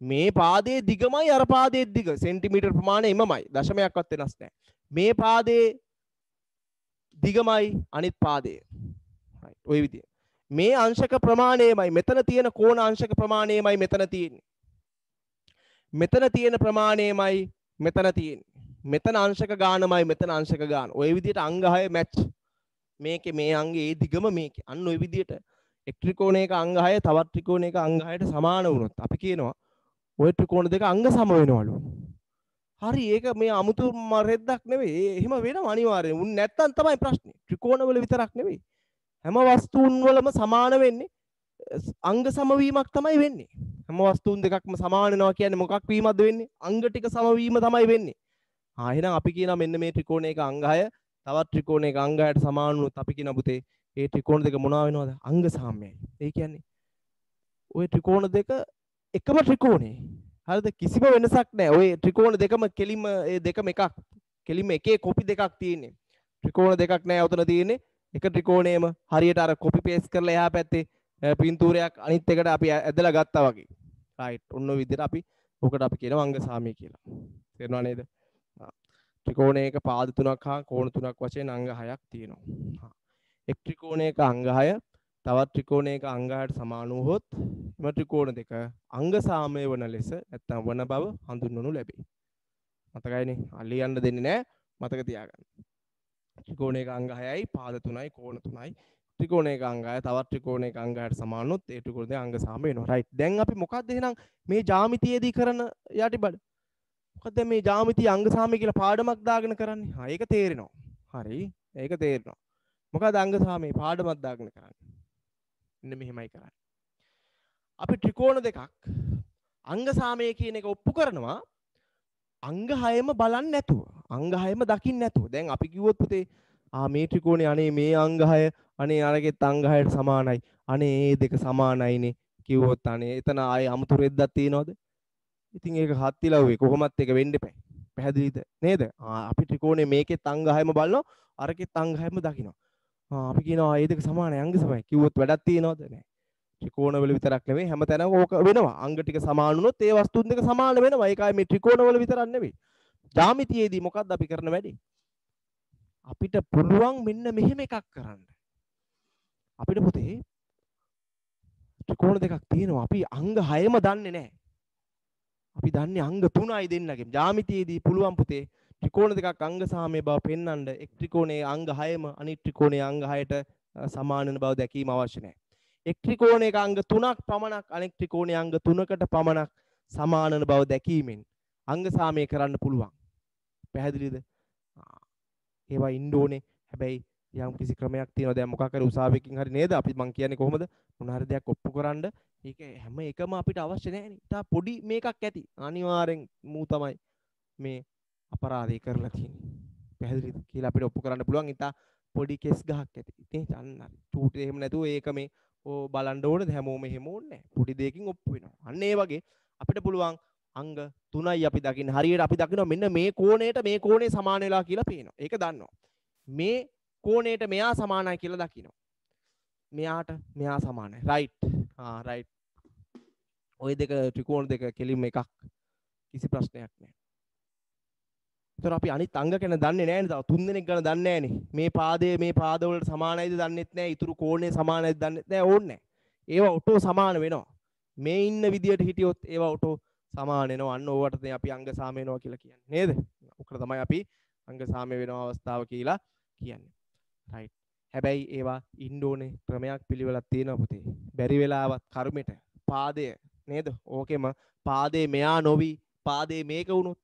මේ පාදයේ දිගමයි අර පාදයේ දිග. සෙන්ටිමීටර් ප්‍රමාණය එමමයි. දශමයක්වත් වෙනස් නැහැ. මේ පාදයේ දිගමයි අනිත් පාදයේ. right. ඔය විදිය. මේ අංශක ප්‍රමාණයමයි මෙතන තියෙන කෝණ අංශක ප්‍රමාණයමයි මෙතන තියෙන්නේ. මෙතන තියෙන ප්‍රමාණයමයි මෙතන තියෙන්නේ. මෙතන අංශක ගානමයි මෙතන අංශක ගාන. ඔය විදියට අංග 6 මැච්. මේකේ මේ අංගේ දිගම මේකේ. අන්න ඔය විදියට එක් ත්‍රිකෝණයක අංග 6 තවත් ත්‍රිකෝණයක අංග 6ට සමාන වුණොත් අපි කියනවා ඔය ත්‍රිකෝණ දෙක අංග සම වෙනවලු. හරි ඒක මේ අමුතු රෙද්දක් නෙවෙයි. එහෙම වෙනව අනිවාර්යෙන්. උන් නැත්තම් තමයි ප්‍රශ්නේ. ත්‍රිකෝණවල විතරක් නෙවෙයි. හැම වස්තුන් වලම සමාන වෙන්නේ අංග සමවීමක් තමයි වෙන්නේ. හැම වස්තුන් දෙකක්ම සමාන වෙනවා කියන්නේ මොකක් වීමක්ද වෙන්නේ? අංග ටික සමවීම තමයි වෙන්නේ. එහෙනම් අපි කියනවා මෙන්න මේ ත්‍රිකෝණයක අංග 6 තවත් ත්‍රිකෝණයක අංග 6ට සමාන වුණොත් අපි කියනවා පුතේ මේ ත්‍රිකෝණ දෙක මොනවා වෙනවද? අංග සාම්‍යයි. ඒ කියන්නේ ওই ත්‍රිකෝණ දෙක එකම ත්‍රිකෝණේ. හරිද? කිසිම වෙනසක් නැහැ. ওই ත්‍රිකෝණ දෙකම කෙලින්ම ඒ දෙකම එකක්. කෙලින්ම එකේ කොපි දෙකක් තියෙන්නේ. ත්‍රිකෝණ දෙකක් නැහැ උතන තියෙන්නේ. එක ත්‍රිකෝණයම හරියට අර කොපි පේස්ට් කරලා එහා පැත්තේ පින්තූරයක් අනිත් එකට අපි ඇදලා ගත්තා වගේ. රයිට්. ඔන්න ඔය විදිහට අපි ඔකට අපි කියනවා අංග සාමය කියලා. තේරුණා නේද? ත්‍රිකෝණයක පාද 3ක් හා කෝණ 3ක් වශයෙන් අංග 6ක් තියෙනවා. එක් ත්‍රිකෝණයක අංග 6 තවත් ත්‍රිකෝණයක අංග 6ට සමාන වුවහොත් එම ත්‍රිකෝණ දෙක අංග සාමය වන ලෙස නැත්නම් වන බව හඳුන්වනු ලැබේ. මතකයිනේ? අලියන්න දෙන්නේ නැහැ. මතක තියාගන්න. ත්‍රිකෝණයක අංග 6යි පාද 3යි කෝණ 3යි ත්‍රිකෝණයක අංග 6 තවත් ත්‍රිකෝණයක අංග 6ට සමාන වුණොත් ඒ ත්‍රිකෝණ දෙක අංග සාම වෙනවා. රයිට්. දැන් අපි මොකද්ද එහෙනම් මේ ජ්‍යාමිතියේදී කරන යටිබඩ? මොකද මේ ජ්‍යාමිතිය අංග සාමය කියලා පාඩමක් දාගෙන කරන්නේ. ඒක තේරෙනවා. හරි. ඒක තේරෙනවා. මොකද අංග සාමය පාඩමක් දාගෙන කරන්නේ. මෙන්න මෙහෙමයි කරන්නේ. අපි ත්‍රිකෝණ දෙකක් අංග සාමය කියන එක ඔප්පු කරනවා අංග 6ම බලන්නේ නැතුව. අංග 6ම දකින්න නැතුව. දැන් අපි කිව්වොත් පුතේ මේ ත්‍රිකෝණේ අනේ මේ අංග 6 අනේ අරගෙත් අංග 6ට සමානයි. අනේ මේ දෙක සමානයිනේ කිව්වොත් අනේ එතන ආයේ අමුතු රෙද්දක් තියනවද? ඉතින් ඒක හත්තිලව්වේ කොහොමත් ඒක වෙන්න එපා. පැහැදිලිද නේද? අපි ත්‍රිකෝණේ මේකෙත් අංග 6ම බලනවා අරගෙත් අංග 6ම දකිනවා. අපි කියනවා මේ දෙක සමානයි අංග සමයි. කිව්වොත් වැඩක් තියනවද? නැහැ. ත්‍රිකෝණවල විතරක් නෙවෙයි හැමතැනම ඕක වෙනවා. අංග ටික සමාන වුණොත් ඒ වස්තුන් දෙක සමාන වෙනවා. ඒකයි මේ ත්‍රිකෝණවල විතරක් නෙවෙයි. ජ්‍යාමිතියේදී මොකක්ද අපි කරන වැඩේ? අපිට පුළුවන් මෙන්න මෙහෙම එකක් කරන්න. අපිට පුතේ ත්‍රිකෝණ දෙකක් තියෙනවා. අපි අංග 6ම දන්නේ නැහැ. අපි දන්නේ අංග 3යි දෙන්නගෙන්. ජ්‍යාමිතියේදී පුළුවන් පුතේ ත්‍රිකෝණ දෙකක් අංග සාමය බව පෙන්වන්න එක් ත්‍රිකෝණයේ අංග 6ම අනිත් ත්‍රිකෝණයේ අංග 6ට සමාන වෙන බව දැකීම අවශ්‍ය නැහැ. එක් ත්‍රිකෝණයක අංග 3ක් පමණක් අනෙක් ත්‍රිකෝණයේ අංග 3කට පමණක් සමාන වෙන බව දැකීමෙන් අංග සාමය කරන්න පුළුවන්. පැහැදිලිද? ඒවා ඉන්න ඕනේ. හැබැයි යම් කිසි ක්‍රමයක් තියෙනවා. දැන් මොකක් හරි උසාවියකින් හරි නේද? අපි මං කියන්නේ කොහොමද? මොන හරි දෙයක් ඔප්පු කරන්න ඒක හැම එකම අපිට අවශ්‍ය නැහැ නේ. තා පොඩි මේකක් ඇති. අනිවාර්යෙන් මූ තමයි මේ අපරාධය කරලා තියෙන්නේ. පැහැදිලිද? කියලා අපිට ඔප්පු කරන්න පුළුවන්. ඉතා පොඩි කෙස් ගහක් ඇති. ඉතින් අන්න හරි. චූටි එහෙම නැතුව ඒක මේ බලන්න ඕනද? හැමෝම එහෙම ඕනේ නැහැ. පොඩි දෙයකින් ඔප්පු වෙනවා. අන්න ඒ වගේ අපිට පුළුවන් අංග 3යි අපි දකින්න. හරියට අපි දකිනවා මෙන්න මේ කෝණයට මේ කෝණේ සමාන වෙලා කියලා පේනවා. ඒක දන්නවා. මේ කෝණයට මෙයා සමානයි කියලා දකිනවා. මෙයාට මෙයා සමානයි. රයිට්. රයිට්. ওই දෙක ත්‍රිකෝණ දෙක කෙලින්ම එකක්. කිසි ප්‍රශ්නයක් නැහැ. ඒතර අපි අනිත් අංග ගැන දන්නේ නැහැ නේද? තව 3 දෙනෙක් ගැන දන්නේ නැහනේ. මේ පාදයේ මේ පාදවලට සමානයිද දන්නෙත් නැහැ. ඊතුරු කෝණේ සමානයිද දන්නෙත් නැහැ. ඕන්නේ නැහැ. ඒවා ඔටෝ සමාන වෙනවා. මේ ඉන්න විදියට හිටියොත් ඒවා ඔටෝ සමාන වෙනවා. අන්න ඕවට අපි අංග සාම වෙනවා කියලා කියන්නේ. නේද? ඔකට තමයි අපි අංග සාම වෙනවා අවස්ථාව කියලා කියන්නේ. රයිට්. හැබැයි ඒවා ඉන්න ඕනේ ක්‍රමයක් පිළිවෙලක් තියෙනවා පුතේ. බැරි වෙලාවත් කර්මෙට පාදය නේද? ඕකෙම පාදේ මෙයා නොවි පාදේ මේක වුණොත්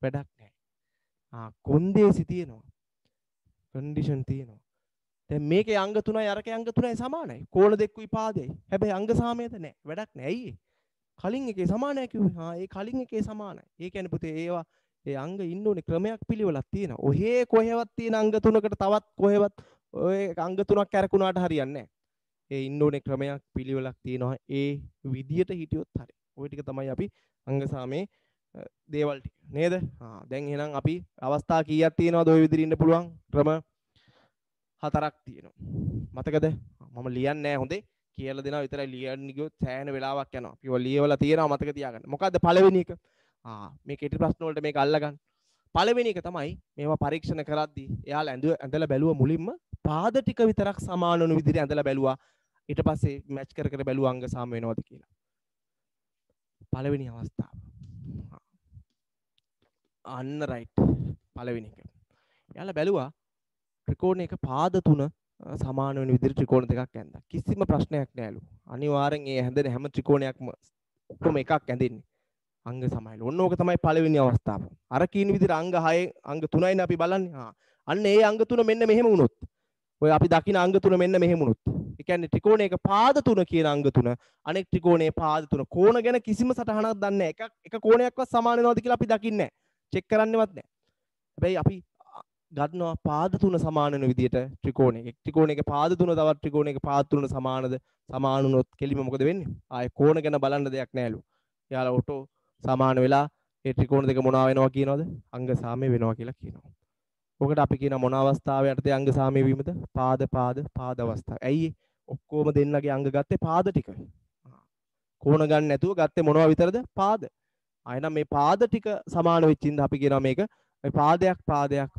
වැඩක් නැහැ. කොන්දේසි තියෙනවා. කන්ඩිෂන් තියෙනවා. දැන් මේකේ අංග 3යි අරකේ අංග 3යි සමානයි. කෝණ දෙකකුයි පාදෙයි. හැබැයි අංග සාමයද නැහැ. වැඩක් නැහැ. ඇයි ඒ? කලින් එකේ සමානයි කිව්වේ. ඒ කලින් එකේ සමානයි. ඒ කියන්නේ පුතේ ඒවා ඒ අංග ඉන්න ඕනේ ක්‍රමයක් පිළිවෙලක් තියෙනවා. ඔහේ කොහෙවත් තියෙන අංග 3කට තවත් කොහෙවත් ඔය අංග 3ක් කැරකුණාට හරියන්නේ නැහැ. ඒ ඉන්න ඕනේ ක්‍රමයක් පිළිවෙලක් තියෙනවා. ඒ විදියට හිටියොත් හරි. ওই ටික තමයි අපි අංග සාමේ දේවල් ටික නේද? දැන් එහෙනම් අපි අවස්ථා කීයක් තියෙනවද ওই විදිහට ඉන්න පුළුවන් ක්‍රම 4ක් තියෙනවා. මතකද? මම ලියන්නේ නැහැ හොඳේ. කියලා දෙනවා විතරයි ලියන්න ගියොත් සෑහෙන වෙලාවක් යනවා. අපි ඔය ලියවලා තියෙනවා මතක තියාගන්න. මොකද්ද පළවෙනි එක? මේ කෙටි ප්‍රශ්න වලට මේක අල්ලගන්න. පළවෙනි එක තමයි මේවා පරීක්ෂණ කරද්දී එයාලා ඇඳලා බැලුවා මුලින්ම පාද ටික විතරක් සමාන වුණු විදිහට ඇඳලා බැලුවා. ඊට පස්සේ මැච් කර කර බැලුවා අංග සාම වෙනවද කියලා. පළවෙනි අවස්ථාව. අන්න රයිට්. පළවෙනි එක. එයාලා බැලුවා ත්‍රිකෝණයක පාද තුන සමාන වෙන විදිහට ත්‍රිකෝණ දෙකක් ඇඳලා. කිසිම ප්‍රශ්නයක් නෑලු. අනිවාර්යෙන් ඒ හැඳෙන හැම ත්‍රිකෝණයක්ම ඔක්කොම එකක් ඇඳෙන්නේ. අංග සමයිල. ඔන්න ඕක තමයි පළවෙනි අවස්ථාව. අර කීන විදිහට අංග 6 අංග 3යිනේ අපි බලන්නේ. අන්න ඒ අංග 3 මෙන්න මෙහෙම වුණොත්. ඔය අපි දකින අංග 3 මෙන්න මෙහෙම වුණොත්. ඒ කියන්නේ ත්‍රිකෝණයක පාද 3 කියන අංග 3 අනෙක් ත්‍රිකෝණයේ පාද 3 කෝණ ගැන කිසිම සටහනක් දන්නේ නැහැ. එක කෝණයක්වත් සමාන වෙනවද කියලා අපි දකින්නේ නැහැ. චෙක් කරන්නේවත් නැහැ. හැබැයි අපි ගන්නවා පාද 3 සමාන වෙන විදිහට ත්‍රිකෝණයක. ත්‍රිකෝණයක පාද 3 තවත් ත්‍රිකෝණයක පාද 3 සමානද? සමාන වුණොත් කෙලිම මොකද වෙන්නේ? ආයේ කෝණ ගැන බලන්න දෙයක් නැහැලු. යාලා ඔටෝ සමාන වෙලා ඒ ත්‍රිකෝණ දෙක මොනවා වෙනවා කියනවද? අංග සාමය වෙනවා කියලා කියනවා. ඔකට අපි කියන මොන අවස්ථාවේ යටතේ අංග සාමය වීමද? පාද අවස්ථාව. ඇයි ඔක්කොම දෙන්නගේ අංග ගත්තේ පාද ටිකයි. කෝණ ගන්න නැතුව ගත්තේ මොනවා විතරද? පාද. ආයෙනම් මේ පාද ටික සමාන වෙච්ච ඉඳ අපි කියනවා මේක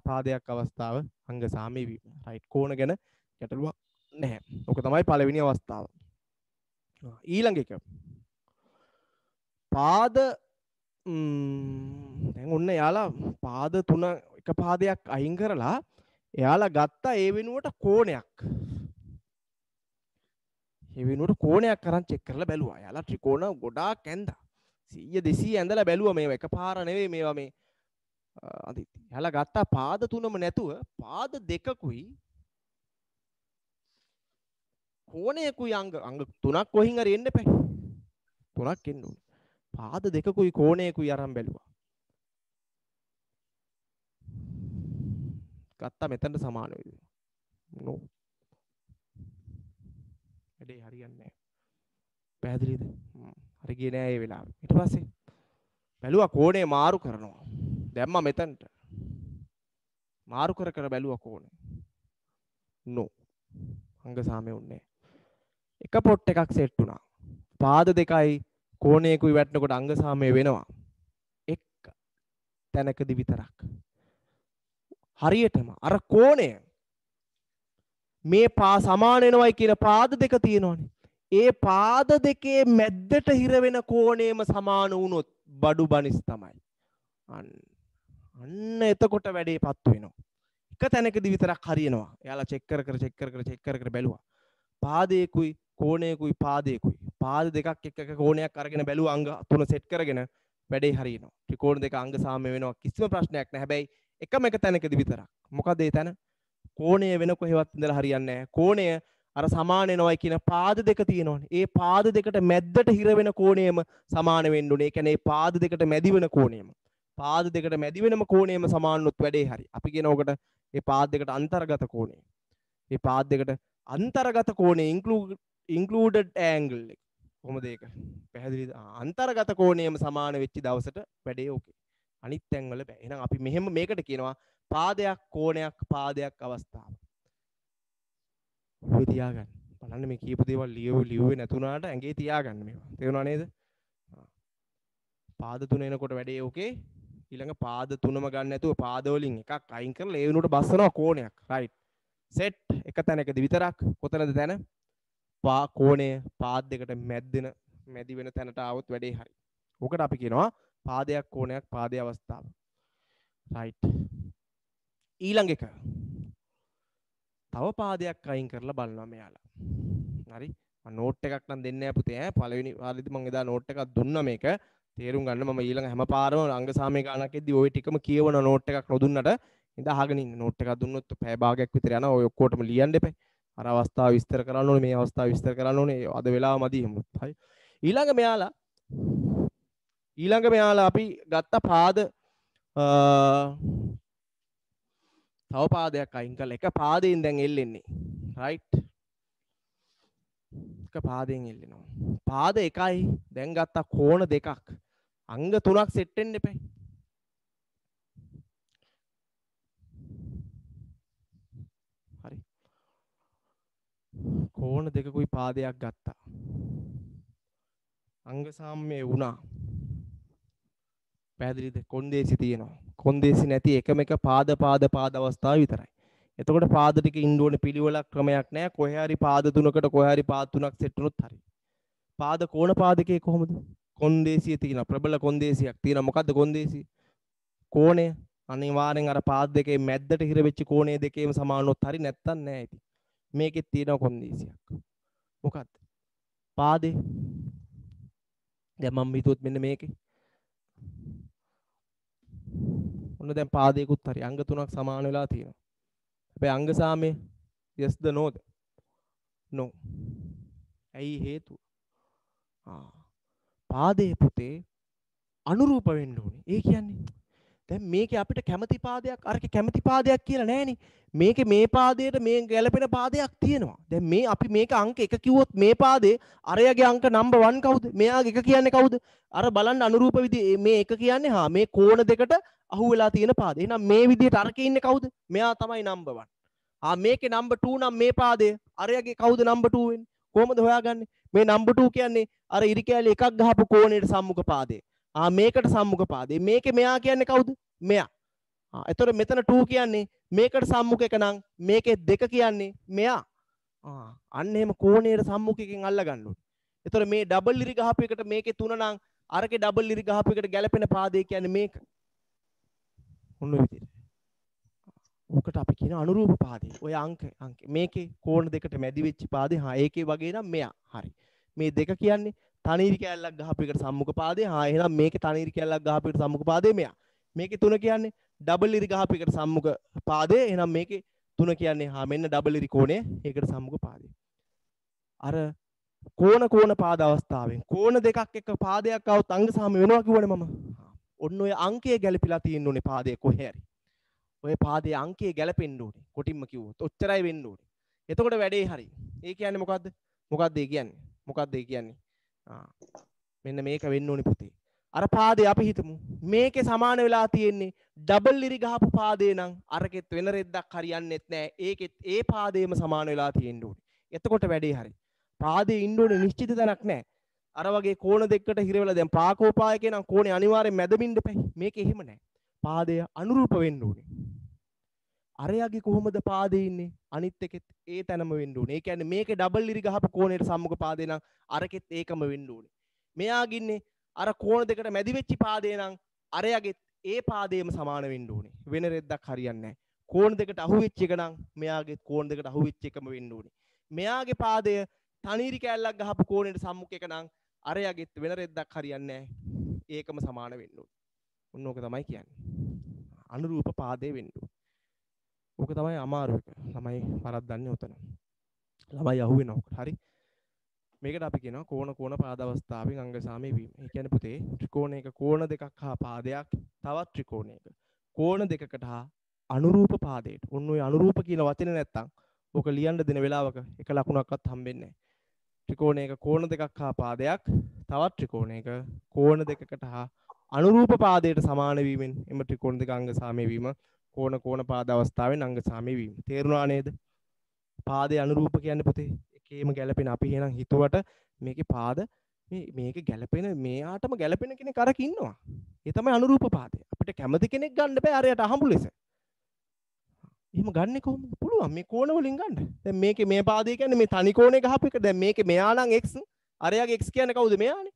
පාදයක් අවස්ථාව අංග සාමය වීම. රයිට්. කෝණ ගැන ගැටලුවක් නැහැ. ඔක තමයි පළවෙනි අවස්ථාව. ඊළඟ එක. පාද දැන් ඔන්න යාලා පාද 3 එක පාදයක් අයින් කරලා එයාලා ගත්තා ඒ වෙනුවට කෝණයක්. ඒ වෙනුවට කෝණයක් අරන් චෙක් කරලා බැලුවා. එයාලා ත්‍රිකෝණ ගොඩාක් ඇඳා. 100 200 ඇඳලා බැලුවා මේවා එකපාර නෙවෙයි මේවා මේ අදිත්. එයාලා ගත්තා පාද 3ම නැතුව පාද දෙකකුයි කෝණයකුයි අංග 3ක් කොහින් හරි එන්න එපා. 3ක් එන්න ඕනේ. පාද දෙකකුයි කෝණයකුයි අරන් බැලුවා. ගත්තා මෙතනට සමාන වෙයි. නෝ. වැඩේ හරියන්නේ නැහැ. පැහැදිලිද? හරි ගියේ නෑ ඒ වෙලාවේ. ඊට පස්සේ බැලුවා කෝණය මාරු කරනවා. දැම්මා මෙතනට. මාරු කර කර බැලුවා කෝණය. නෝ. අංග සාමය උන්නේ එක පොට් එකක් සෙට් වුණා. පාද දෙකයි කෝණයකුයි වැටෙනකොට අංග සාමය වෙනවා. එක් තැනකදී විතරක්. හරියටම අර කෝණය මේ සමාන වෙනවයි කියන පාද දෙක තියෙනවනේ. ඒ පාද දෙකේ මැද්දට හිර වෙන කෝණයම සමාන වුණොත් බඩු බනිස් තමයි. අන්න එතකොට වැඩේ පත්තු වෙනවා. එක තැනකදී විතරක් හරියනවා. එයාලා චෙක් කර කර බැලුවා. පාදයකුයි කෝණයකුයි පාදයකුයි. පාද දෙකක් එක කෝණයක් අරගෙන බැලුවා අංග 3 සෙට් කරගෙන වැඩේ හරියනවා. ත්‍රිකෝණ දෙක අංග සාම්‍ය වෙනවා. කිසිම ප්‍රශ්නයක් නැහැ. හැබැයි එකම එක තැනකදී විතරක්. මොකද ඒ තැන? කෝණය වෙන කොහෙවත් ඉඳලා හරියන්නේ නැහැ. කෝණය අර සමාන වෙනවයි කියන පාද දෙක තියෙනවනේ. ඒ පාද දෙකට මැද්දට හිර වෙන කෝණයම සමාන වෙන්න ඕනේ. ඒ කියන්නේ පාද දෙකට මැදි වෙන කෝණයම. පාද දෙකට මැදි වෙනම කෝණයම සමාන වුණොත් වැඩේ හරි. අපි කියන ඔකට ඒ පාද දෙකට අන්තර්ගත කෝණය. ඒ පාද දෙකට අන්තර්ගත කෝණය included angle එක. කොහොමද ඒක? පැහැදිලිද? අන්තර්ගත කෝණයම සමාන වෙච්ච දවසට වැඩේ ඕකේ. අනිත් තැන් වල බෑ. එහෙනම් අපි මෙහෙම මේකට කියනවා පාදයක් කෝණයක් පාදයක් අවස්ථාව. ඔය තියාගන්න. බලන්න මේ කියපු දේවල් ලියුවේ නැතුණාට ඇඟේ තියාගන්න මේවා. තේරුණා නේද? පාද තුන එනකොට වැඩේ ඕකේ. ඊළඟ පාද තුනම ගන්න නැතුව පාද වලින් එකක් අයින් කරලා ඒ වෙනුවට බස්සනවා කෝණයක්. රයිට්. සෙට් එක තැනකදී විතරක්. කොතනද තැන? කෝණය පාද දෙකට මැදි වෙන තැනට ආවොත් වැඩේ හරි. ඔකට අපි කියනවා පාදයක් කෝණයක් පාදයේ අවස්ථාව. රයිට්. ඊළඟ එක. තව පාදයක් අයින් කරලා බලනවා මෙයාලා. හරි. නෝට් එකක් නම් දෙන්නේ නැහැ පුතේ ඈ පළවෙනි වාරෙදි මම එදා නෝට් එකක් දුන්නා මේක තේරුම් ගන්න මම ඊළඟ හැම පාරම අංග සාමය ගානක් එද්දි ওই ටිකම කියවන නෝට් එකක් නොදුන්නට ඉඳ අහගෙන ඉන්න නෝට් එකක් දුන්නොත් පැය භාගයක් විතර යනවා ඔය ඔක්කොටම ලියන්න එපා අර අවස්ථාව විස්තර කරන්න ඕනේ මේ අවස්ථාව විස්තර කරන්න ඕනේ අද වෙලාව මදි හැමෝත් හරි ඊළඟ මෙයාලා අපි ගත්ත පාද තව පාදයක් අයින් කරලා එක පාදයෙන් දැන් එල්ලෙන්නේ රයිට් එක පාදයෙන් එල්ලෙනවා පාද එකයි දැන් ගත්තා කෝණ දෙකක් අංග තුනක් සෙට් වෙන්න එපයි හරි කෝණ දෙකකුයි පාදයක් ගත්තා අංග සාම්‍ය වුණා පැහැදිලිද කොන්දේසි තියෙනවා කොන්දේසි නැති එකම එක පාද අවස්ථාව විතරයි එතකොට පාද ටික ඉන්න ඕනේ පිළිවෙලක් ක්‍රමයක් නැහැ කොහේ හරි පාද තුනකට කොහේ හරි පාද තුනක් සෙට් වුණොත් හරි පාද කෝණ පාදකේ කොහොමද කොන්දේසිය තියෙනවා ප්‍රබල කොන්දේසියක් තියෙනවා මොකද්ද කොන්දේසිය කෝණය අනිවාර්යෙන් අර පාද දෙකේ මැද්දට හිර වෙච්ච කෝණය දෙකේම සමානොත් හරි නැත්තම් නෑ ඉතින් මේකෙත් තියෙනවා කොන්දේසියක් මොකද්ද පාදේ දැන් මම හිතුවොත් මෙන්න මේකේ ඔන්න දැන් පාදයකුත් හරි අංග තුනක් සමාන වෙලා තියෙනවා හැබැයි අංග සාමය yes ද no ද no ඇයි හේතුව පාදේ පුතේ අනුරූප වෙන්න ඕනේ ඒ කියන්නේ දැන් මේකේ අපිට කැමති පාදයක් අරකේ කැමති පාදයක් කියලා නෑනේ මේකේ මේ පාදයට මේ ගැලපෙන පාදයක් තියෙනවා දැන් මේ අපි මේක අංක 1 කිව්වොත් මේ පාදේ අරයාගේ අංක නම්බර් 1 කවුද මෙයාගේ 1 කියන්නේ කවුද අර බලන්න අනුරූප විදිහ මේ 1 කියන්නේ මේ කෝණ දෙකට අහු වෙලා තියෙන පාදේ එහෙනම් මේ විදිහට අරකේ ඉන්නේ කවුද මෙයා තමයි නම්බර් 1 මේකේ නම්බර් 2 නම් මේ පාදේ අරයාගේ කවුද නම්බර් 2 වෙන්නේ කොහොමද හොයාගන්නේ මේ නම්බර් 2 කියන්නේ අර ඉරි කැලේ එකක් ගහපු කෝණයට සම්මුඛ පාදේ මේකට සම්මුඛ පාදේ මේකේ මෙයා කියන්නේ කවුද මෙයා එතකොට මෙතන 2 කියන්නේ මේකට සම්මුඛ එක නම් මේකේ 2 කියන්නේ මෙයා අන්න එහෙම කෝණයට සම්මුඛයෙන් අල්ල ගන්න ඕනේ එතකොට මේ ඩබල් ඉරි ගහපු එකට මේකේ 3 නම් අරකේ ඩබල් ඉරි ගහපු එකට ගැලපෙන පාදේ කියන්නේ මේක ඔන්න ඔය විදිහට ඔකට අපි කියන අනුරූප පාදේ ඔය අංක මේකේ කෝණ දෙකට මැදි වෙච්ච පාදේ ඒකේ වගේ නම් මෙයා හරි මේ දෙක කියන්නේ තනීරි කැලලක් ගහපු එකට සම්මුඛ පාදේ එහෙනම් මේකේ තනීරි කැලලක් ගහපු එකට සම්මුඛ පාදේ මෙයා මේකේ 3 කියන්නේ ඩබල් ඉරි ගහපු එකට සම්මුඛ පාදේ එහෙනම් මේකේ 3 කියන්නේ මෙන්න ඩබල් ඉරි කෝණය ඒකට සම්මුඛ පාදේ අර කෝණ පාද අවස්ථාවෙන් කෝණ දෙකක් එක පාදයක් આવුත් අංග සාම වෙනවා කිව්වනේ මම ඔන්න ඔය අංකය ගැලපිලා තියෙන්න ඕනේ පාදයේ කොහේ හරි ඔය පාදයේ අංකය ගැලපෙන්න ඕනේ කොටින්ම කිව්වොත් ඔච්චරයි වෙන්න ඕනේ එතකොට වැඩේ හරි ඒ කියන්නේ මොකද්ද ඒ කියන්නේ මෙන්න මේක වෙන්න ඕනේ පුතේ අර පාදේ අපි හිතමු මේකේ සමාන වෙලා තියෙන්නේ ඩබල් ඉරි ගහපු පාදේ නම් අරකෙත් වෙන රෙද්දක් හරියන්නේත් නැහැ ඒකෙත් ඒ පාදේම සමාන වෙලා තියෙන්න ඕනේ එතකොට වැඩේ හරි පාදේ ඉන්න ඕනේ නිශ්චිත තැනක් නැහැ අර වගේ කෝණ දෙකකට හිර වෙලා දැන් පාකෝපායකේ නම් කෝණේ අනිවාර්යෙන් මැදමින් දෙපයි මේක එහෙම නැහැ පාදය අනුරූප වෙන්න ඕනේ අරයාගේ කොහොමද පාදේ ඉන්නේ අනිත් එකෙත් ඒ තැනම වෙන්න ඕනේ ඒ කියන්නේ මේකේ ඩබල් ඉරි ගහපු කෝණයට සම්මුඛ පාදේ නම් අරකෙත් ඒකම වෙන්න ඕනේ මෙයාගේ ඉන්නේ අර කෝණ දෙකට මැදි වෙච්ච පාදේ නම් අරයාගේ ඒ පාදේම සමාන වෙන්න ඕනේ වෙන රෙද්දක් හරියන්නේ නැහැ කෝණ දෙකට අහු වෙච්ච එක නම් මෙයාගේ කෝණ දෙකට අහු වෙච්ච එකම වෙන්න ඕනේ මෙයාගේ පාදය තනීරි කැලලක් ගහපු කෝණයට සම්මුඛ එක නම් අරයාගෙත් වෙන රෙද්දක් හරියන්නේ නැහැ ඒකම සමාන වෙන්න ඕනේ ඔන්න ඕක තමයි කියන්නේ අනුරූප පාදේ වෙන්න ඕනේ ඕක තමයි අමාරු එක ළමයි වරද්දන්නේ උතන ළමයි අහුවෙනවා ඔකට හරි මේකට අපි කියනවා කෝණ පාද අවස්ථාවෙන් අංග සාමය වීම. ඒ කියන්නේ පුතේ ත්‍රිකෝණයක කෝණ දෙකක් හා පාදයක් තවත් ත්‍රිකෝණයක කෝණ දෙකකට හා අනුරූප පාදයට. ඔන්න ඔය අනුරූප කියන වචනේ නැත්තම් ඕක ලියන්න දෙන වෙලාවක එක ලකුණක්වත් හම්බෙන්නේ නැහැ. ත්‍රිකෝණයක කෝණ දෙකක් හා පාදයක් තවත් ත්‍රිකෝණයක කෝණ දෙකකට හා අනුරූප පාදයට සමාන වීමෙන් එම ත්‍රිකෝණ දෙක අංග සාමය වීම කෝණ පාද අවස්ථාවෙන් අංග සාමය වීම. තේරුණා නේද? පාදේ අනුරූප කියන්නේ පුතේ එකේම ගැලපෙන අපි එහෙනම් හිතුවට මේකේ පාද මේක ගැලපෙන මෙයාටම ගැලපෙන කෙනෙක් අරක ඉන්නවා. ඒ තමයි අනුරූප පාදය. අපිට කැමති කෙනෙක් ගන්න බෑ අරයට අහඹු ලෙස. එහෙම ගන්නෙ කොහොමද? පුළුවන් මේ කෝණ වලින් ගන්න. දැන් මේකේ මේ පාදය කියන්නේ මේ තනි කෝණේ ගහපු එක. දැන් මේකේ මෙයා නම් x අරයාගේ x කියන්නේ කවුද? මෙයානේ.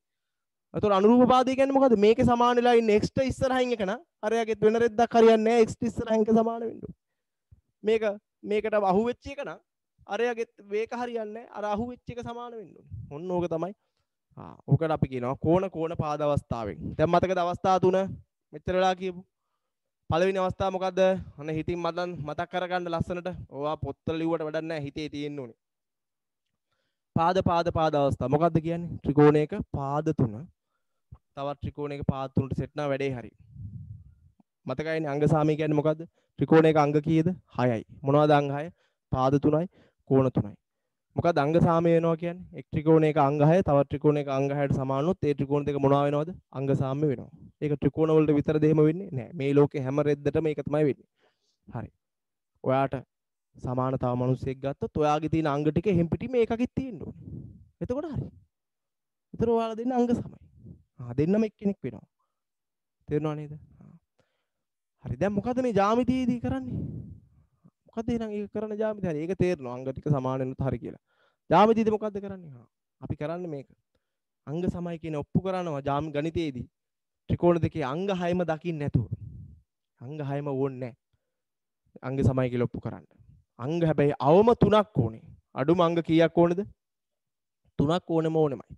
එතකොට අනුරූප පාදය කියන්නේ මොකද්ද? මේකේ සමාන වෙලා ඉන්නේ x ට ඉස්සරහින් එක නම් අරයාගෙත් වෙන රෙද්දක් හරියන්නේ නැහැ x ට ඉස්සරහින් එක සමාන වෙන්න ඕනේ. මේකට අහු වෙච්ච එක නම් අරයාගේ වේක හරියන්නේ අර අහු වෙච්ච එක සමාන වෙන්න ඕනේ. ඔන්න ඕක තමයි. ඕකට අපි කියනවා කෝණ පාද අවස්ථාවෙන්. දැන් මතකද අවස්ථා තුන මෙච්චර වෙලා කියපු. පළවෙනි අවස්ථාව මොකද්ද? අන්න හිතින් මතක් කරගන්න ලස්සනට. ඕවා පොත්වල ලිව්වට වැඩක් නැහැ හිතේ තියෙන්න ඕනේ. පාද අවස්ථාව. මොකද්ද කියන්නේ? ත්‍රිකෝණයක පාද තුන. තවත් ත්‍රිකෝණයක පාද තුනට සෙට් නා වැඩේ හරි. මතකයිනේ අංග සාමය කියන්නේ මොකද්ද? ත්‍රිකෝණයක අංග කීයද? 6යි. මොනවද අංග 6? පාද 3යි, කෝණ 3යි. මොකද අංග සාමය වෙනවා කියන්නේ? එක් ත්‍රිකෝණයක අංග 6 තවත් ත්‍රිකෝණයක අංග 6ට සමාන වුණොත් ඒ ත්‍රිකෝණ දෙක මොනවා වෙනවද? අංග සාම්‍ය වෙනවා. ඒක ත්‍රිකෝණ වලට විතරද එහෙම වෙන්නේ? නෑ. මේ ලෝකේ හැම රෙද්දටම ඒක තමයි වෙන්නේ. හරි. ඔයාට සමාන තව මිනිස්සෙක් ගත්තොත් ඔයාගේ තියෙන අංග ටික එහෙම් පිටින් මේකකින් තියෙන්න ඕනේ. එතකොට හරි. ඒතර ඔයාලා දෙන්න අංග සමයි. දෙන්නම එක්කෙනෙක් වෙනවා. තේරුණා නේද? හරි. දැන් මොකද මේ ජ්‍යාමිතියේදී කරන්නේ? මොකද එහෙනම් ඒක කරන ජ්‍යාමිතිය හරි. ඒක තේරෙනවා අංග ටික සමාන වෙනත් හරි කියලා. ජ්‍යාමිතියේදී මොකද්ද කරන්නේ? අපි කරන්නේ මේක. අංග සමයි කියන ඔප්පු කරනවා ගණිතයේදී. ත්‍රිකෝණ දෙකේ අංග 6ම දකින්න නැතුව. අංග 6ම ඕනේ නැහැ. අංග සමයි කියලා ඔප්පු කරන්න. අංග හැබැයි අවම 3ක් ඕනේ. අඩුම අංග කීයක් ඕනේද? 3ක් ඕනෙමයි.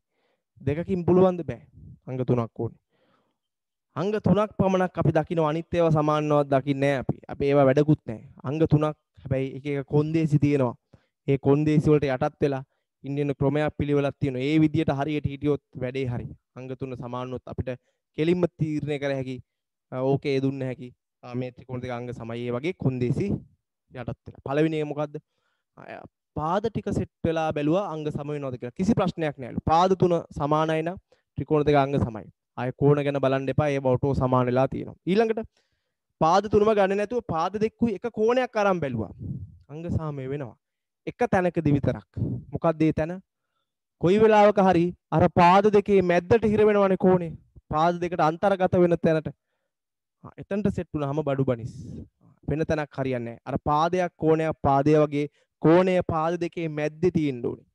දෙකකින් පුළුවන්ද බෑ. අංග 3ක් ඕනේ. අංග 3ක් පමණක් අපි දකින්න අනිත් ඒවා සමානවත් දකින්නේ නැහැ අපි. අපි ඒවා වැඩකුත් නැහැ. අංග 3ක් හැබැයි එක එක කොන්දේසි තියෙනවා. ඒ කොන්දේසි වලට යටත් වෙලා ඉන්දියන් ක්‍රමයක් පිළිවෙලක් තියෙනවා. ඒ විදිහට හරියට හිටියොත් වැඩේ හරි. අංග 3 සමානොත් අපිට කෙලින්ම තීරණය කර හැකි. ඕකේ දුන්න හැකි. මේ ත්‍රිකෝණ දෙක අංග සමයි. ඒ වගේ කොන්දේසි යටත් වෙලා. පළවෙනි එක මොකද්ද? පාද ටික සෙට් වෙලා බැලුවා අංග සම වෙනවද කියලා. කිසි ප්‍රශ්නයක් නෑලු. පාද තුන සමානයි නම් ත්‍රිකෝණ දෙක අංග සමයි. ආය කෝණ ගැන බලන්න එපා. ඒව ඔටෝ සමාන වෙලා තියෙනවා. ඊළඟට පාද තුනම ගන්න නැතුව පාද දෙකකුයි එක කෝණයක් අරන් බැලුවා. අංග සාමය වෙනවා. එක තැනකදී විතරක්. මොකක්ද ඒ තැන? කොයි වෙලාවක හරි අර පාද දෙකේ මැද්දට හිර වෙනවනේ කෝණේ. පාද දෙකට අන්තර්ගත වෙන තැනට. එතනට සෙට් වුණාම බඩු බනිස්. වෙන තැනක් හරියන්නේ නැහැ. අර පාදයක් කෝණයක් පාදය වගේ කෝණය පාද දෙකේ මැද්දේ තියෙන්න ඕනේ.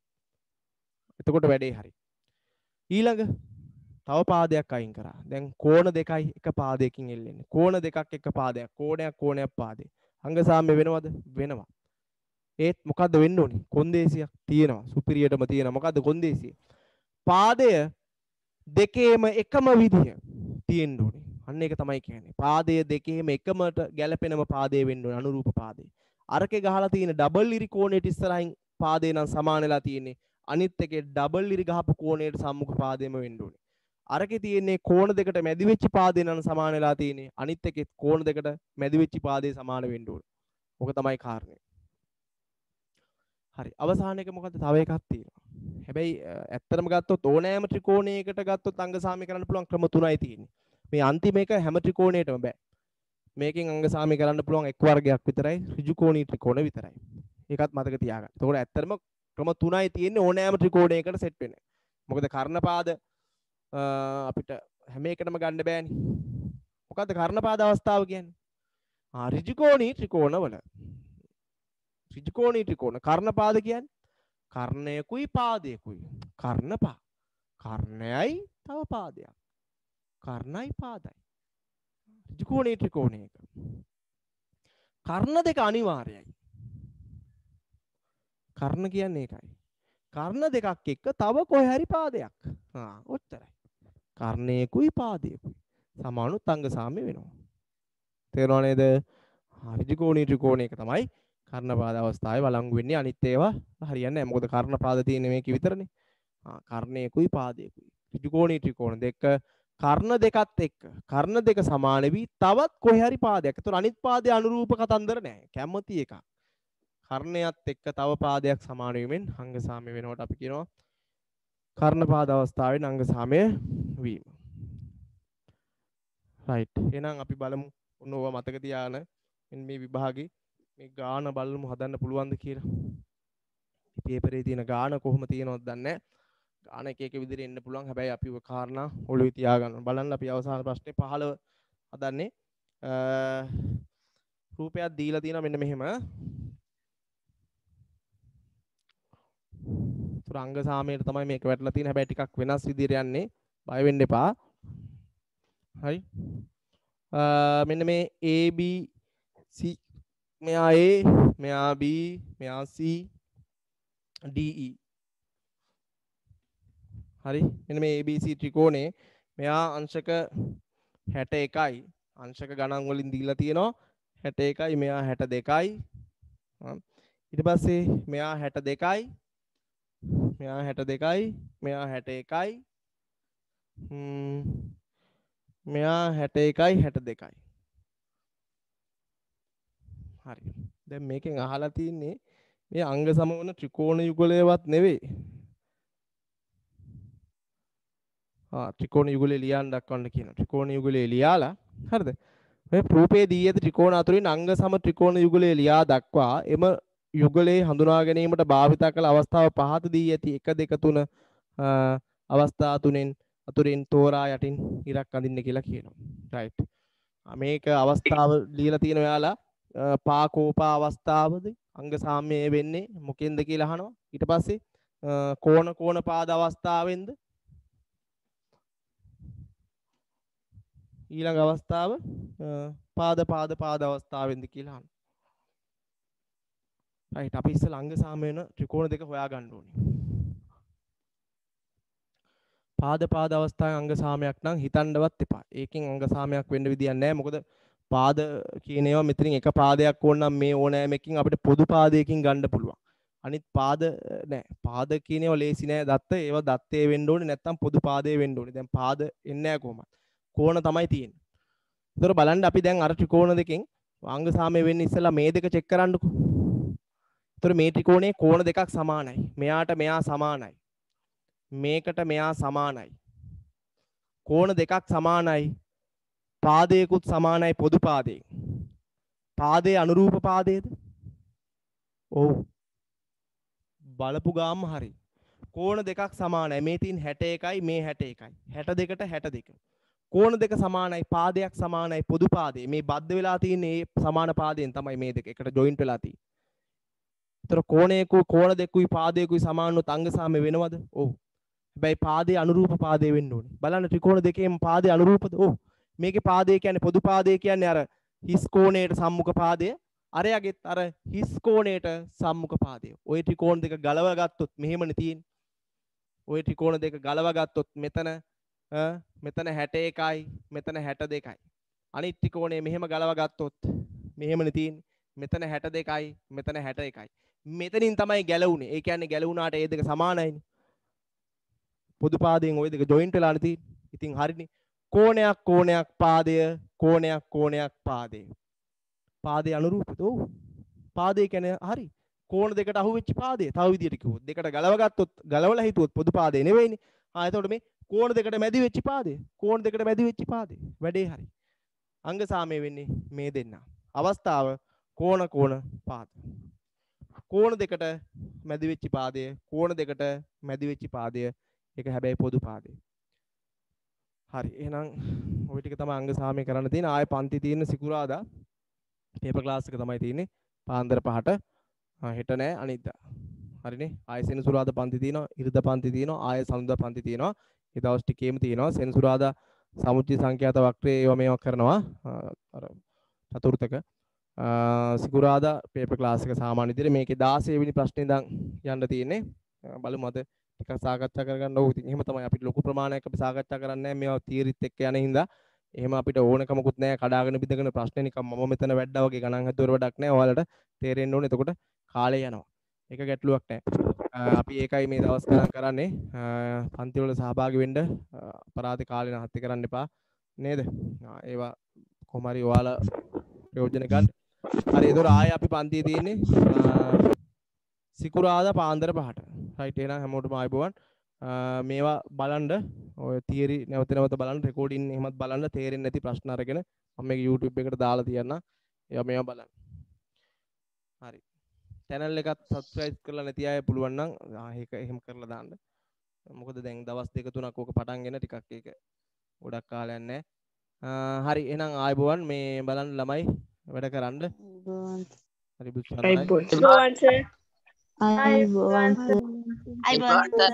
එතකොට වැඩේ හරි. ඊළඟ තව පාදයක් අයින් කරා. දැන් කෝණ දෙකයි එක පාදයකින් එල්ලෙන්නේ. කෝණ දෙකක් එක පාදයක්. කෝණයක් පාදේ. අංග සාම්‍ය වෙනවද? වෙනවා. ඒත් මොකද්ද වෙන්න ඕනේ? කොන්දේසියක් තියෙනවා. සුපිරියටම තියෙනවා. මොකද්ද කොන්දේසිය? පාදය දෙකේම එකම විදිය තියෙන්න ඕනේ. අන්න ඒක තමයි කියන්නේ. පාදය දෙකේම එකමට ගැලපෙනම පාදේ වෙන්න ඕනේ. අනුරූප පාදේ. අරකේ ගහලා තියෙන ඩබල් ඉරි කෝණයට ඉස්සරහින් පාදේ නම් සමාන වෙලා තියෙන්නේ. අනිත් එකේ ඩබල් ඉරි ගහපු කෝණයට සම්මුඛ පාදෙම වෙන්න ඕනේ. අරකේ තියෙන්නේ කෝණ දෙකට මැදි වෙච්ච පාදේ නම් සමාන වෙලා තියෙන්නේ. අනිත් එකේ කෝණ දෙකට මැදි වෙච්ච පාදේ සමාන වෙන්න ඕනේ. ඕක තමයි කාරණේ. හරි. අවසාන එක මොකද්ද? තව එකක් තියෙනවා. හැබැයි ඇත්තටම ගත්තොත් ඕනෑම ත්‍රිකෝණයකට ගත්තොත් අංග සාමය කරන්න පුළුවන් ක්‍රම 3යි තියෙන්නේ. මේ අන්තිම එක හැම ත්‍රිකෝණයකටම බෑ. මේකෙන් අංග සාමය කරන්න පුළුවන් එක් වර්ගයක් විතරයි ඍජු කෝණී ත්‍රිකෝණ විතරයි. ඒකත් මතක තියාගන්න. එතකොට ඇත්තටම ක්‍රම 3යි තියෙන්නේ ඕනෑම ත්‍රිකෝණයකට සෙට් වෙන්නේ. මොකද කර්ණපාද අපිට හැම එකටම ගන්න බෑනේ. මොකද්ද කර්ණපාද අවස්ථාව කියන්නේ? ඍජු කෝණී ත්‍රිකෝණ වල. ඍජු කෝණී ත්‍රිකෝණ කර්ණපාද කියන්නේ කර්ණයකුයි පාදයකුයි. කර්ණපා. කර්ණයයි තව පාදයක්. කර්ණයි පාදයි. ඍජු කෝණී ත්‍රිකෝණයක. කර්ණ දෙක අනිවාර්යයි. කර්ණ කියන්නේ ඒකයි. කර්ණ දෙකක් එක්ක තව කොහේ හරි පාදයක්. ඔච්චරයි. කර්ණයකුයි පාදයකුයි. සමානුත් අංග සාම්‍ය වෙනවා. තේරුණා නේද? ඍජු කෝණී ත්‍රිකෝණයක තමයි කර්ණපාද අවස්ථාවේ වළංගු වෙන්නේ. අනිත් ඒවා හරියන්නේ නැහැ. මොකද කර්ණපාද තියෙන්නේ මේක විතරනේ. කර්ණයකුයි පාදයකුයි. ඍජු කෝණී ත්‍රිකෝණ දෙක කර්ණ දෙකත් එක්ක කර්ණ දෙක සමාන වී තවත් කොහේ හරි පාදයක්. ඒතර අනිත් පාදයේ අනුරූප කතන්දර නැහැ. කැමති එකක්. කර්ණයත් එක්ක තව පාදයක් සමාන වීමෙන් අංග සාම්‍ය වෙනවට අපි කියනවා කර්ණපාද අවස්ථාවේ අංග සාම්‍ය වීම. රයිට්. එහෙනම් අපි බලමු ඔන්න ඕවා මතක තියාගෙන මේ විභාගේ මේ ගාන බලමු හදන්න පුළුවන්ද කියලා. පේපරේ තියෙන ගාන කොහොම තියෙනවද දන්නේ නැහැ. ගාන එක එක විදිහට එන්න පුළුවන්. හැබැයි අපි ඔය කාරණා ඔළුවේ තියාගන්න. බලන්න අපි අවසාන ප්‍රශ්නේ 15 හදන්නේ. රූපයක් දීලා තියෙනවා මෙන්න මෙහෙම. අංග සාමයට තමයි මේක වැටලා තියෙන්නේ. හැබැයි ටිකක් වෙනස් විදිහට යන්නේ. බය වෙන්න එපා. හරි. මෙන්න මේ A B C මෙයා A මෙයා B මෙයා C DE. හරි මෙන්න මේ ABC ත්‍රිකෝණේ මෙයා අංශක 61යි අංශක ගණන් වලින් දීලා තියෙනවා 61යි මෙයා 62යි ඊට පස්සේ මෙයා 62යි මෙයා 62යි මෙයා 61යි මෙයා 61යි 62යි හරි දැන් මේකෙන් අහලා තින්නේ මේ අංග සමවන ත්‍රිකෝණ යුගලයවත් නෙවෙයි ත්‍රිකෝණ යුගලය ලියන්න දක්වන්න කියන ත්‍රිකෝණ යුගලය ලියාලා හරිද මේ රූපයේ දී ඇති ත්‍රිකෝණ අතරින් අංග සම ත්‍රිකෝණ යුගලය ලියා දක්වා එම යුගලයේ හඳුනා ගැනීමට භාවිත කළ අවස්ථාව පහත දී ඇති 1 2 3 අවස්ථා තුනෙන් අතුරින් තෝරා යටින් ඉරක් අඳින්න කියලා කියනවා රයිට් මේක අවස්ථාව ලියලා තියෙන ඔයාලා පාකෝපා අවස්ථාවද අංග සාම්‍ය වෙන්නේ මොකෙන්ද කියලා අහනවා ඊට පස්සේ කෝණ පාද අවස්ථාවෙන්ද ඊළඟ අවස්ථාව පාද අවස්ථාවෙන්ද කියලා අහනවා. රයිට් අපි ඉස්සෙල්ලා අංග සාම වෙන ත්‍රිකෝණ දෙක හොයා ගන්න ඕනේ. පාද අවස්ථාවේ අංග සාමයක් නම් හිතන්නවත් එපා. ඒකෙන් අංග සාමයක් වෙන්න විදියක් නැහැ. මොකද පාද කියන ඒවා මෙතනින් එක පාදයක් ඕන නම් මේ ඕනෑමකින් අපිට පොදු පාදයකින් ගන්න පුළුවන්. අනිත් පාද නෑ. පාද කියන ඒවා ලේසි නෑ. ඒවා දත්තේ වෙන්න ඕනේ නැත්නම් පොදු පාදේ වෙන්න ඕනේ. දැන් පාද එන්නේ නැහැ කොහොමද? කෝණ තමයි තියෙන්නේ. ඒතර බලන්න අපි දැන් අර ත්‍රිකෝණ දෙකෙන් අංග සාමය වෙන්නේ ඉස්සෙල්ලා මේ දෙක චෙක් කරන්නකෝ. ඒතර මේ ත්‍රිකෝණයේ කෝණ දෙකක් සමානයි. මෙයාට මෙයා සමානයි. මේකට මෙයා සමානයි. කෝණ දෙකක් සමානයි. පාදයකුත් සමානයි පොදු පාදයෙන්. පාදයේ අනුරූප පාදයේද? ඔව්. බලපු ගාම හරි. කෝණ දෙකක් සමානයි. මේ තියෙන 61යි මේ 61යි. 62ට 62. කෝණ දෙක සමානයි පාදයක් සමානයි පොදු පාදයේ මේ බද්ධ වෙලා තියෙන මේ සමාන පාදයෙන් තමයි මේ දෙක එකට ජොයින්ට් වෙලා තියෙන්නේ. ඒතර කෝණ දෙකුයි පාදයකුයි සමාන වුත් අංග සාමය වෙනවද? ඔව්. හැබැයි පාදයේ අනුරූප පාදයේ වෙන්න ඕනේ. බලන්න ත්‍රිකෝණ දෙකේම පාදයේ අනුරූපද? ඔව්. මේකේ පාදය කියන්නේ පොදු පාදය කියන්නේ අර හිස් කෝණයට සම්මුඛ පාදය. අරයගෙත් අර හිස් කෝණයට සම්මුඛ පාදය. ওই ත්‍රිකෝණ දෙක ගලව ගත්තොත් මෙහෙමනේ තියෙන්නේ. ওই ත්‍රිකෝණ දෙක ගලව ගත්තොත් මෙතන 61යි මෙතන 62යි. අනිත් ත්‍රිකෝණය මෙහෙම ගලව ගත්තොත් මෙහෙමනේ තියෙන්නේ. මෙතන 62යි මෙතන 61යි. මෙතනින් තමයි ගැලවුනේ. ඒ කියන්නේ ගැලවුණාට ඒ දෙක සමානයිනේ. පොදු පාදයෙන් ওই දෙක ජොයින්ට් වෙලානේ තියෙන්නේ. ඉතින් හරිනේ. කෝණයක් පාදය කෝණයක් පාදය. පාදේ අනුරූපද? ඔව්. පාදේ කියන්නේ හරි. කෝණ දෙකට අහු වෙච්ච පාදය. තව විදියට කිව්වොත් දෙකට ගලව ගත්තොත් ගලවලා හිතුවොත් පොදු පාදේ නෙවෙයිනේ. එතකොට මේ කෝණ දෙකට මැදි වෙච්ච පාදය. කෝණ දෙකට මැදි වෙච්ච පාදය. වැඩේ හරි. අංග සාමය වෙන්නේ මේ දෙන්න. අවස්ථාව කෝණ පාද. කෝණ දෙකට මැදි වෙච්ච පාදය. කෝණ දෙකට මැදි වෙච්ච පාදය. ඒක හැබැයි පොදු පාදය. හරි. එහෙනම් ওই ටික තමයි අංග සාමය කරන්න තියෙන. ආයේ පන්ති තියෙන සිකුරාදා පේපර් ක්ලාස් එක තමයි තියෙන්නේ. පාන්දර 5ට. හෙට නෑ අනිද්දා. හරිනේ. ආයෙ සෙනසුරාදා පන්ති තියෙනවා, ඉරිදා පන්ති තියෙනවා, ආයෙ සඳුදා පන්ති තියෙනවා. ඒ දවස් ටිකේම තියෙනවා. සෙනසුරාදා සමුච්චි සංඛ්‍යාත වක්‍රයේ මේවා කරනවා. අර චතුර්ථක. සිකුරාදා පේපර් ක්ලාස් එක සාමාන්‍ය විදිහට මේකේ 16 වෙනි ප්‍රශ්නේ ඉඳන් යන්න තියෙන්නේ. බලමු අද ටිකක් සාකච්ඡා කරගන්න ඕක. ඉතින් එහෙම තමයි අපිට ලොකු ප්‍රමාණයක් අපි සාකච්ඡා කරන්නේ නැහැ. මේවා තියරිත් එක්ක යන හින්දා එහෙම අපිට ඕනකමකුත් නැහැ. කඩාගෙන බිඳගෙන ප්‍රශ්නේ නිකන් මම මෙතන වැඩා වගේ ගණන් හදුවට වැඩක් නැහැ. ඔයාලට තේරෙන්න ඕනේ. එතකොට කාලය යනවා. ඒක ගැටලුවක් නැහැ. අපි ඒකයි මේ දවස් ගණන් කරන්නේ. පන්ති වල සහභාගී වෙන්න අපරාධ කාලේ නැහත්ති කරන්න එපා නේද? ඒවා කොහොම හරි ඔයාලා ප්‍රයෝජන ගන්න. හරි ඒතකොට ආයෙ අපි පන්තියේ තියෙන්නේ සිකුරාදා පාන්දර 5ට. රයිට් එහෙනම් හැමෝටම ආයුබෝවන්. මේවා බලන්න ඔය තියරි නැවත බලන්න රෙකෝඩින් එහෙමත් බලන්න තේරෙන්නේ නැති ප්‍රශ්න අරගෙන මම මේක YouTube එකට දාලා තියන්න. මේවා බලන්න. හරි. channel එකත් subscribe කරලා නැති අය පුළුවන් නම් ඒක එහෙම කරලා දාන්න. මොකද දැන් දවස් 2-3ක් ඕක පටන්ගෙන ටිකක් ඒක ගොඩක් කාලයක් නැහැ. හරි එහෙනම් ආයුබෝවන් මේ බලන්න ළමයි වැඩ කරන්න. හරි බුස්සන්න. ආයුබෝවන් සර්. ආයුබෝවන් සර්. ආයුබෝවන් සර්.